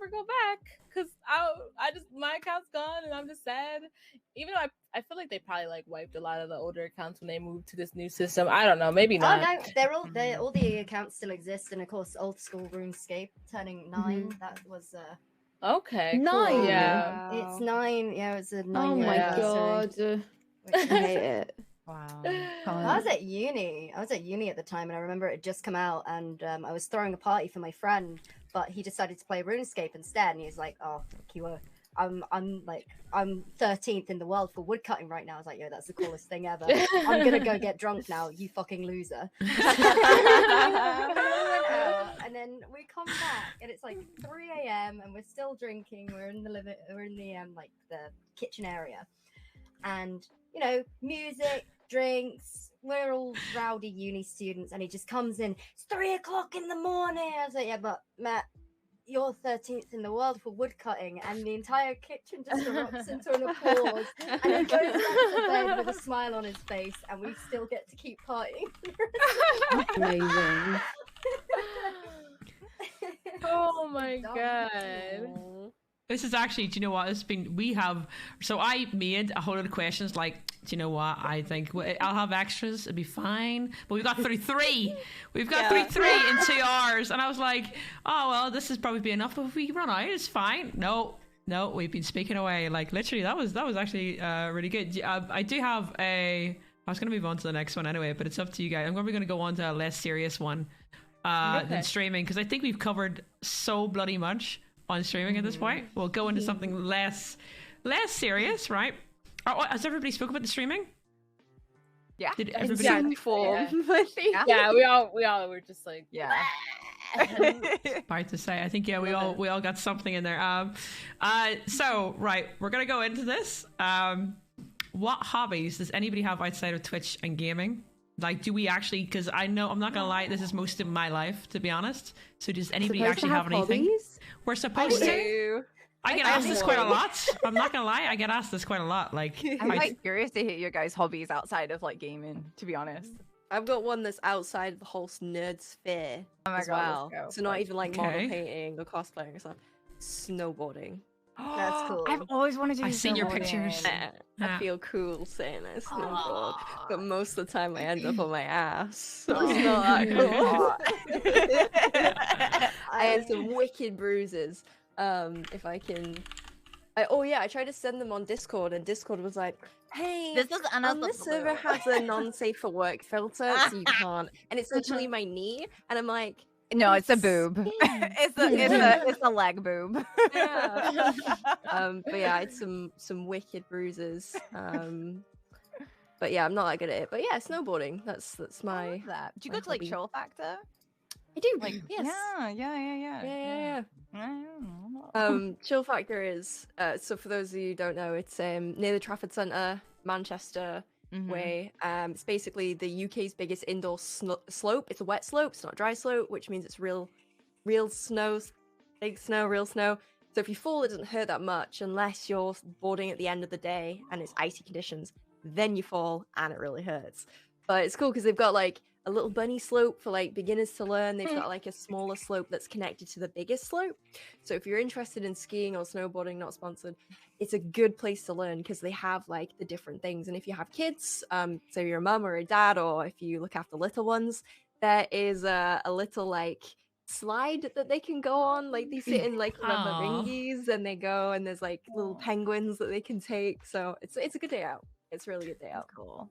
go back because my account's gone and I'm just sad. Even though I feel like they probably like wiped a lot of the older accounts when they moved to this new system. I don't know, maybe Oh not. no, all the accounts still exist, and of course, old school RuneScape turning 9. That was Okay, cool. 9? Yeah. it's 9. Yeah, it's a 9. Oh year my anniversary. god, I hate it. Wow. I was at uni. I was at uni at the time, and I remember it had just come out, and I was throwing a party for my friend, but he decided to play RuneScape instead, and he was like, "Oh, Kiwo, I'm 13th in the world for woodcutting right now." I was like, "Yo, that's the coolest thing ever. I'm gonna go get drunk now, you fucking loser." And then we come back, and it's like 3 a.m. and we're still drinking. We're in the like the kitchen area, and music, drinks. We're all rowdy uni students, and he just comes in. It's 3 o'clock in the morning. I was like, "Yeah, but Matt, you're 13th in the world for woodcutting," and the entire kitchen just erupts into an applause, and he goes back to bed with a smile on his face, and we still get to keep partying. Amazing. Oh my Dumb. god. This is actually, do you know what? I made a whole lot of questions like, do you know what? I think I'll have extras, it'd be fine. But we've got through 3. We've got through 3 in 2 hours. And I was like, oh, well, this is probably be enough. But if we run out, it's fine. No, we've been speaking away. Like, literally, that was actually really good. I do have I was going to move on to the next one anyway, but it's up to you guys. I'm probably going to go on to a less serious one than streaming, because I think we've covered so bloody much on streaming at this point. We'll go into something less serious, right? Has everybody spoke about the streaming? Yeah. Did In everybody? some form, I think. Yeah, we all were just like, Yeah. Hard to say. I think we all got something in there. So right, we're gonna go into this. What hobbies does anybody have outside of Twitch and gaming? Like, do we actually? Because I know, I'm not gonna lie, this is most of my life, to be honest. So does anybody Supposed actually to have anything? hobbies? We're supposed to. do. I get asked this quite a lot. I'm not gonna lie, I get asked this quite a lot. Like, I'm quite curious to hear your guys' hobbies outside of like gaming, to be honest. I've got one that's outside of the whole nerd sphere Oh my as god. well. Let's go. So not even like model Okay. painting or cosplaying or something. Snowboarding. That's cool. I've always wanted to do I've seen your snowboarding. pictures. I Yeah. feel cool saying I snowboard, Aw. but most of the time I end up on my ass. So it's not that cool. I had some wicked bruises. If I can. I tried to send them on Discord, and Discord was like, "Hey, This is another this server has a non-safe for work filter, so you can't." And it's literally my knee, and I'm like, No, it's a boob. skin. it's a leg boob. Yeah. But yeah, I had some wicked bruises. But yeah, I'm not that good at it. But yeah, snowboarding. That's I my. love that. Do you my go to like hobby. Chill Factor? I do. Like yes. yeah. Chill Factor is so for those of you who don't know, it's near the Trafford Centre, Manchester way. It's basically the UK's biggest indoor slope. It's a wet slope. It's not a dry slope, which means it's real snow, big snow, real snow. So if you fall, it doesn't hurt that much unless you're boarding at the end of the day and it's icy conditions. Then you fall and it really hurts. But it's cool because they've got like a little bunny slope for like beginners to learn. They've got like a smaller slope that's connected to the biggest slope. So if you're interested in skiing or snowboarding, not sponsored, it's a good place to learn because they have like the different things. And if you have kids, so you're a mum or a dad, or if you look after little ones, there is a little like slide that they can go on. Like they sit in like rubber ringies and they go, and there's like little penguins that they can take. So it's a good day out. It's a really good day out. Cool.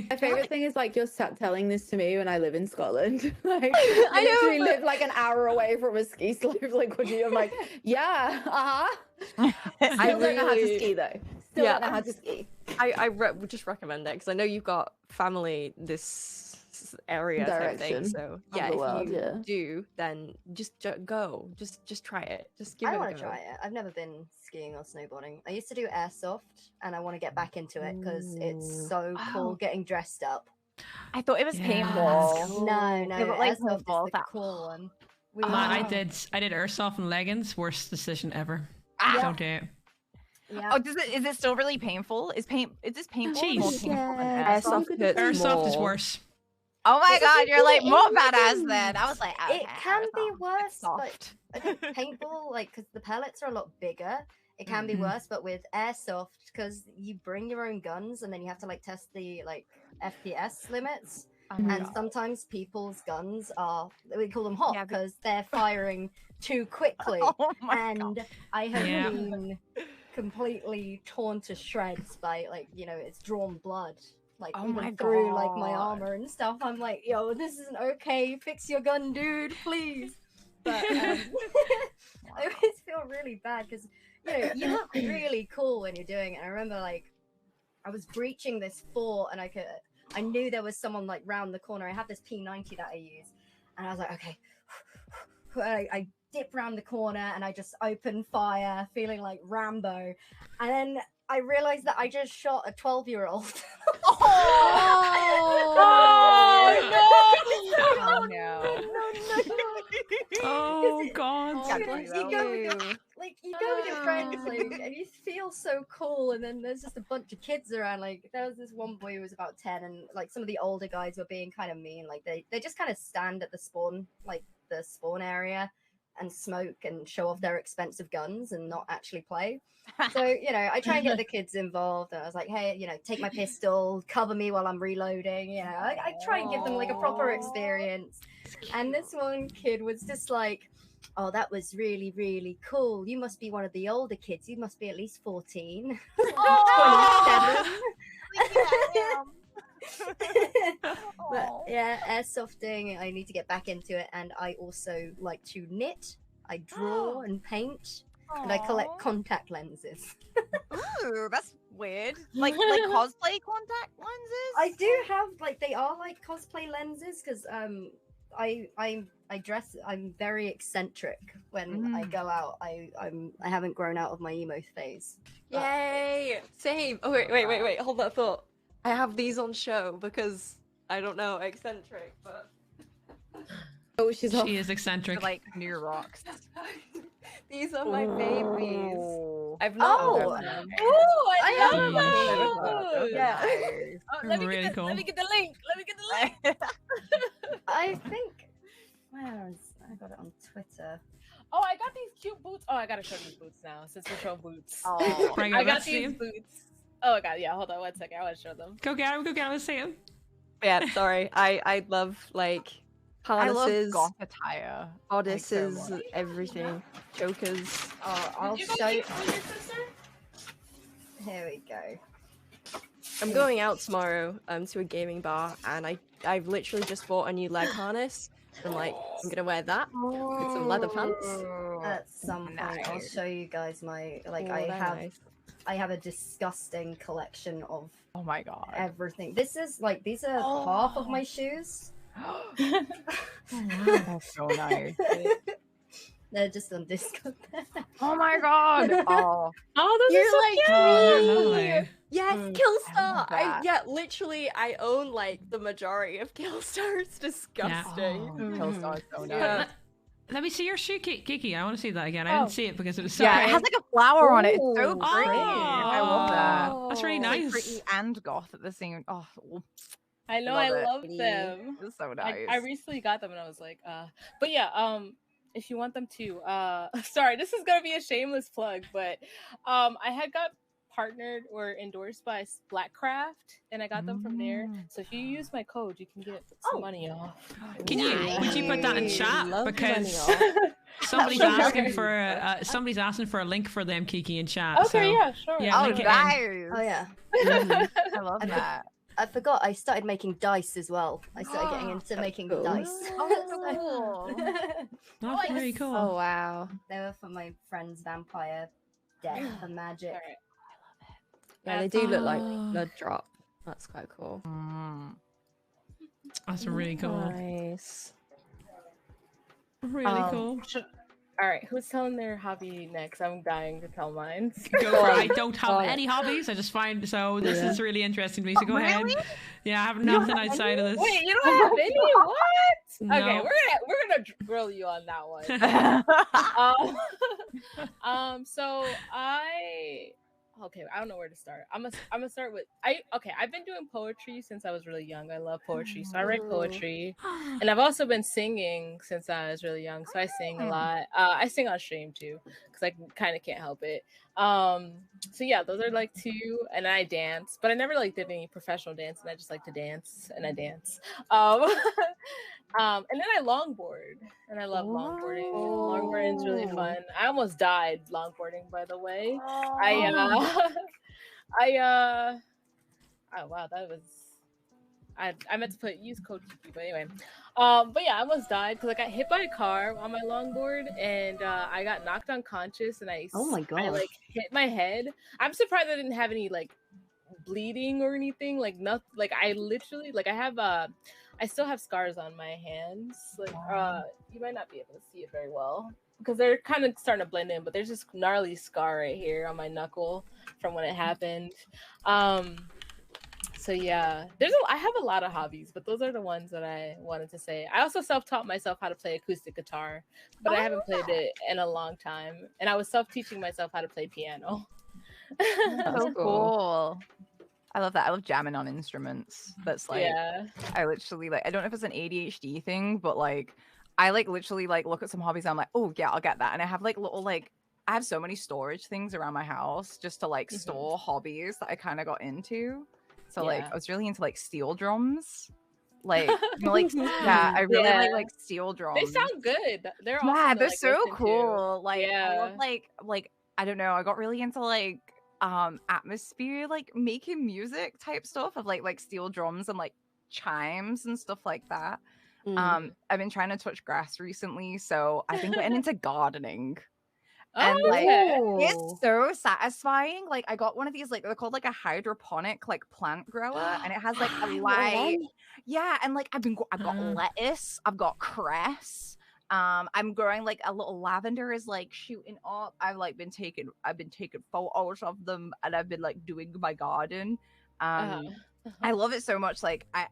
My favorite thing is like you're sat telling this to me when I live in Scotland. Like I I literally know, live like an hour away from a ski slope. Like what do you? I'm like, yeah, I don't know how to ski though. Still don't know how to ski. I would just recommend it because I know you've got family this area type thing. So yeah, if you do, then just go. Just try it. Just give it a go. I want to try it. I've never been skiing or snowboarding. I used to do airsoft, and I want to get back into it because it's so cool getting dressed up. I thought it was paintball. No, Yeah, but like airsoft paintball, is the cool one. Man, I did airsoft and leggings. Worst decision ever. Don't do it. Yeah. Oh, is it still really painful? Is this paintball Jeez. more painful than airsoft? Airsoft is worse. Oh my god, you're like more it badass then. I was like, it can be worse, soft. but I think paintball, like, because the pellets are a lot bigger, it can be worse. But with airsoft, because you bring your own guns and then you have to like test the like FPS limits, and sometimes people's guns are, we call them hot because they're firing too quickly. And I have been completely torn to shreds by like, you know, it's drawn blood. Like even through like my armor and stuff. I'm like, yo, this isn't okay. Fix your gun, dude, please. But I always feel really bad because you know you look really cool when you're doing it. I remember like I was breaching this fort and I knew there was someone like round the corner. I had this P90 that I use, and I was like, okay. I dip round the corner and I just open fire, feeling like Rambo, and then I realized that I just shot a 12-year-old. Oh god. You go with your friends, like, and you feel so cool, and then there's just a bunch of kids around. Like there was this one boy who was about 10, and like some of the older guys were being kind of mean. Like they just kind of stand at the spawn area and smoke and show off their expensive guns and not actually play. So, you know, I try and get the kids involved, and I was like, hey, you know, take my pistol, cover me while I'm reloading. You know, I try and give them like a proper experience. And this one kid was just like, oh, that was really, really cool. You must be one of the older kids. You must be at least 14. 27. But yeah, airsofting, I need to get back into it. And I also like to knit, I draw and paint, and I collect contact lenses. Ooh, that's weird. Like cosplay contact lenses? I do have, like, they are like cosplay lenses because I dress, I'm very eccentric when I go out. I haven't grown out of my emo phase. But... Yay! Same. Oh wait, hold that thought. I have these on show because I don't know, eccentric, but oh, she is eccentric. Like new rocks. These are my babies. I've Oh, not. I love those. Yeah. Let me Really get cool. Let me get the link. I think where is I got it on Twitter. Oh, I got these cute boots. Oh, I gotta show these boots now since we're showing boots. Oh, Bring I it, got let's see these 'em. boots. Oh god, yeah. Hold on one second. I want to show them. Go get him, let's see him. Yeah, sorry. I love like harnesses, I love goth attire. bodices, so much. everything, chokers. I'll Did you go show you. get your sister? Here we go. I'm going out tomorrow to a gaming bar, and I've literally just bought a new leg harness. I'm like, I'm gonna wear that with some leather pants. at some point. I'll nice. show you guys my Oh, they're nice. I have a disgusting collection of Oh my god. everything. These are half of my shoes. That's so nice. They're just on discount. Oh my god. Oh. Oh, those You're are so like cute. Oh, lovely. Yes, Mm, Killstar. that. Yeah, literally, I own like the majority of Killstar. It's disgusting. Oh, Killstar is so nice. Yeah. Let me see your shoe, Keekee. I want to see that again. I Oh. didn't see it because it was so Yeah, it big. has like a flower on it. It's so Ooh, pretty. I love that. That's really It's like nice. pretty and goth at the same. Oh, I know, Love I it. love them. it's so nice. I recently got them and I was like, but yeah, if you want them too, sorry, this is gonna be a shameless plug, but I had got partnered or endorsed by Blackcraft and I got them from there. So if you use my code, you can get some money off. Can you? Would you put that in chat Love because money somebody's Sure. asking for somebody's asking for a link for them, Keekee, in chat. Okay, so, yeah, sure. yeah, Oh, link it in. nice. Oh yeah. I love I that. I forgot I started making dice as well. I started getting into making cool. dice. Oh, that's so cool. That's very cool. Oh wow. They were for my friend's vampire deck for magic. All right. Yeah, they do look like Oh. blood drop. That's quite cool. Mm. That's really cool. Nice. Really cool. All right, who's telling their hobby next? I'm dying to tell mine. Go for it. I don't have Oh. any hobbies. I just find so this Yeah. is really interesting to me. So go ahead. Really? Yeah, I have You don't nothing have outside of this. Wait, you don't have any? What? No. Okay, we're gonna grill you on that one. So I don't know where to start. I'm gonna start with I've been doing poetry since I was really young. I love poetry, so I write poetry, and I've also been singing since I was really young. So I sing a lot. I sing on stream too because I kind of can't help it. So yeah, those are like two, and I dance, but I never like did any professional dance, and I just like to dance, and I dance. And then I longboard, and I love longboarding. Longboarding is really fun. I almost died longboarding, by the way. Oh wow, that was I meant to use code Keekee, but anyway. But yeah, I almost died because I got hit by a car on my longboard, and I got knocked unconscious, and I Oh my I god. like hit my head. I'm surprised I didn't have any like bleeding or anything. Like nothing. Like I literally like I have I still have scars on my hands. Like you might not be able to see it very well because they're kind of starting to blend in, but there's this gnarly scar right here on my knuckle from when it happened. So yeah, I have a lot of hobbies, but those are the ones that I wanted to say. I also self-taught myself how to play acoustic guitar, but I haven't played it in a long time. And I was self-teaching myself how to play piano. That's so cool. I love that. I love jamming on instruments. That's like, yeah. I literally like, I don't know if it's an ADHD thing, but like, I like literally like look at some hobbies. And I'm like, oh yeah, I'll get that. And I have like little like, I have so many storage things around my house just to like store hobbies that I kind of got into. So like, I was really into like steel drums. Like, yeah, I really like steel drums. They sound good. They're awesome Yeah, to, they're like, so listen cool. to. Like, I love Yeah. like I don't know. I got really into like atmosphere, like making music type stuff of like steel drums and like chimes and stuff like that. I've been trying to touch grass recently, so I've been getting into gardening. And like it's so satisfying. Like I got one of these, like they're called like a hydroponic like plant grower, and it has like a light. Yeah, and like I've got lettuce, I've got cress. I'm growing like a little lavender is like shooting up. I've been taking photos of them, and I've been like doing my garden. I love it so much. Like I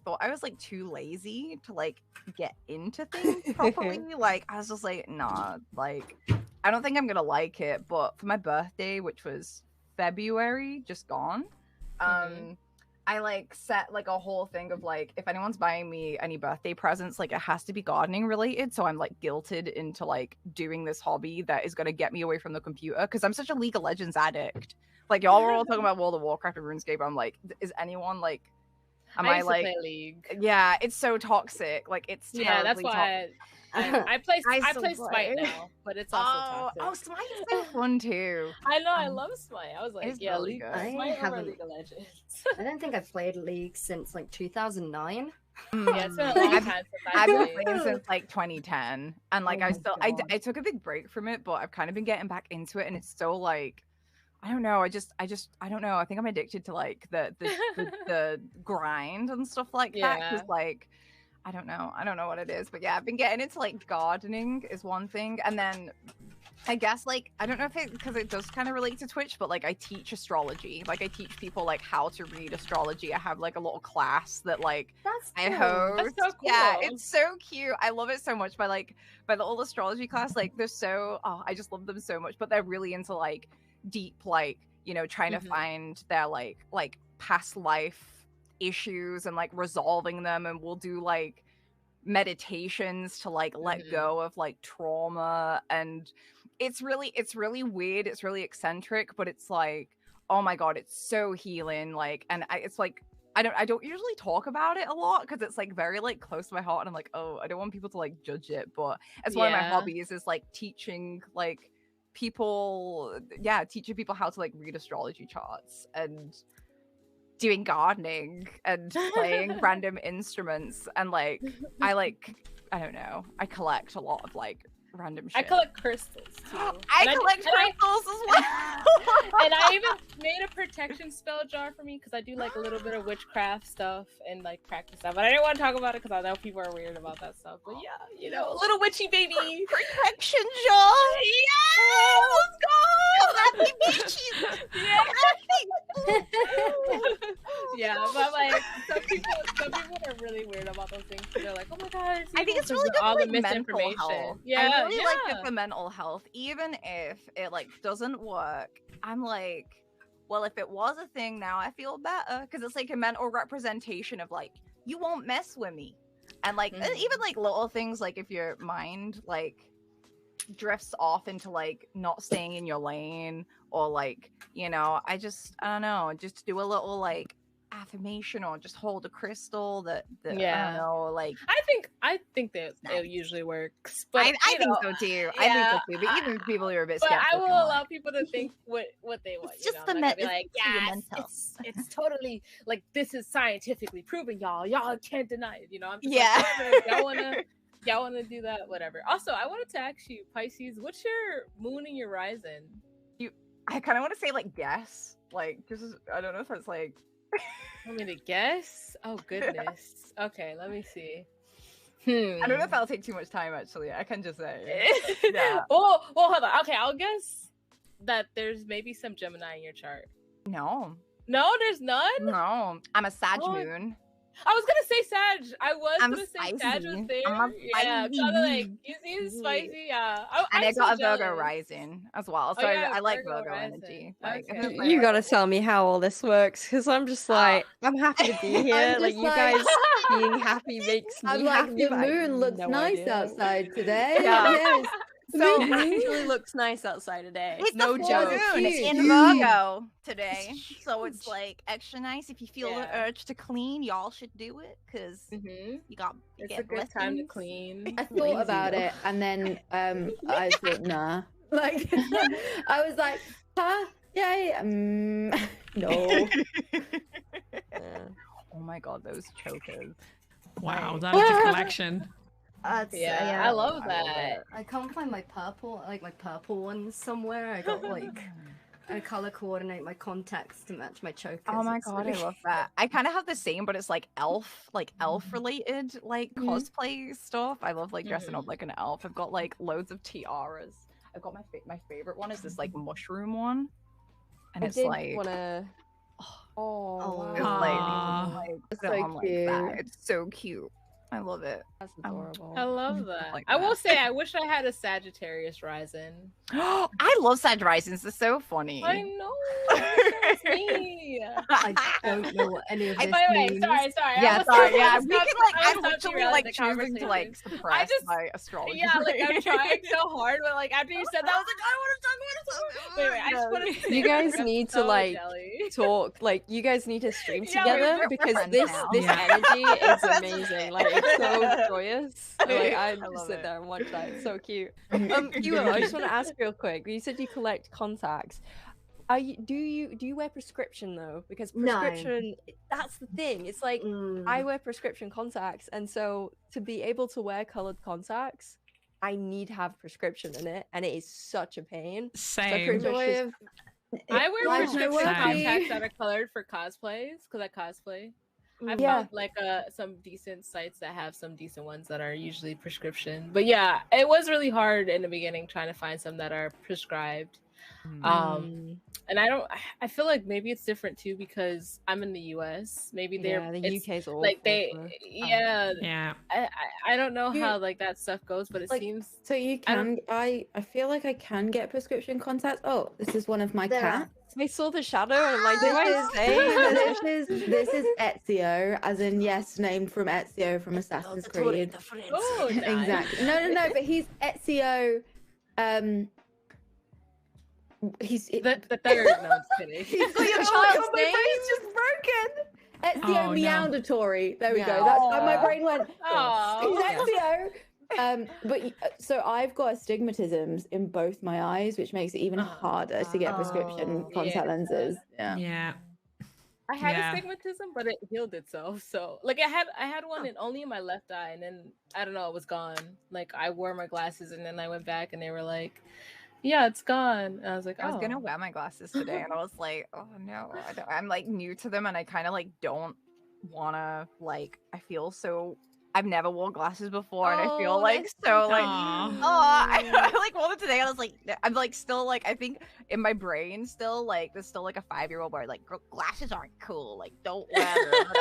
thought I was like too lazy to like get into things properly. Like I was just like, nah, like I don't think I'm gonna like it. But for my birthday, which was February, just gone, I like set like a whole thing of like, if anyone's buying me any birthday presents, like it has to be gardening related. So I'm like guilted into like doing this hobby that is gonna get me away from the computer because I'm such a League of Legends addict. Like y'all were all talking about World of Warcraft and RuneScape. I'm like, is anyone like, am I used to like, play League. yeah, it's so toxic. Like it's Yeah, that's terribly why I play I Smite survive. now, but it's also Oh, toxic. Smite is so fun too. I know, I love Smite. I was like, it's yeah, really League, good. I Smite over haven't- League of Legends. I don't think I've played League since like 2009. Yeah, it's been a long I've- time since I've been played. playing since like 2010, and like Oh I my still God. I took a big break from it, but I've kind of been getting back into it, and it's so like I don't know. I don't know. I think I'm addicted to like the grind and stuff like that. Yeah. Because like I don't know what it is, but yeah, I've been getting into like gardening is one thing, and then I guess like I don't know if it because it does kind of relate to Twitch, but like I teach astrology. Like I teach people like how to read astrology. I have like a little class that like That's I cool. host. That's so Yeah, cool. it's so cute. I love it so much. By the old astrology class, like they're so I just love them so much. But they're really into like deep, like trying to Mhm. find their like past life issues and like resolving them. And we'll do like meditations to like let Mhm. go of like trauma. And it's really weird. It's really eccentric, but it's like, oh my god, it's so healing. Like, and it's like. I don't usually talk about it a lot because it's like very like close to my heart and I'm like, oh, I don't want people to like judge it, but it's one of my Yeah. hobbies is like teaching like people teaching people how to like read astrology charts and doing gardening and playing random instruments and like I don't know, I collect a lot of like random shit. I collect crystals too. I And collect crystals as well. And I even made a protection spell jar for me because I do like a little bit of witchcraft stuff and like practice stuff. But I didn't want to talk about it because I know people are weird about that stuff. But yeah, a little witchy baby. Protection jar. Yes, let's go. Yeah, but like some people are really weird about those things. They're like, oh my god, I think it's really good all for the like, mental misinformation. health. Yeah, I really like it for mental health. Even if it like doesn't work, I'm like, well, if it was a thing now, I feel better because it's like a mental representation of like you won't mess with me, and like and even like little things like if your mind like drifts off into like not staying in your lane or like I don't know, just do a little like affirmation or just hold a crystal that I don't know, like I think that it usually works, but I think so too. I think so too. But even people who are a bit but skeptical, I will allow people to think what they want. It's just I'm the not gonna be it's like, just your yes, mental. it's totally like this is scientifically proven, y'all can't deny it. I'm just Yeah. like, y'all wanna do that, whatever. Also, I wanted to ask you, Pisces, what's your moon and your rising? I kind of want to say like guess, like just I don't know if it's like. Want me to guess? Oh goodness. Okay, let me see. I don't know if that'll take too much time. Actually, I can just say. Yeah. well, hold on. Okay, I'll guess that there's maybe some Gemini in your chart. No, There's none. no, I'm a Sag Oh, moon. I was gonna say Sag. I was I'm gonna say Sag was spicy. there. I'm a Yeah, spicy kind of like moon. is spicy. Yeah, And I I'm so got a Virgo jealous. rising as well, Oh, so yeah, I like Virgo Virgo rising. energy. Like, Okay. it's You gotta tell me how all this works, because I'm just like, I'm happy to be here. I'm Like, just you like- guys being happy makes me I'm like, happy. the but I have moon looks no nice idea. outside today. Yeah. Yes. So it Mhm. actually looks nice outside today. It's No the full joke. moon. It's Huge. in Virgo today, so it's like extra nice. If you feel the Yeah. urge to clean, y'all should do it because Mhm. you It's get a good time to blessings. clean. I thought about Lazy. it and then I thought, nah. Like I was like, huh? Yay. No. Yeah. Oh my god, those chokers. Wow, that is a collection. Yeah, I love that. I can't find my purple ones somewhere. I got like I color coordinate my contacts to match my chokers. Oh my It's god, really- I love that. I kind of have the same, but it's like elf related, like Mhm. cosplay stuff. I love like dressing up like an elf. I've got like loads of tiaras. I've got my favorite one is this like mushroom one, and I it's did like wanna. Oh, Oh, it's Aw. like That's sit so on like that. cute. It's so cute. I love it. that's Um, adorable. I love that. Like I will that. say, I wish I had a Sagittarius rising. I love Sag Risings. They're so funny. I know. That's me. I don't know what any of I- this By the way, means. sorry. Yeah, I'm sorry. gonna Yeah, stop- we could like. I'm I'm gonna stop literally derailing like the choosing to like conversation. suppress just- my astrology. Yeah, like I'm brain. trying so hard, but like after you said that, I was like, I want to talk. Wait, I just want to say You guys I'm need to, so like, jelly. Talk like you guys need to stream Yeah, together we're because friends this now. this Yeah. energy is That's amazing. Like so joyous. Like I just love sit it. there and watch that. It's so cute. Kiwo, I just want to ask real quick. You said you collect contacts. Do you wear prescription though? Because No. prescription, that's the thing. It's like I wear prescription contacts, and so to be able to wear colored contacts, I need to have prescription in it, and it is such a pain. So I Same. pretty much Joy just of I wear Life's no prescription worky. contacts that are colored for cosplays because I cosplay. I Yeah. found like some decent sites that have some decent ones that are usually prescription. But yeah, it was really hard in the beginning trying to find some that are prescribed. And I feel like maybe it's different too because I'm in the US. Maybe they're yeah, the it's UK's awful. like they for- yeah. I don't know You- how like that stuff goes, but it like, seems So you I don't- can. I feel like I can get prescription contacts. Oh, this is one of my There. cats. I saw the shadow, and I'm like, do I This say this? this is Ezio, as in yes, named from Ezio from Assassin's Creed. oh nice. Exactly. No, but he's Ezio. He's The third no, I'm just kidding. He's got your Oh, child's my name. brain's just broken. Ezio Oh, no. Meowdatory. There we go. Meow. That's my brain went. Aw. He's Ezio. So I've got astigmatisms in both my eyes, which makes it even harder to get prescription Oh, contact yeah. lenses. Yeah. Yeah. I had Yeah. astigmatism, but it healed itself. So like I had one in only in my left eye, and then I don't know, it was gone. Like I wore my glasses, and then I went back, and they were like, "Yeah, it's gone." And I was like, I was gonna "Oh." wear my glasses today, and I was like, "Oh no, I don't." I'm like new to them, and I kind of like don't wanna like. I feel so. I've never worn glasses before, and I feel Oh, like that's so like. Aw. I like wore them today, and I was like, I'm like still like I think in my brain still like there's still like a 5-year-old where like glasses aren't cool, like don't wear them. And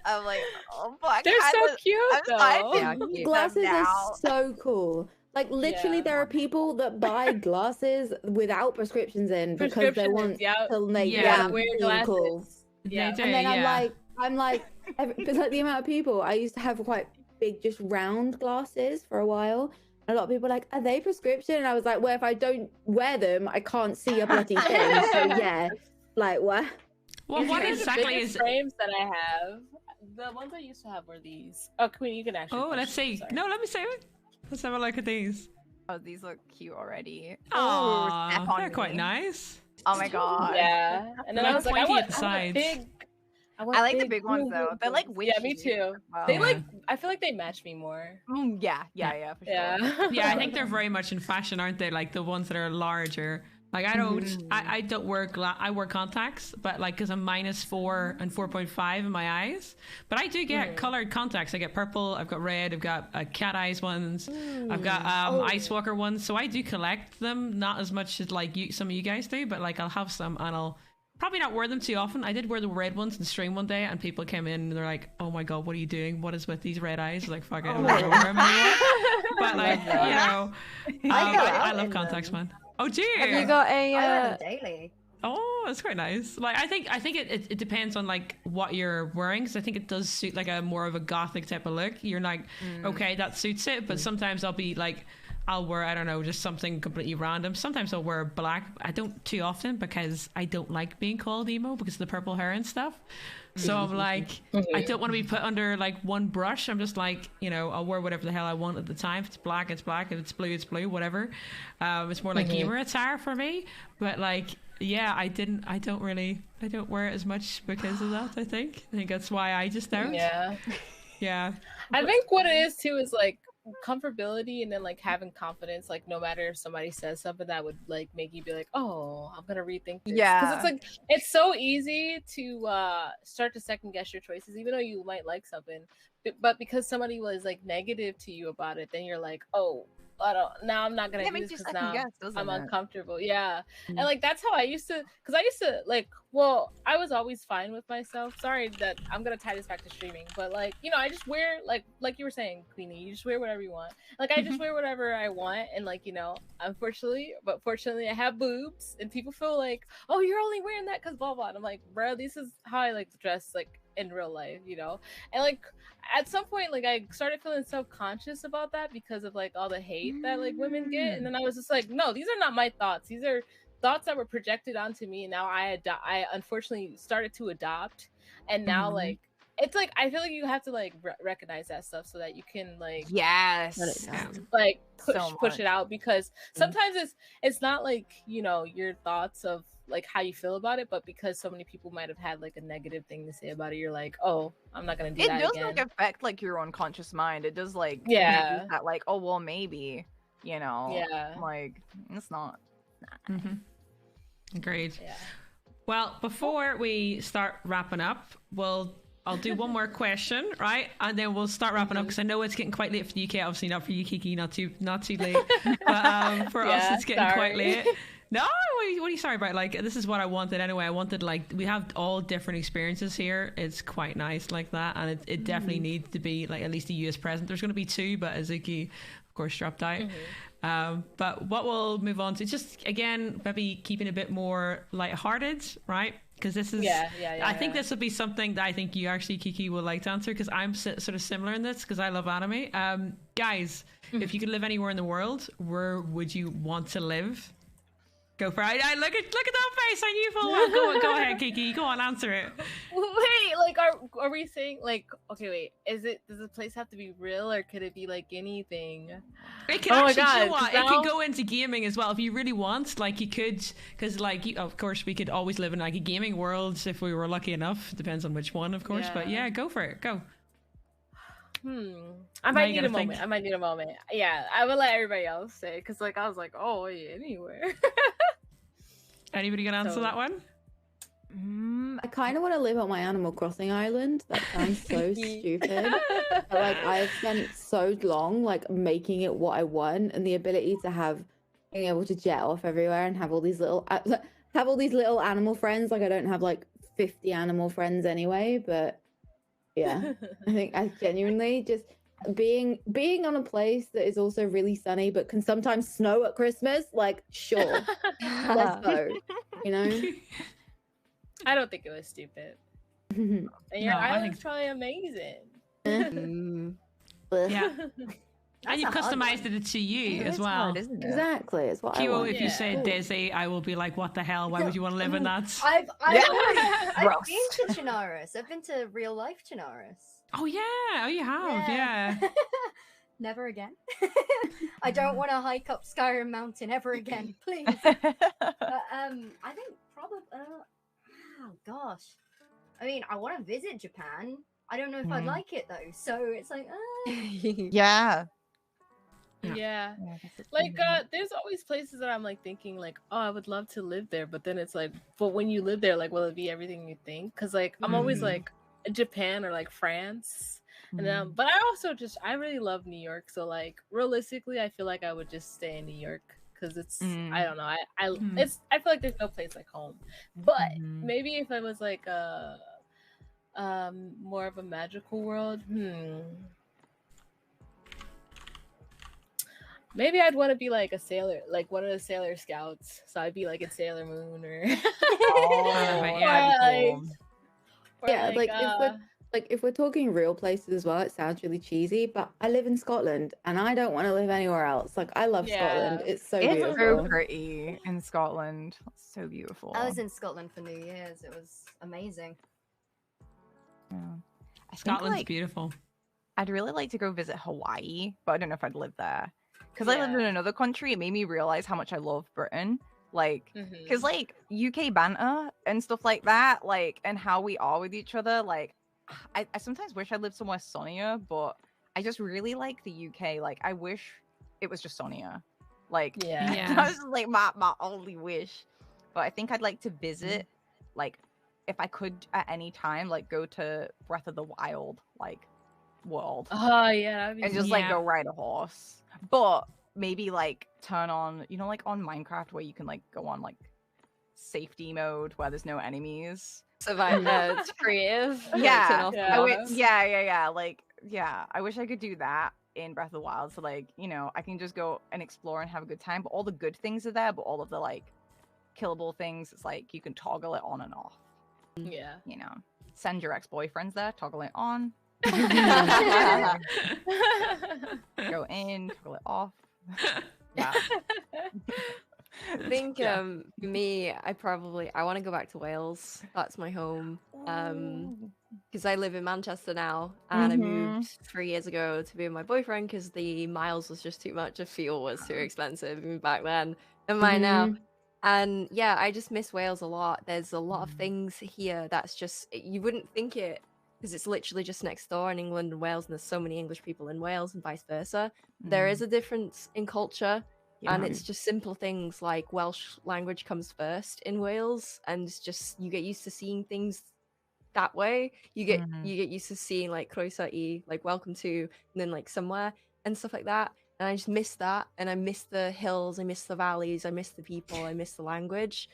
I'm like, oh fuck, They're so cute though. Glasses are so cool. Like literally, Yeah. there are people that buy glasses without prescriptions in because they Prescriptions, want yeah. to make Yeah. them Wear seem glasses. cool. Yeah. They do, And then yeah. I'm like, because like the amount of people I used to have quite big, just round glasses for a while. A lot of people were like, are they prescription? And I was like, well, if I don't wear them, I can't see a bloody thing. So yeah, like what? Well, what The exactly biggest is? frames that I have? The ones I used to have were these. Oh, Queen, you can actually. Oh, let's finish. see. Sorry. No, let me see it. Let's have a look at these. Oh, these look cute already. Oh, step on they're quite me. nice. Oh my god. Yeah, and then They're I was like, I pointy want, at the I want sides. big. I like the big ones boom, though. boom, They're like boom. witchy. Yeah, me too. Wow. They Yeah. like. I feel like they match me more. Yeah, for sure. Yeah. Yeah, I think they're very much in fashion, aren't they? Like the ones that are larger. Like I don't, I don't wear I wear contacts, but like because I'm -4 and 4.5 in my eyes. But I do get colored contacts. I get purple. I've got red. I've got cat eyes ones. I've got Ice Walker ones. So I do collect them, not as much as like some of you guys do, but like I'll have some and I'll probably not wear them too often. I did wear the red ones in stream one day, and people came in and they're like, "Oh my god, what are you doing? What is with these red eyes?" Like, fuck it, I'm not gonna wear them anymore. But like, you know, I love contacts, man. Oh dear. Have you got I wear a? them daily. Oh, that's quite nice. Like, I think it depends on like what you're wearing, because I think it does suit like a more of a gothic type of look. You're like, okay, that suits it. But sometimes I'll be like, I'll wear, I don't know, just something completely random. Sometimes I'll wear black. I don't too often because I don't like being called emo because of the purple hair and stuff. So I'm like, I don't want to be put under like one brush. I'm just like, you know, I'll wear whatever the hell I want at the time. If it's black, it's black. If it's blue, it's blue. Whatever. It's more like humor attire for me. But like, yeah, I don't wear it as much because of that. I think that's why I just don't. Yeah. Yeah. I think what it is too is like comfortability, and then like having confidence, like no matter if somebody says something that would like make you be like, oh, I'm gonna rethink this. Yeah. Because it's like it's so easy to start to second guess your choices, even though you might like something, but because somebody was like negative to you about it, then you're like, oh, now I'm not gonna do this because now I'm uncomfortable. Yeah. And like that's how I used to, because I used to like, well, I was always fine with myself. Sorry that I'm gonna tie this back to streaming, but like, you know, I just wear like you were saying, Queenie, you just wear whatever you want. Like I just wear whatever I want, and like, you know, fortunately I have boobs, and people feel like, oh, you're only wearing that because blah blah. And I'm like, bro, this is how I like to dress like in real life, you know. And like at some point, like I started feeling self-conscious about that because of like all the hate that like women get, and then I was just like, no, these are not my thoughts. These are thoughts that were projected onto me, and now I unfortunately started to adopt, and now like it's like I feel like you have to like recognize that stuff so that you can like Yes. like So push it much. out, because sometimes it's not like, you know, your thoughts of like how you feel about it, but because so many people might have had like a negative thing to say about it, you're like, oh, I'm not gonna do It that does again. like affect like your unconscious mind. It does like Yeah. use that like, oh well, maybe, you know, Yeah. like it's not. Agreed. Yeah. Well, before we start wrapping up, I'll do one more question, right? And then we'll start wrapping up because I know it's getting quite late for the UK. Obviously not for you, Keekee, not too late. But for us, it's getting quite late. No, what are you sorry about? Like, this is what I wanted anyway. I wanted, like, we have all different experiences here. It's quite nice like that. And it definitely needs to be, like, at least a US present. There's going to be 2, but Azuki, of course, dropped out. But what we'll move on to, just, again, maybe keeping a bit more lighthearted, right? Because this is, I think this will be something that I think you actually, Keekee, will like to answer, because I'm sort of similar in this, because I love anime. Guys, if you could live anywhere in the world, where would you want to live? Go for it. I look at that face. I knew full well. Go ahead, Keekee. Go on, answer it. Wait, like, are we saying like, okay, wait, does the place have to be real, or could it be like anything? It can actually, you know what? It can go into gaming as well if you really want. Like, you could, because like, of course, we could always live in like a gaming world if we were lucky enough. Depends on which one, of course. But yeah, go for it. Go. I might need a moment. Yeah, I will let everybody else say, because like I was like, oh yeah, anywhere. Anybody gonna answer that one? I kind of want to live on my Animal Crossing island. That sounds so stupid. But like, I've spent so long like making it what I want, and the ability to being able to jet off everywhere and have all these little animal friends. Like, I don't have like 50 animal friends anyway, but yeah, I think I genuinely just being on a place that is also really sunny but can sometimes snow at Christmas. Like, sure, let's go. You know. I don't think it was stupid. And your island's probably amazing. Yeah. And you've customized it to you as well. Hard, isn't it? Exactly, it's what I Kiwo, want. if you say Dizzy, I will be like, what the hell? Why would you want to live in that? I've been to Chinaris. I've been to real life Chinaris. Oh yeah, oh you have, yeah. Never again. I don't want to hike up Skyrim Mountain ever again, please. But I think probably. Oh gosh. I mean, I want to visit Japan. I don't know if I'd like it though. So it's like, Yeah. Yeah. Like, there's always places that I'm like thinking like, oh, I would love to live there, but then it's like, but when you live there, like, will it be everything you think? Because like, I'm always like Japan or like France, and then, but I really love New York. So like, realistically, I feel like I would just stay in New York. Because it's, I don't know, I feel like there's no place like home. But maybe if it was like a more of a magical world, maybe I'd want to be like a sailor, like one of the Sailor Scouts. So I'd be like in Sailor Moon or if we're talking real places as well, it sounds really cheesy, but I live in Scotland and I don't want to live anywhere else. Like, I love Scotland. It's so beautiful. It's so pretty in Scotland. It's so beautiful. I was in Scotland for New Year's. It was amazing. Yeah. Scotland's beautiful. I'd really like to go visit Hawaii, but I don't know if I'd live there. Because I lived in another country, it made me realize how much I love Britain. Like, because like UK banter and stuff like that, like, and how we are with each other, like, I sometimes wish I lived somewhere sunnier, but I just really like the UK. Like, I wish it was just sunnier. Like, that's like my only wish. But I think I'd like to visit, like, if I could at any time, like, go to Breath of the Wild, like, world. Oh yeah, and just like go ride a horse. But maybe like turn on, you know, like on Minecraft where you can like go on like safety mode where there's no enemies. Survive, it's creative. Yeah. Yeah. Like, yeah, I wish I could do that in Breath of the Wild. So like, you know, I can just go and explore and have a good time. But all the good things are there, but all of the like killable things, it's like you can toggle it on and off. Yeah. You know, send your ex-boyfriends there, toggle it on. Go in, toggle it off. Yeah. I think for me, I want to go back to Wales. That's my home. Because I live in Manchester now, and I moved 3 years ago to be with my boyfriend because the miles was just too much. The fuel was too expensive even back then, and mine now. And yeah, I just miss Wales a lot. There's a lot of things here that's just you wouldn't think it because it's literally just next door in England and Wales, and there's so many English people in Wales and vice versa. There is a difference in culture. And it's just simple things like Welsh language comes first in Wales, and it's just you get used to seeing things that way. You get used to seeing like croeso I, like welcome to, and then like somewhere and stuff like that. And I just miss that, and I miss the hills, I miss the valleys, I miss the people, I miss the language.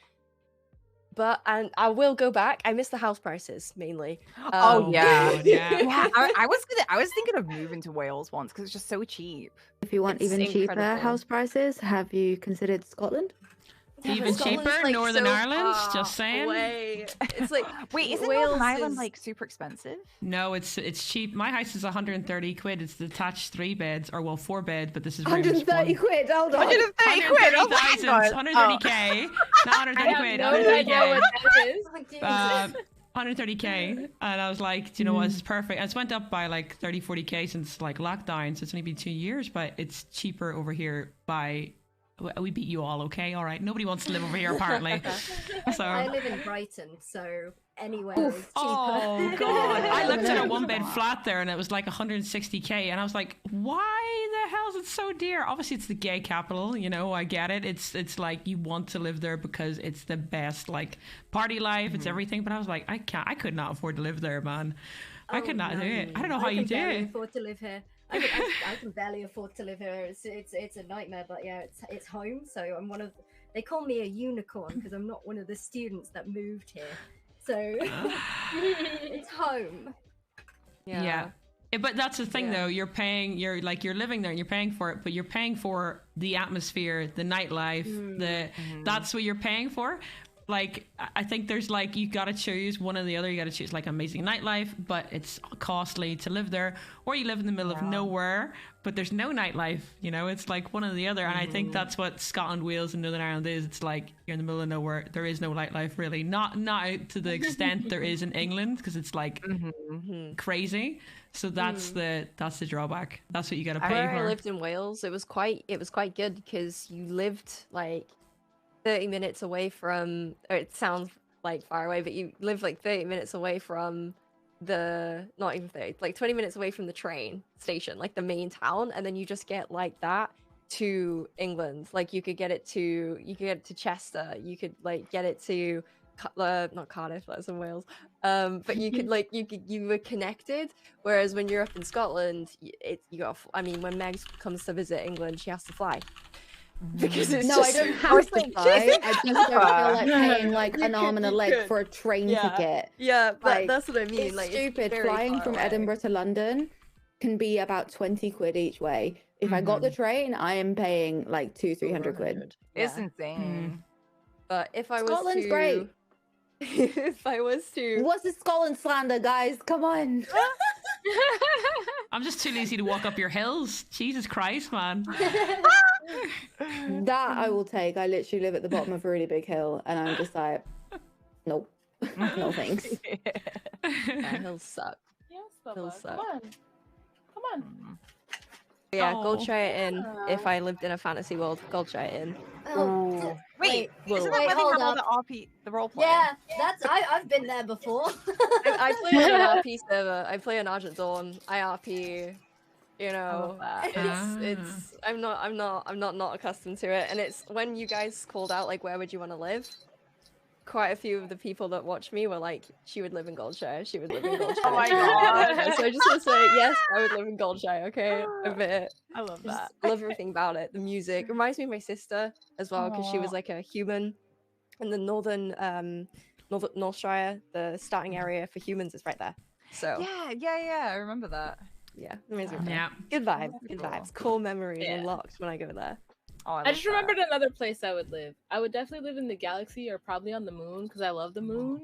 But and I will go back. I miss the house prices mainly. Oh yeah, God, yeah. yeah. I was thinking of moving to Wales once because it's just so cheap. If you want It's even cheaper incredible. house prices, have you considered Scotland? Yeah, Even but Scotland's, cheaper, like, Northern so Ireland, far just saying. away. It's like Wait, isn't Wales Northern Ireland is- like super expensive? No, it's cheap. My house is 130 quid. It's detached 3 beds, or well 4 bed, but this is room 130 one. quid, hold on. 130 quid. Oh my 130,000, god. 130k, not 130 I have quid, no idea 130k. what that is. Oh, Jesus. 130k, and I was like, do you know what, this is perfect. And it's went up by like 30-40k since like lockdown, so it's only been 2 years, but it's cheaper over here by we beat you all, okay? All right, nobody wants to live over here apparently. So I live in Brighton, so anywhere is cheaper. oh god, I looked at a 1-bed flat there and it was like 160k, and I was like, why the hell is it so dear? Obviously it's the gay capital, you know, I get it. It's like you want to live there because it's the best, like party life, it's everything, but I was like, I could not afford to live there, man. I could not do it. I don't know how you do I can barely it. afford to live here. I can barely afford to live here. It's a nightmare, but yeah, it's home. So I'm one of. They call me a unicorn because I'm not one of the students that moved here. So it's home. Yeah. But that's the thing though, you're living there and you're paying for it, but you're paying for the atmosphere, the nightlife, that's what you're paying for. Like, I think there's like, you gotta choose one or the other. You gotta choose like amazing nightlife, but it's costly to live there, or you live in the middle of nowhere, but there's no nightlife, you know, it's like one or the other. And I think that's what Scotland, Wales and Northern Ireland is. It's like you're in the middle of nowhere. There is no nightlife really, not to the extent there is in England, because it's like crazy. So that's the drawback. That's what you gotta pay Where for. I lived in Wales, it was quite good because you lived like 30 minutes away from, or it sounds like far away, but you live like 30 minutes away from not even 30, like 20 minutes away from the train station, like the main town, and then you just get like that to England. Like you could get it to Chester, you could like get it to not Cardiff, that's in Wales, but you could like you were connected. Whereas when you're up in Scotland, when Meg comes to visit England, she has to fly. Because it's No, I don't have to fly. I just don't feel like paying like an arm and a leg for a train ticket. Yeah, but Like, that's what I mean. It's like stupid. very Flying far from away. Edinburgh to London can be about 20 quid each way. If I got the train, I am paying like 200-300 quid. It's Yeah. insane. But if I was Scotland's to, great. if I was to, What's the Scotland slander, guys? Come on. I'm just too lazy to walk up your hills. Jesus Christ, man. That I will take. I literally live at the bottom of a really big hill, and I'm just like, nope, no thanks. hills suck. Yes, Feels Bubba. so. Come on. Yeah, Oh. gold try it in. If I lived in a fantasy world, gold try it in. Oh, Wait, Whoa. isn't that Wait, where they hold have all up. the role play? yeah, I've been there before. I play on an RP server. I play on Argent Dawn. I RP. You know, it's I'm not accustomed to it, and it's when you guys called out like where would you want to live. Quite a few of the people that watch me were like, she would live in Goldshire. She would live in Goldshire. Oh my she would live in God. Goldshire. So I just want to say, yes, I would live in Goldshire. Okay, admit it. I love Just that. love everything about it. The music reminds me of my sister as well because she was Aw. like a human in the northern Northshire. The starting area for humans is right there. So Yeah, I remember that. yeah, amazing. Yeah. Good vibes. That's Good cool. vibes. Cool memories Yeah. unlocked when I go there. Oh, I love just that. remembered another place I would live. I would definitely live in the galaxy or probably on the moon because I love the moon.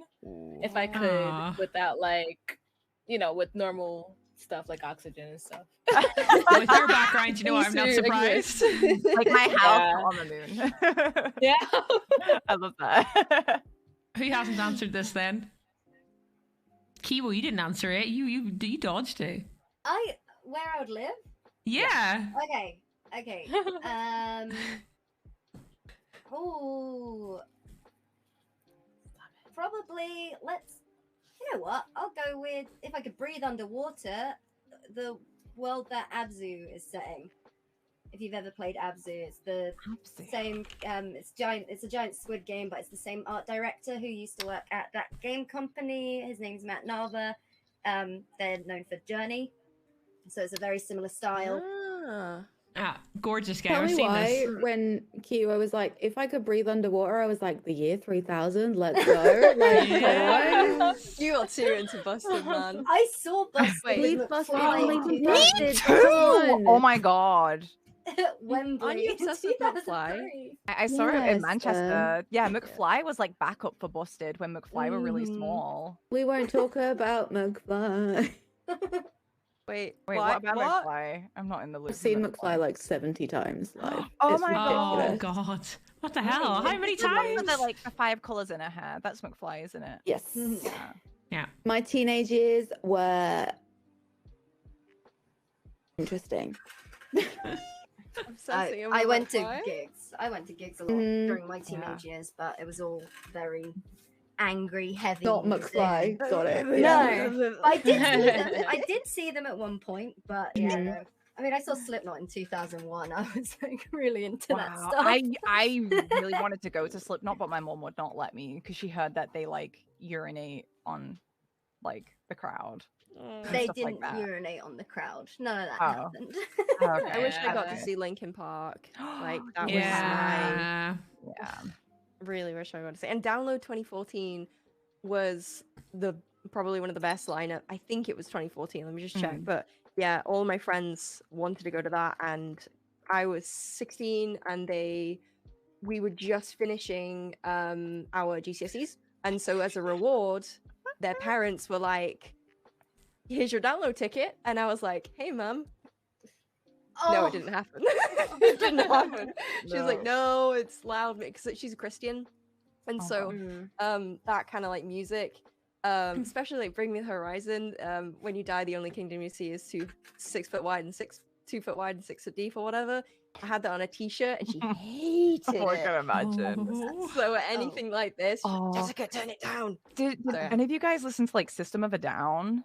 If I could, Aw. without like, with normal stuff like oxygen and stuff. With your background, you know what? I'm not surprised. Like my house Yeah. on the moon. Yeah. I love that. Who hasn't answered this then? Kiwo, you didn't answer it. You dodged it. Where I would live? Yeah. Okay. Oh, probably. You know what? I'll go with if I could breathe underwater, the world that Abzu is setting. If you've ever played Abzu, it's the same. It's a giant squid game, but it's the same art director who used to work at that game company. His name's Matt Nava. They're known for Journey, so it's a very similar style. Gorgeous guy. Tell I've me seen why this. when Kiwo was like, if I could breathe underwater, I was like, the year 3000, let's go. Like, come on. You got too into Busted, man. I saw Busted. Wait, with Busted, McFly me in Busted. 2000 Come on. Oh my god. Wembley. Aren't you in obsessed with McFly? 2003. I saw it in Yes, Manchester. Yeah, McFly was like backup for Busted when McFly were really Mhm. small. We won't talk about McFly. Wait, Wait, what about McFly? I'm not in the loop. I've seen McFly like 70 times live. Oh It's my Oh ridiculous. God! What the hell? How many times? The, like the 5 colors in her hair. That's McFly, isn't it? Yes. Yeah. My teenage years were interesting. I went to gigs. I went to gigs a lot Mhm. during my teenage years, but it was all very angry, heavy. Not music. McFly. Got it. No, Yeah. I did see them. I did see them at one point, but yeah, Mhm. no. I mean, I saw Slipknot in 2001. I was like really into that Wow. stuff. I really wanted to go to Slipknot, but my mom would not let me because she heard that they like urinate on like the crowd. They stuff like didn't that. urinate on the crowd. None of that Oh. happened. Okay. I wish I got to Yeah. see Linkin Park. Like that was my Yeah. Yeah. really wish I got to see. And Download 2014 was probably one of the best lineup. I think it was 2014. Let me just check. Mhm. But yeah, all my friends wanted to go to that, and I was 16, and we were just finishing our GCSEs, and so as a reward, their parents were like, "Here's your download ticket," and I was like, "Hey, mum." No, Oh, it didn't happen. It didn't happen. She was like, No. "No, it's loud," because she's a Christian, and so that kind of like music, especially like Bring Me the Horizon. When you die, the only kingdom you see is 6 foot wide and 2 foot wide and 6 foot deep or whatever. I had that on a T-shirt, and she hated Oh, I it. can imagine. Oh. So anything like this, she's like, Oh. Jessica, turn it down. Did Sorry. any of you guys listen to like System of a Down?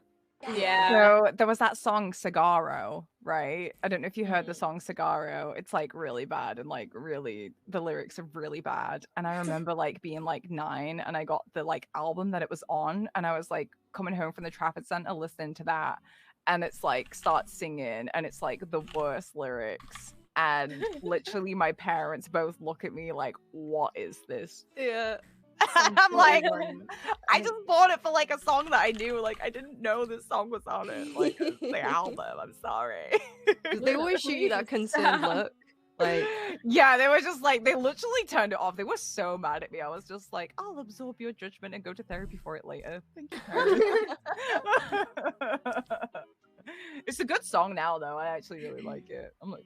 Yeah. So there was that song Cigarro, right? I don't know if you heard the song Cigarro. It's like really bad and like really the lyrics are really bad. And I remember like being like 9 and I got the like album that it was on and I was like coming home from the traffic center listening to that and it's like start singing and it's like the worst lyrics. And literally my parents both look at me like, what is this? Yeah. I'm like, I just bought it for like a song that I knew. Like, I didn't know this song was on it. Like, it's the album. I'm sorry. They always shoot you that concerned look. Like, yeah, they were just like, they literally turned it off. They were so mad at me. I was just like, I'll absorb your judgment and go to therapy for it later. Thank you, parents. It's a good song now, though. I actually really like it. I'm like,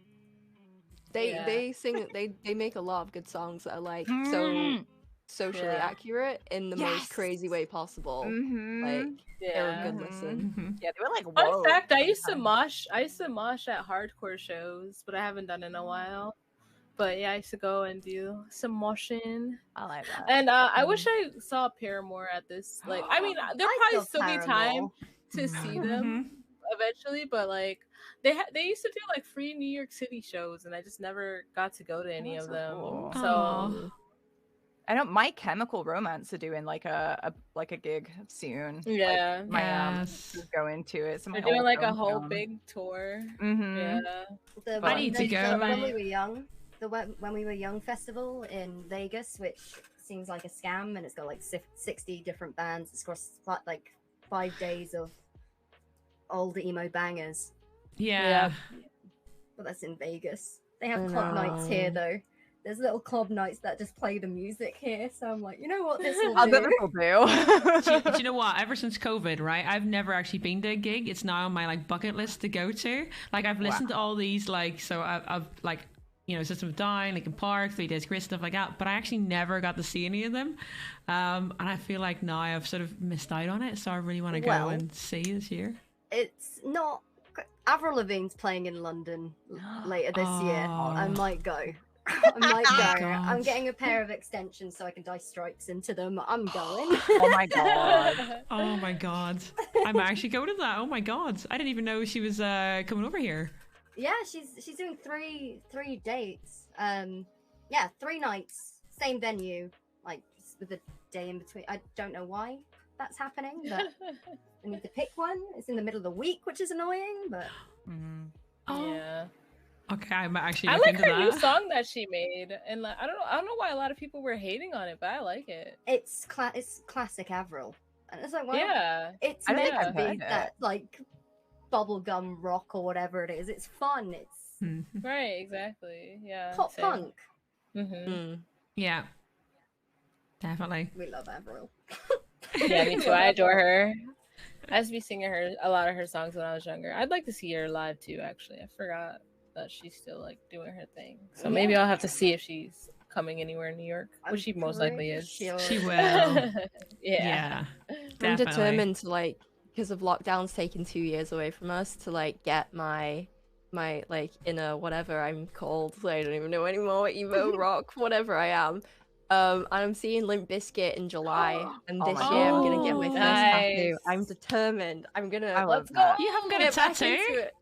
they make a lot of good songs that are like so Mm. socially Yeah. accurate in the most crazy way possible. Mhm. Like they're a good Mhm. listen. Mhm. Yeah, they were like, Fun whoa. fact: I every used to time. mosh. I used to mosh at hardcore shows, but I haven't done it in a while. But yeah, I used to go and do some moshing. I like that. And I wish I saw Paramore at this. Like, I mean, there'll I probably saw still be time Paramore. to see them Mhm. eventually, but like they used to do like free New York City shows, and I just never got to go to any That's of so them. cool. So Aw. I know My Chemical Romance are doing like a gig soon. yeah, My Yes. is going to it. they're doing like a whole big tour. Mm-hmm. Yeah. The I need to go. when we were young, the when we were young festival in Vegas, which seems like a scam, and it's got like 60 different bands. It's across like 5 days of old emo bangers. Yeah. But that's in Vegas. They have I club nights here know. though. there's little club nights that just play the music here. So I'm like, you know what, this will I bet do. this will do. Do you know what? Ever since COVID, right? I've never actually been to a gig. It's now on my like bucket list to go to. Like I've listened to all these like I've like System of a Down, Linkin Park, 3 Days Grace, stuff like that. But I actually never got to see any of them, and I feel like now I've sort of missed out on it. So I really want to go and see this year. It's not. Avril Lavigne's playing in London later this year. I might go. I might go. God. I'm getting a pair of extensions so I can dye stripes into them. I'm going. Oh my god. Oh my god. I'm actually going to that. Oh my god. I didn't even know she was coming over here. Yeah, she's doing three dates. 3 nights, same venue, like with a day in between. I don't know why that's happening, but I need to pick one. It's in the middle of the week, which is annoying, but Yeah. Okay, I'm actually I looking like into her new that. song that she made, and like, I don't know why a lot of people were hating on it, but I like it. it's classic Avril, and it's like, well, Yeah. it's I don't meant think to I've be heard it. that like bubblegum rock or whatever it is. It's fun. It's Right. Exactly. Yeah. pop same. punk. Mm-hmm. Yeah, definitely. We love Avril. Yeah, me too. I adore her. I used to be singing a lot of her songs when I was younger. I'd like to see her live too. Actually, I forgot that she's still like doing her thing. So maybe I'll have to see if she's coming anywhere in New York, which she most likely is. Sure. She will. Yeah. Yeah, I'm definitely. determined to like, because of lockdowns taking 2 years away from us, to like get my like inner whatever I'm called. I don't even know anymore. Emo rock, whatever I am. And I'm seeing Limp Bizkit in July, and Oh this my year I'm God. gonna get my first Nice. tattoo. I'm determined. I'm gonna. I love Let's go. that. You haven't got a get back tattoo? into it.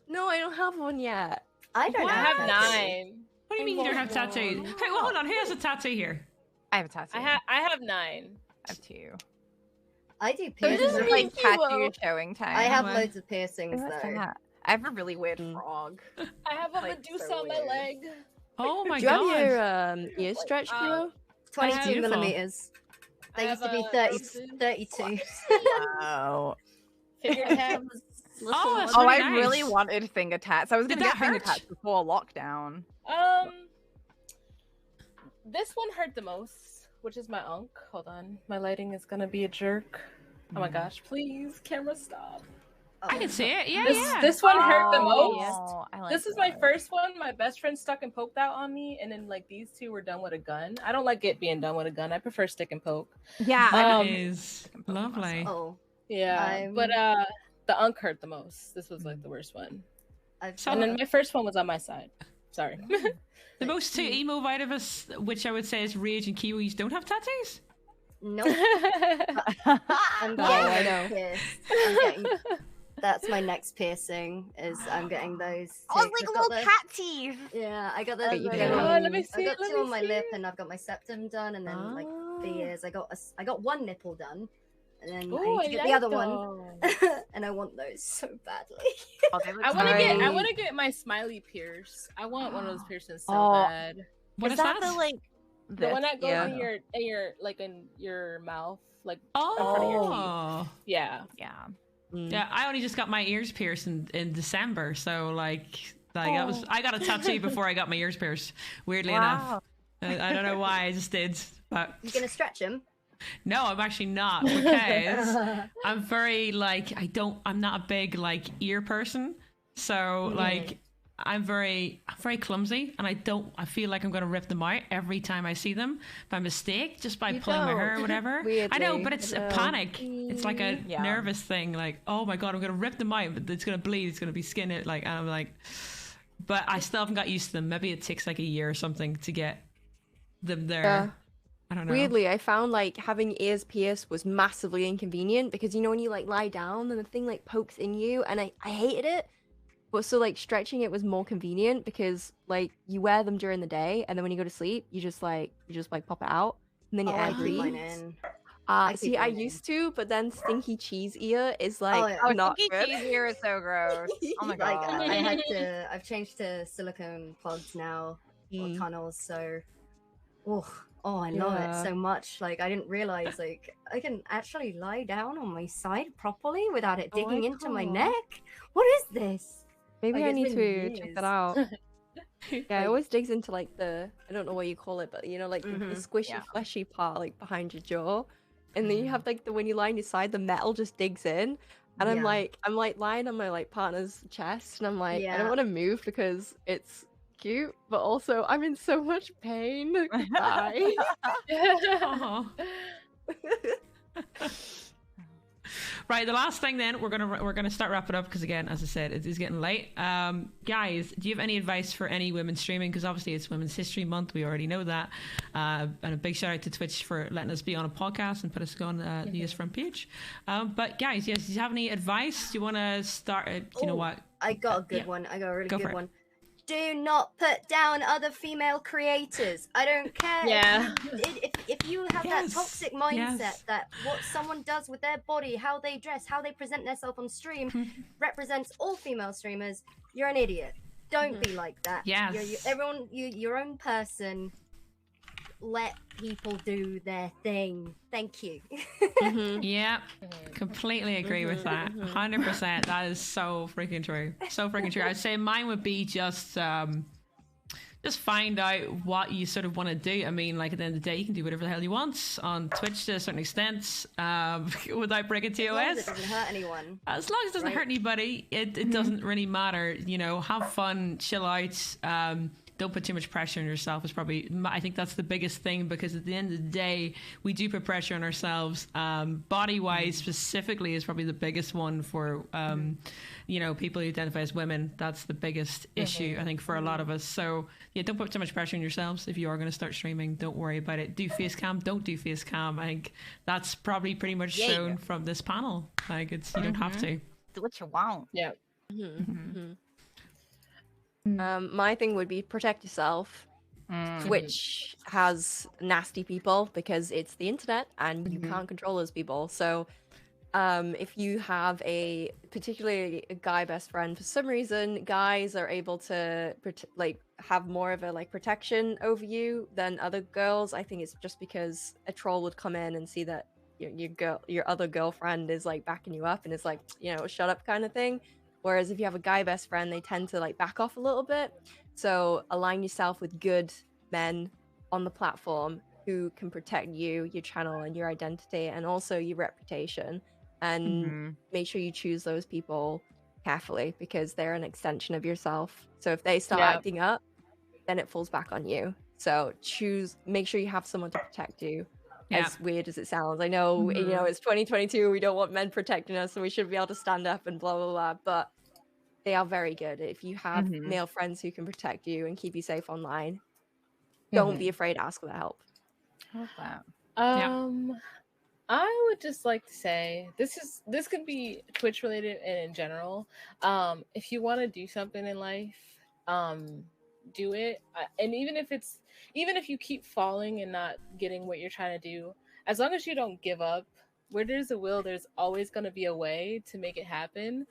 No, I don't have one yet. I don't I have know. 9. What do you mean you don't have tattoos? Hey, well, hold on. Who has a tattoo here? I have a tattoo. I have 9. I have 2. I do This piercings. is like tattoo showing time. I have Wow. loads of piercings What's though. that? I have a really weird frog. I have a Like, Medusa so on my weird. leg. Oh my Do you have god. your ear stretch, Kiwo? 22 Beautiful. millimeters. They I used to have be a 30, roses. 32. Oh. Finger tabs. Oh, that's Oh, really I really nice. wanted finger tats. I was Did gonna get that finger hurt? tats before lockdown. This one hurt the most, which is my unk. Hold on, my lighting is gonna be a jerk. Oh my gosh, please, camera stop. I can see it. Yeah, This yeah. this one hurt the most. Oh, I like This is my that. first one. My best friend stuck and poked out on me, and then like these two were done with a gun. I don't like it being done with a gun. I prefer stick and poke. Yeah, That Um, is lovely. Oh, Yeah, but the unk hurt the most. This was like the worst one. I've So- And then my first one was on my side. Sorry. The most two emo out of us, which I would say is Rage and Kiwis, don't have tattoos. no. I'm I getting know. pierced. I'm getting, that's my next piercing. Is I'm getting those. Oh, too, it's like 'cause a I've got little the- cat teeth. Yeah, I got the. Wait, you I get got, them? Oh, let me I see, got let 2 me on my lip, see. and I've got my septum done, and then like the Ah. ears. I got 1 nipple done, and then I Ooh, need to get the other one, those. and I want those so badly. Oh, they look I want to great. get. I want to get my smiley pierced. I want one of those piercings so Oh, bad. What is is that that? the like The one that goes Yeah. in your like in your mouth, like Oh. front of your yeah. Yeah. Yeah, I only just got my ears pierced in December, so like that was I got a tattoo before I got my ears pierced. Weirdly enough, I don't know why I just did, but You gonna stretch them? no, I'm actually not because I'm very like I'm not a big like ear person, so like I'm very clumsy, and I feel like I'm gonna rip them out every time I see them by mistake, just by You pulling my hair or don't. whatever. I Weirdly, know, but it's I a know. panic. It's like a Yeah. nervous thing. Like, oh my god, I'm gonna rip them out, but it's gonna bleed. It's gonna be skin. It like, and I'm like, but I still haven't got used to them. Maybe it takes like a year or something to get them there. Yeah. I don't know. Weirdly, I found like having ears pierced was massively inconvenient because when you like lie down and the thing like pokes in you, and I hated it. But so like stretching it was more convenient because like you wear them during the day, and then when you go to sleep, you just like pop it out, and then your I air keep mine breathes. in. I keep I mine in. used to, but then stinky cheese ear is like yeah. not Stinky good. cheese ear is so gross. Oh my Like god. I've changed to silicone plugs now or Mm. tunnels, so I love Yeah. it so much. Like I didn't realize like I can actually lie down on my side properly without it Oh, digging I into my can't. neck. What is this? Maybe Like, I it's need been to check years. that out. Yeah, it always digs into like the, I don't know what you call it, but you know, like the squishy, Yeah. fleshy part, like behind your jaw, and then you have like the when you lie on your side, the metal just digs in, and I'm Yeah. like lying on my like partner's chest, and I'm like, I don't Yeah. want to move because it's cute, but also I'm in so much pain. Goodbye. Aw. Right, the last thing then, we're gonna start wrapping up because again, as I said, it is getting late. Guys, do you have any advice for any women streaming? Because obviously it's Women's History Month, we already know that. And a big shout out to Twitch for letting us be on a podcast and put us on the news front page. But guys, yes, do you have any advice? Do you want to start? You know what? I got a good yeah. one. I got a really Go for good it. one. Do not put down other female creators. I don't care. Yeah. If you have Yes, that toxic mindset yes. that what someone does with their body, how they dress, how they present themselves on stream represents all female streamers, you're an idiot. Don't be like that. Yes. Everyone, you're your own person. Let people do their thing. Thank you. Yeah, completely agree with that. 100%. That is so freaking true. So freaking true. I'd say mine would be just find out what you sort of want to do. I mean, like at the end of the day, you can do whatever the hell you want on Twitch to a certain extent, without breaking TOS. As long as it doesn't hurt anyone. As long as it doesn't hurt anybody, it doesn't really matter. You know, have fun, chill out. Don't put too much pressure on yourself. Is probably, I think that's the biggest thing, because at the end of the day, we do put pressure on ourselves. Body wise, specifically, is probably the biggest one for you know, people who identify as women. That's the biggest issue, I think, for a lot of us. So yeah, don't put too much pressure on yourselves. If you are going to start streaming, don't worry about it. Do face cam, don't do face cam. I think that's probably pretty much shown from this panel. Like, it's, you don't have to. Do what you want. Yeah. My thing would be protect yourself. Twitch has nasty people because it's the internet and you can't control those people. So if you have particularly a guy best friend, for some reason guys are able to have more of a protection over you than other girls. I think it's just because a troll would come in and see that your other girlfriend is like backing you up and it's like, you know, shut up kind of thing. Whereas if you have a guy best friend, they tend to like back off a little bit. So align yourself with good men on the platform who can protect you, your channel, and your identity, and also your reputation. And make sure you choose those people carefully, because they're an extension of yourself. So if they start acting up, then it falls back on you. So make sure you have someone to protect you. As weird as it sounds, I know, you know, it's 2022, we don't want men protecting us, and we should be able to stand up and blah, blah, blah, but they are very good. If you have male friends who can protect you and keep you safe online, don't be afraid to ask for help. I would just like to say, this could be Twitch related and in general. If you want to do something in life, do it. And even if you keep falling and not getting what you're trying to do, as long as you don't give up, where there's a will, there's always going to be a way to make it happen.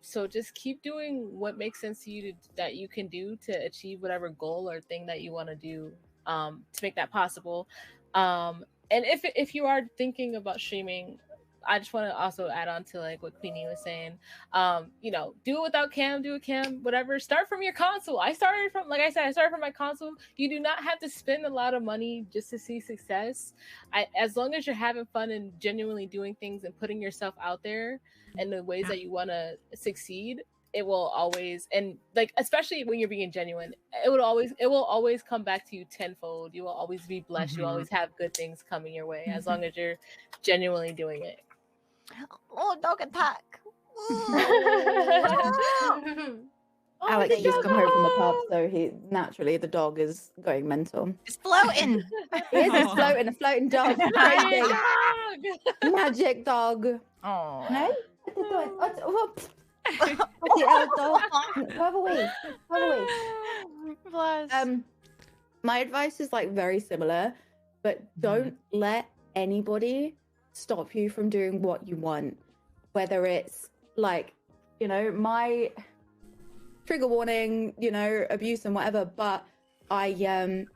So just keep doing what makes sense to you that you can do to achieve whatever goal or thing that you want to do, to make that possible. And if you are thinking about streaming, I just want to also add on to like what Queenie was saying. You know, do it without cam, do a cam, whatever. Start from your console. I started from my console. You do not have to spend a lot of money just to see success. As long as you're having fun and genuinely doing things and putting yourself out there in the ways that you want to succeed, it will always, and like especially when you're being genuine, it will always come back to you tenfold. You will always be blessed. You always have good things coming your way as long as you're genuinely doing it. Oh, dog attack. Alex has just come home from the pub, so the dog is going mental. It's floating. It is a floating dog. Magic dog. Oh. No? Go away. Bless. My advice is like very similar, but don't let anybody stop you from doing what you want. Whether it's like, you know, my trigger warning, you know, abuse and whatever, but I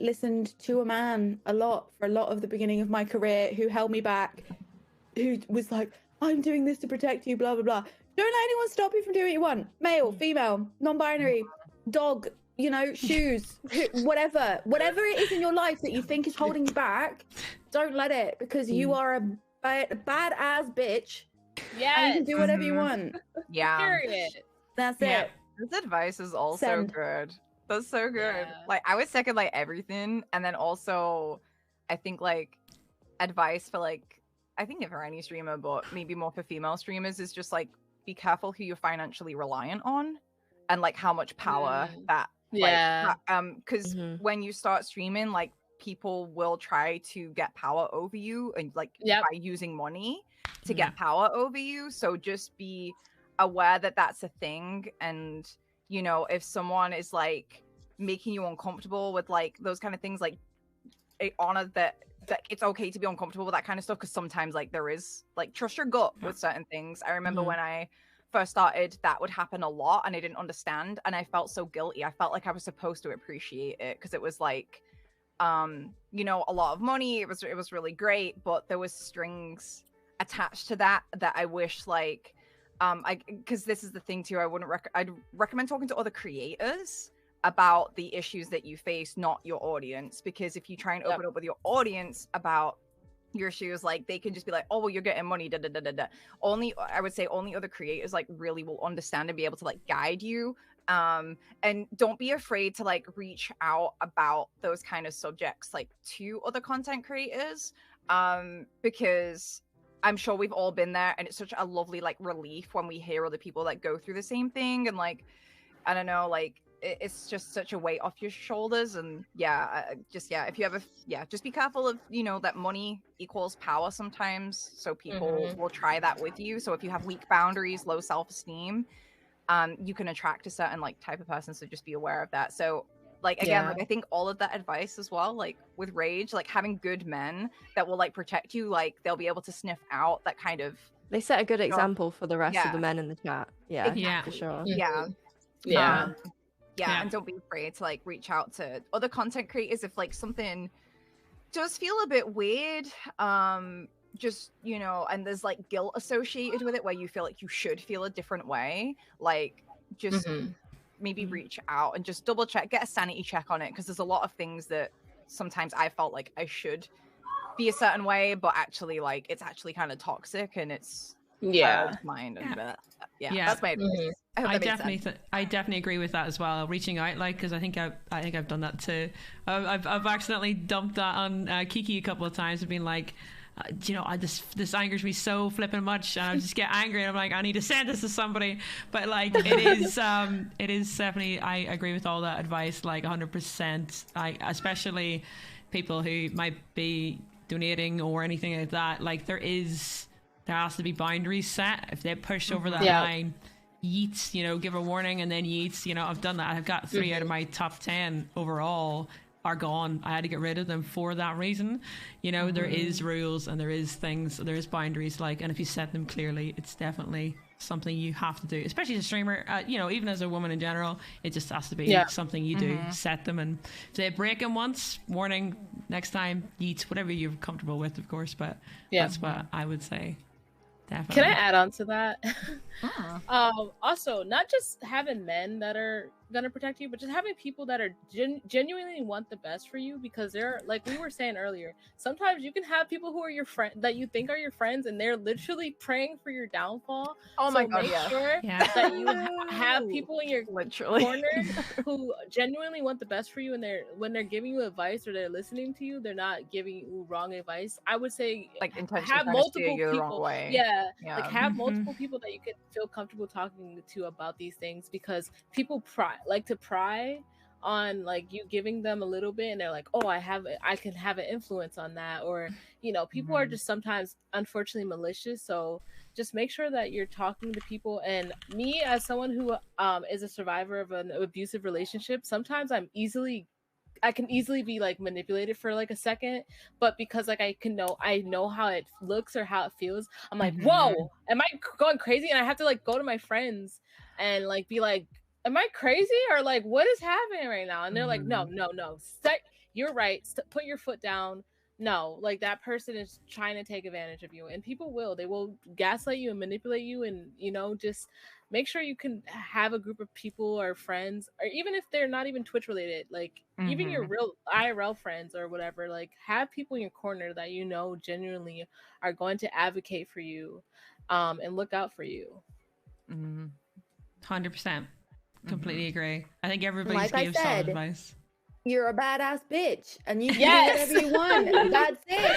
listened to a man a lot for a lot of the beginning of my career who held me back, who was like, I'm doing this to protect you, blah blah blah. Don't let anyone stop you from doing what you want. Male, female, non-binary, dog, you know, shoes, whatever it is in your life that you think is holding you back, don't let it, because you are a badass bitch. Yes. And you can do whatever you want. Yeah. Period. That's Yeah. it. This advice is also Send. good. That's so good. Yeah. Like, I would second like everything, and then also, I think like advice for like, I think for any streamer, but maybe more for female streamers, is just like be careful who you're financially reliant on, and like how much power that. Yeah. Because Mhm. when you start streaming, like people will try to get power over you, and like Yep. by using money to Yeah. get power over you. So just be aware that that's a thing, and you know, if someone is like making you uncomfortable with like those kind of things, like honor that it's okay to be uncomfortable with that kind of stuff, because sometimes like there is like, trust your gut with certain things. I remember when I first started, that would happen a lot, and I didn't understand, and I felt so guilty. I felt like I was supposed to appreciate it, because it was like, you know, a lot of money. It was really great, but there was strings attached to that I wish like, because this is the thing too, I'd recommend talking to other creators about the issues that you face, not your audience, because if you try and open up with your audience about your issues, like they can just be like, oh well, you're getting money, da da da da da. I would say only other creators like really will understand and be able to like guide you. And don't be afraid to like reach out about those kind of subjects like to other content creators, because I'm sure we've all been there, and it's such a lovely like relief when we hear other people that go through the same thing, and like, I don't know, like it's just such a weight off your shoulders. And if you ever just be careful of, you know, that money equals power sometimes, so people will try that with you. So if you have weak boundaries, low self-esteem, you can attract a certain like type of person, so just be aware of that. So like, again, like I think all of that advice as well, like with rage, like having good men that will like protect you, like they'll be able to sniff out that kind of, They set a good example for the rest of Yeah. the men in the chat. Yeah, Yeah. for sure. yeah Yeah. Yeah, and don't be afraid to like reach out to other content creators if like something does feel a bit weird, just, you know, and there's like guilt associated with it where you feel like you should feel a different way, like just maybe reach out and just double check, get a sanity check on it, because there's a lot of things that sometimes I felt like I should be a certain way, but actually like it's actually kind of toxic, and it's mind and that's my advice. I hope that makes sense. I definitely agree with that as well. Reaching out, like, because I think I've done that too. I've accidentally dumped that on Keekee a couple of times and been like, you know, this angers me so flipping much, and I just get angry, and I'm like, I need to send this to somebody. But like, it is definitely, I agree with all that advice, like 100%. Especially people who might be donating or anything like that. Like there has to be boundaries set. If they push over that line, yeets, you know, give a warning and then yeets. You know, I've done that. I've got 3 out of my top 10 overall are gone. I had to get rid of them for that reason. You know, there is rules and there is things, there is boundaries, like, and if you set them clearly, it's definitely something you have to do, especially as a streamer. You know, even as a woman in general, it just has to be something you do. Set them, and if they break them once, warning, next time, yeets, whatever you're comfortable with, of course. But that's what I would say. Definitely. Can I add on to that? Also, not just having men that are gonna protect you, but just having people that are genuinely want the best for you, because they're, like we were saying earlier, sometimes you can have people who are your friend that you think are your friends, and they're literally praying for your downfall. Oh my god, make sure that you have people in your corner who genuinely want the best for you, and when they're giving you advice or they're listening to you, they're not giving you wrong advice. I would say like have multiple people. the wrong way. Like have multiple people that you can feel comfortable talking to about these things, because people like to pry on like you giving them a little bit, and they're like, oh, I can have an influence on that, or you know, people are just sometimes unfortunately malicious. So just make sure that you're talking to people. And me, as someone who is a survivor of an abusive relationship, sometimes I can easily be like manipulated for like a second, but because like I know how it looks or how it feels, I'm like, whoa, am I going crazy? And I have to like go to my friends and like be like, am I crazy, or like what is happening right now? And they're like, no, you're right, put your foot down. No, like that person is trying to take advantage of you, and they will gaslight you and manipulate you, and you know, just make sure you can have a group of people or friends, or even if they're not even Twitch related, like even your real IRL friends or whatever, like have people in your corner that you know genuinely are going to advocate for you and look out for you. 100%. Completely agree. I think everybody's Like I gave solid said, advice. You're a badass bitch, and you can Yes. do whatever you want. That's it.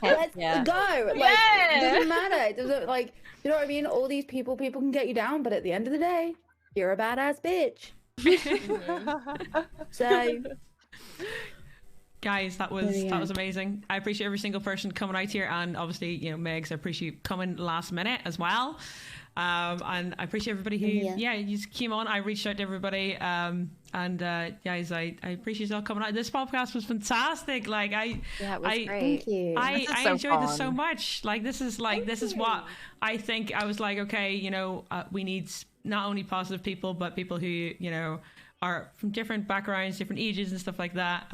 Let's go. Like, it doesn't matter. It doesn't, like, you know what I mean? All these people can get you down, but at the end of the day, you're a badass bitch. So, guys, that was amazing. I appreciate every single person coming out here, and obviously, you know, Megs, I appreciate you coming last minute as well. And I appreciate everybody who you just came on. I reached out to everybody, guys, I appreciate you all coming out. This podcast was fantastic. Like it was great. Thank you. I enjoyed this so much. Like this is what I think. I was like, okay, you know, we need not only positive people, but people who, you know, are from different backgrounds, different ages and stuff like that.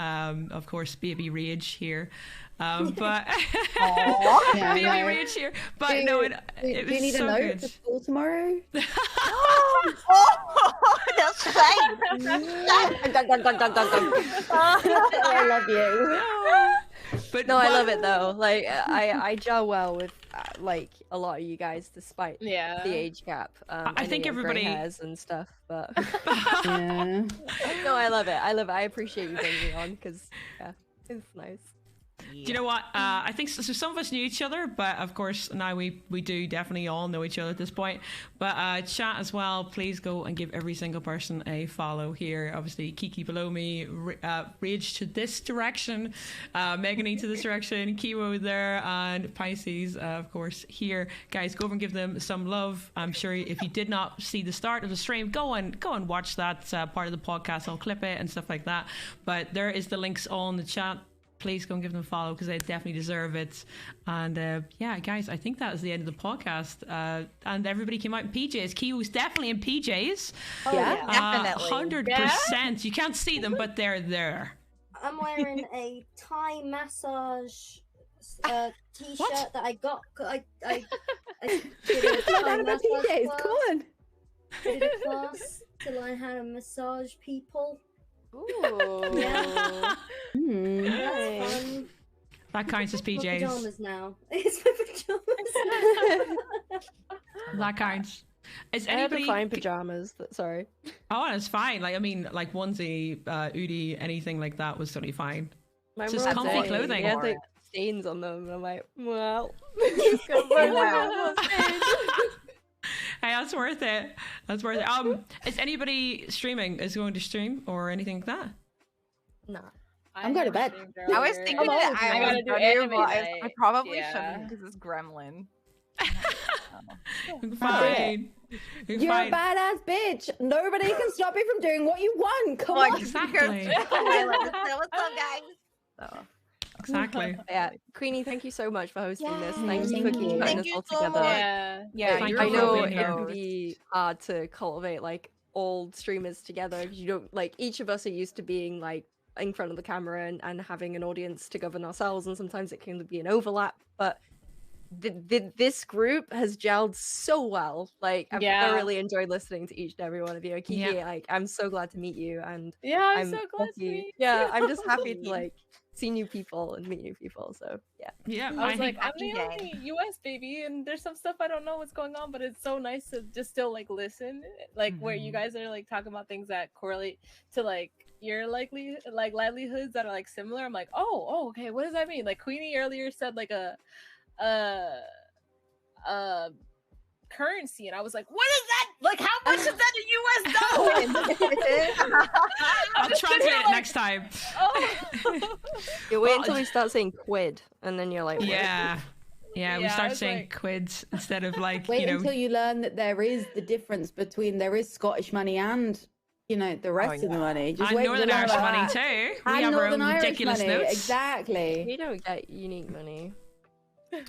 Of course, baby Rage here. But baby Rage here. But do you need so a note good. for school tomorrow? That's fine. I love you. But No, I love it though. Like I gel well with like a lot of you guys, despite the age gap. I think know you have everybody gray hairs and stuff, but Yeah. no, I love it. I appreciate you bringing me on because it's nice. Do you know what? I think so some of us knew each other, but of course now we do definitely all know each other at this point. But chat as well, please go and give every single person a follow here. Obviously, Keekee below me, Rage to this direction, Meganyy to this direction, Kiwo there, and Pisces, of course, here. Guys, go over and give them some love. I'm sure if you did not see the start of the stream, go and watch that part of the podcast. I'll clip it and stuff like that. But there is the links all in the chat. Please go and give them a follow because they definitely deserve it. And guys, I think that is the end of the podcast. And everybody came out in PJs. Kiwo's definitely in PJs. Oh, yeah, definitely. 100%. You can't see them, but they're there. I'm wearing a Thai massage t-shirt that I got. I did a Thai massage class. Come on. I did a class to learn how to massage people. Ooh. Yeah. That's fun. That counts as My PJs. pajamas now. It's my pajamas. That counts. Is I had to anybody find pajamas. Sorry. Oh, it's fine. Like I mean, like onesie, Udi, anything like that was totally fine. Mine Just were comfy dirty. clothing. They had like stains on them, and I'm like, well. Hey, that's worth it. That's worth it. Is anybody streaming? Is going to stream or anything like that? Nah. I'm going to bed. I was thinking Oh, that I gotta was do gonna, anime but I night. probably Yeah. shouldn't because it's Gremlin. Fine. You're a badass bitch. Nobody can stop you from doing what you want. Come on. Exactly. What's up, guys? So, Exactly. Yeah, Queenie, thank you so much for hosting this. Thank you Thank for you. keeping Thank us you all so together. much. Yeah. Thank I you know for it being here. can be hard to cultivate like old streamers together because you don't like each of us are used to being like in front of the camera and having an audience to govern ourselves, and sometimes it can be an overlap. But this group has gelled so well. Like I've thoroughly enjoyed listening to each and every one of you. Keekee, like I'm so glad to meet you, and I'm so glad to happy- meet you. Yeah, I'm just happy to like see new people and meet new people. So yeah. I was think like, I'm the only US baby, and there's some stuff I don't know what's going on, but it's so nice to just still like listen, like where you guys are like talking about things that correlate to like your livelihoods that are like similar. I'm like, oh, okay, what does that mean? Like Queenie earlier said like a currency, and I was like, what is that? Like, how much is that in US dollars? I'll translate it next time. You wait until we start saying quid, and then you're like, Yeah. Yeah, we Yeah, I start was saying like- quids instead of like, Wait you know. until you learn that there is the difference between there is Scottish money and, you know, the rest of the money. Just And wait Northern till you Irish learn money that. too. We And have our Northern own Irish ridiculous money. notes. Exactly. we don't get unique money.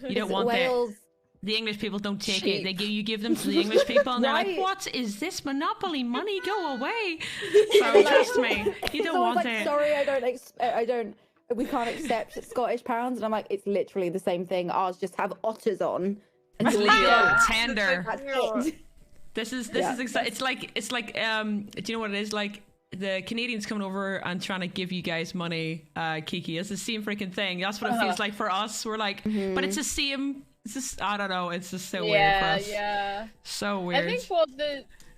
You don't want that. Wales. The English people don't take Cheap. it. You give them to the English people, and they're like, Right. "What is this monopoly money? Go away!" So trust me, you It's don't always want like, it. sorry, I don't, we can't accept Scottish pounds. And I'm like, it's literally the same thing. Ours just have otters on. And It's yours legal don't. tender. That's it. This is exciting. It's like do you know what it is like? The Canadians coming over and trying to give you guys money, Keekee. It's the same freaking thing. That's what it feels like for us. We're like, but it's the same. It's just, I don't know. It's just so weird for us. Yeah. So weird. I think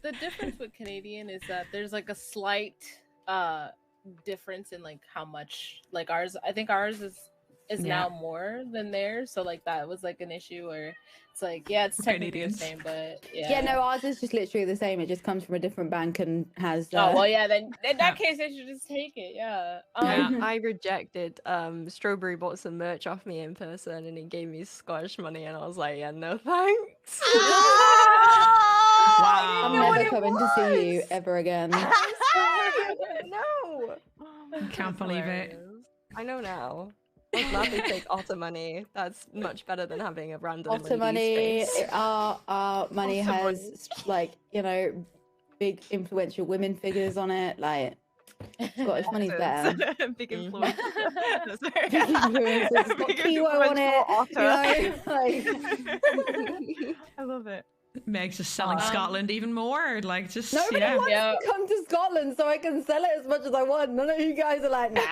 the difference with Canadian is that there's like a slight difference in like how much like ours. I think ours is now more than theirs. So like that was like an issue where it's like it's technically the same, but yeah, no, ours is just literally the same. It just comes from a different bank and has. Oh well, yeah. Then in that case, they should just take it. Yeah. I rejected. Strawberry bought some merch off me in person, and he gave me Scottish money, and I was like, yeah, no thanks. Wow. I'm never coming to see you ever again. No. Can't believe it. I know now. I'd gladly take Otter money. That's much better than having a random Otter money. face. Our money Otter has like, you know, big influential women figures on it. Like Scottish money's better. Big influence. Big influence. It's got Kiwo on it. You know, like... I love it. Meg's just selling Scotland even more. Like, just nobody wants to come to Scotland, so I can sell it as much as I want. None of you guys are like, nah.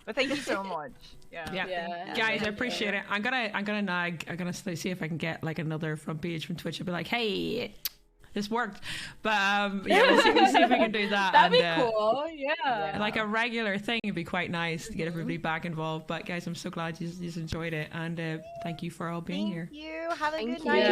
But thank you so much. Yeah. Guys, I appreciate it. I'm gonna see if I can get like another front page from Twitch. I'll be like, hey, this worked. But we'll see if we can do that. That'd be cool. Yeah. Like a regular thing would be quite nice to get everybody back involved. But guys, I'm so glad you enjoyed it, and thank you for all being here. Thank you. Have a good you. night.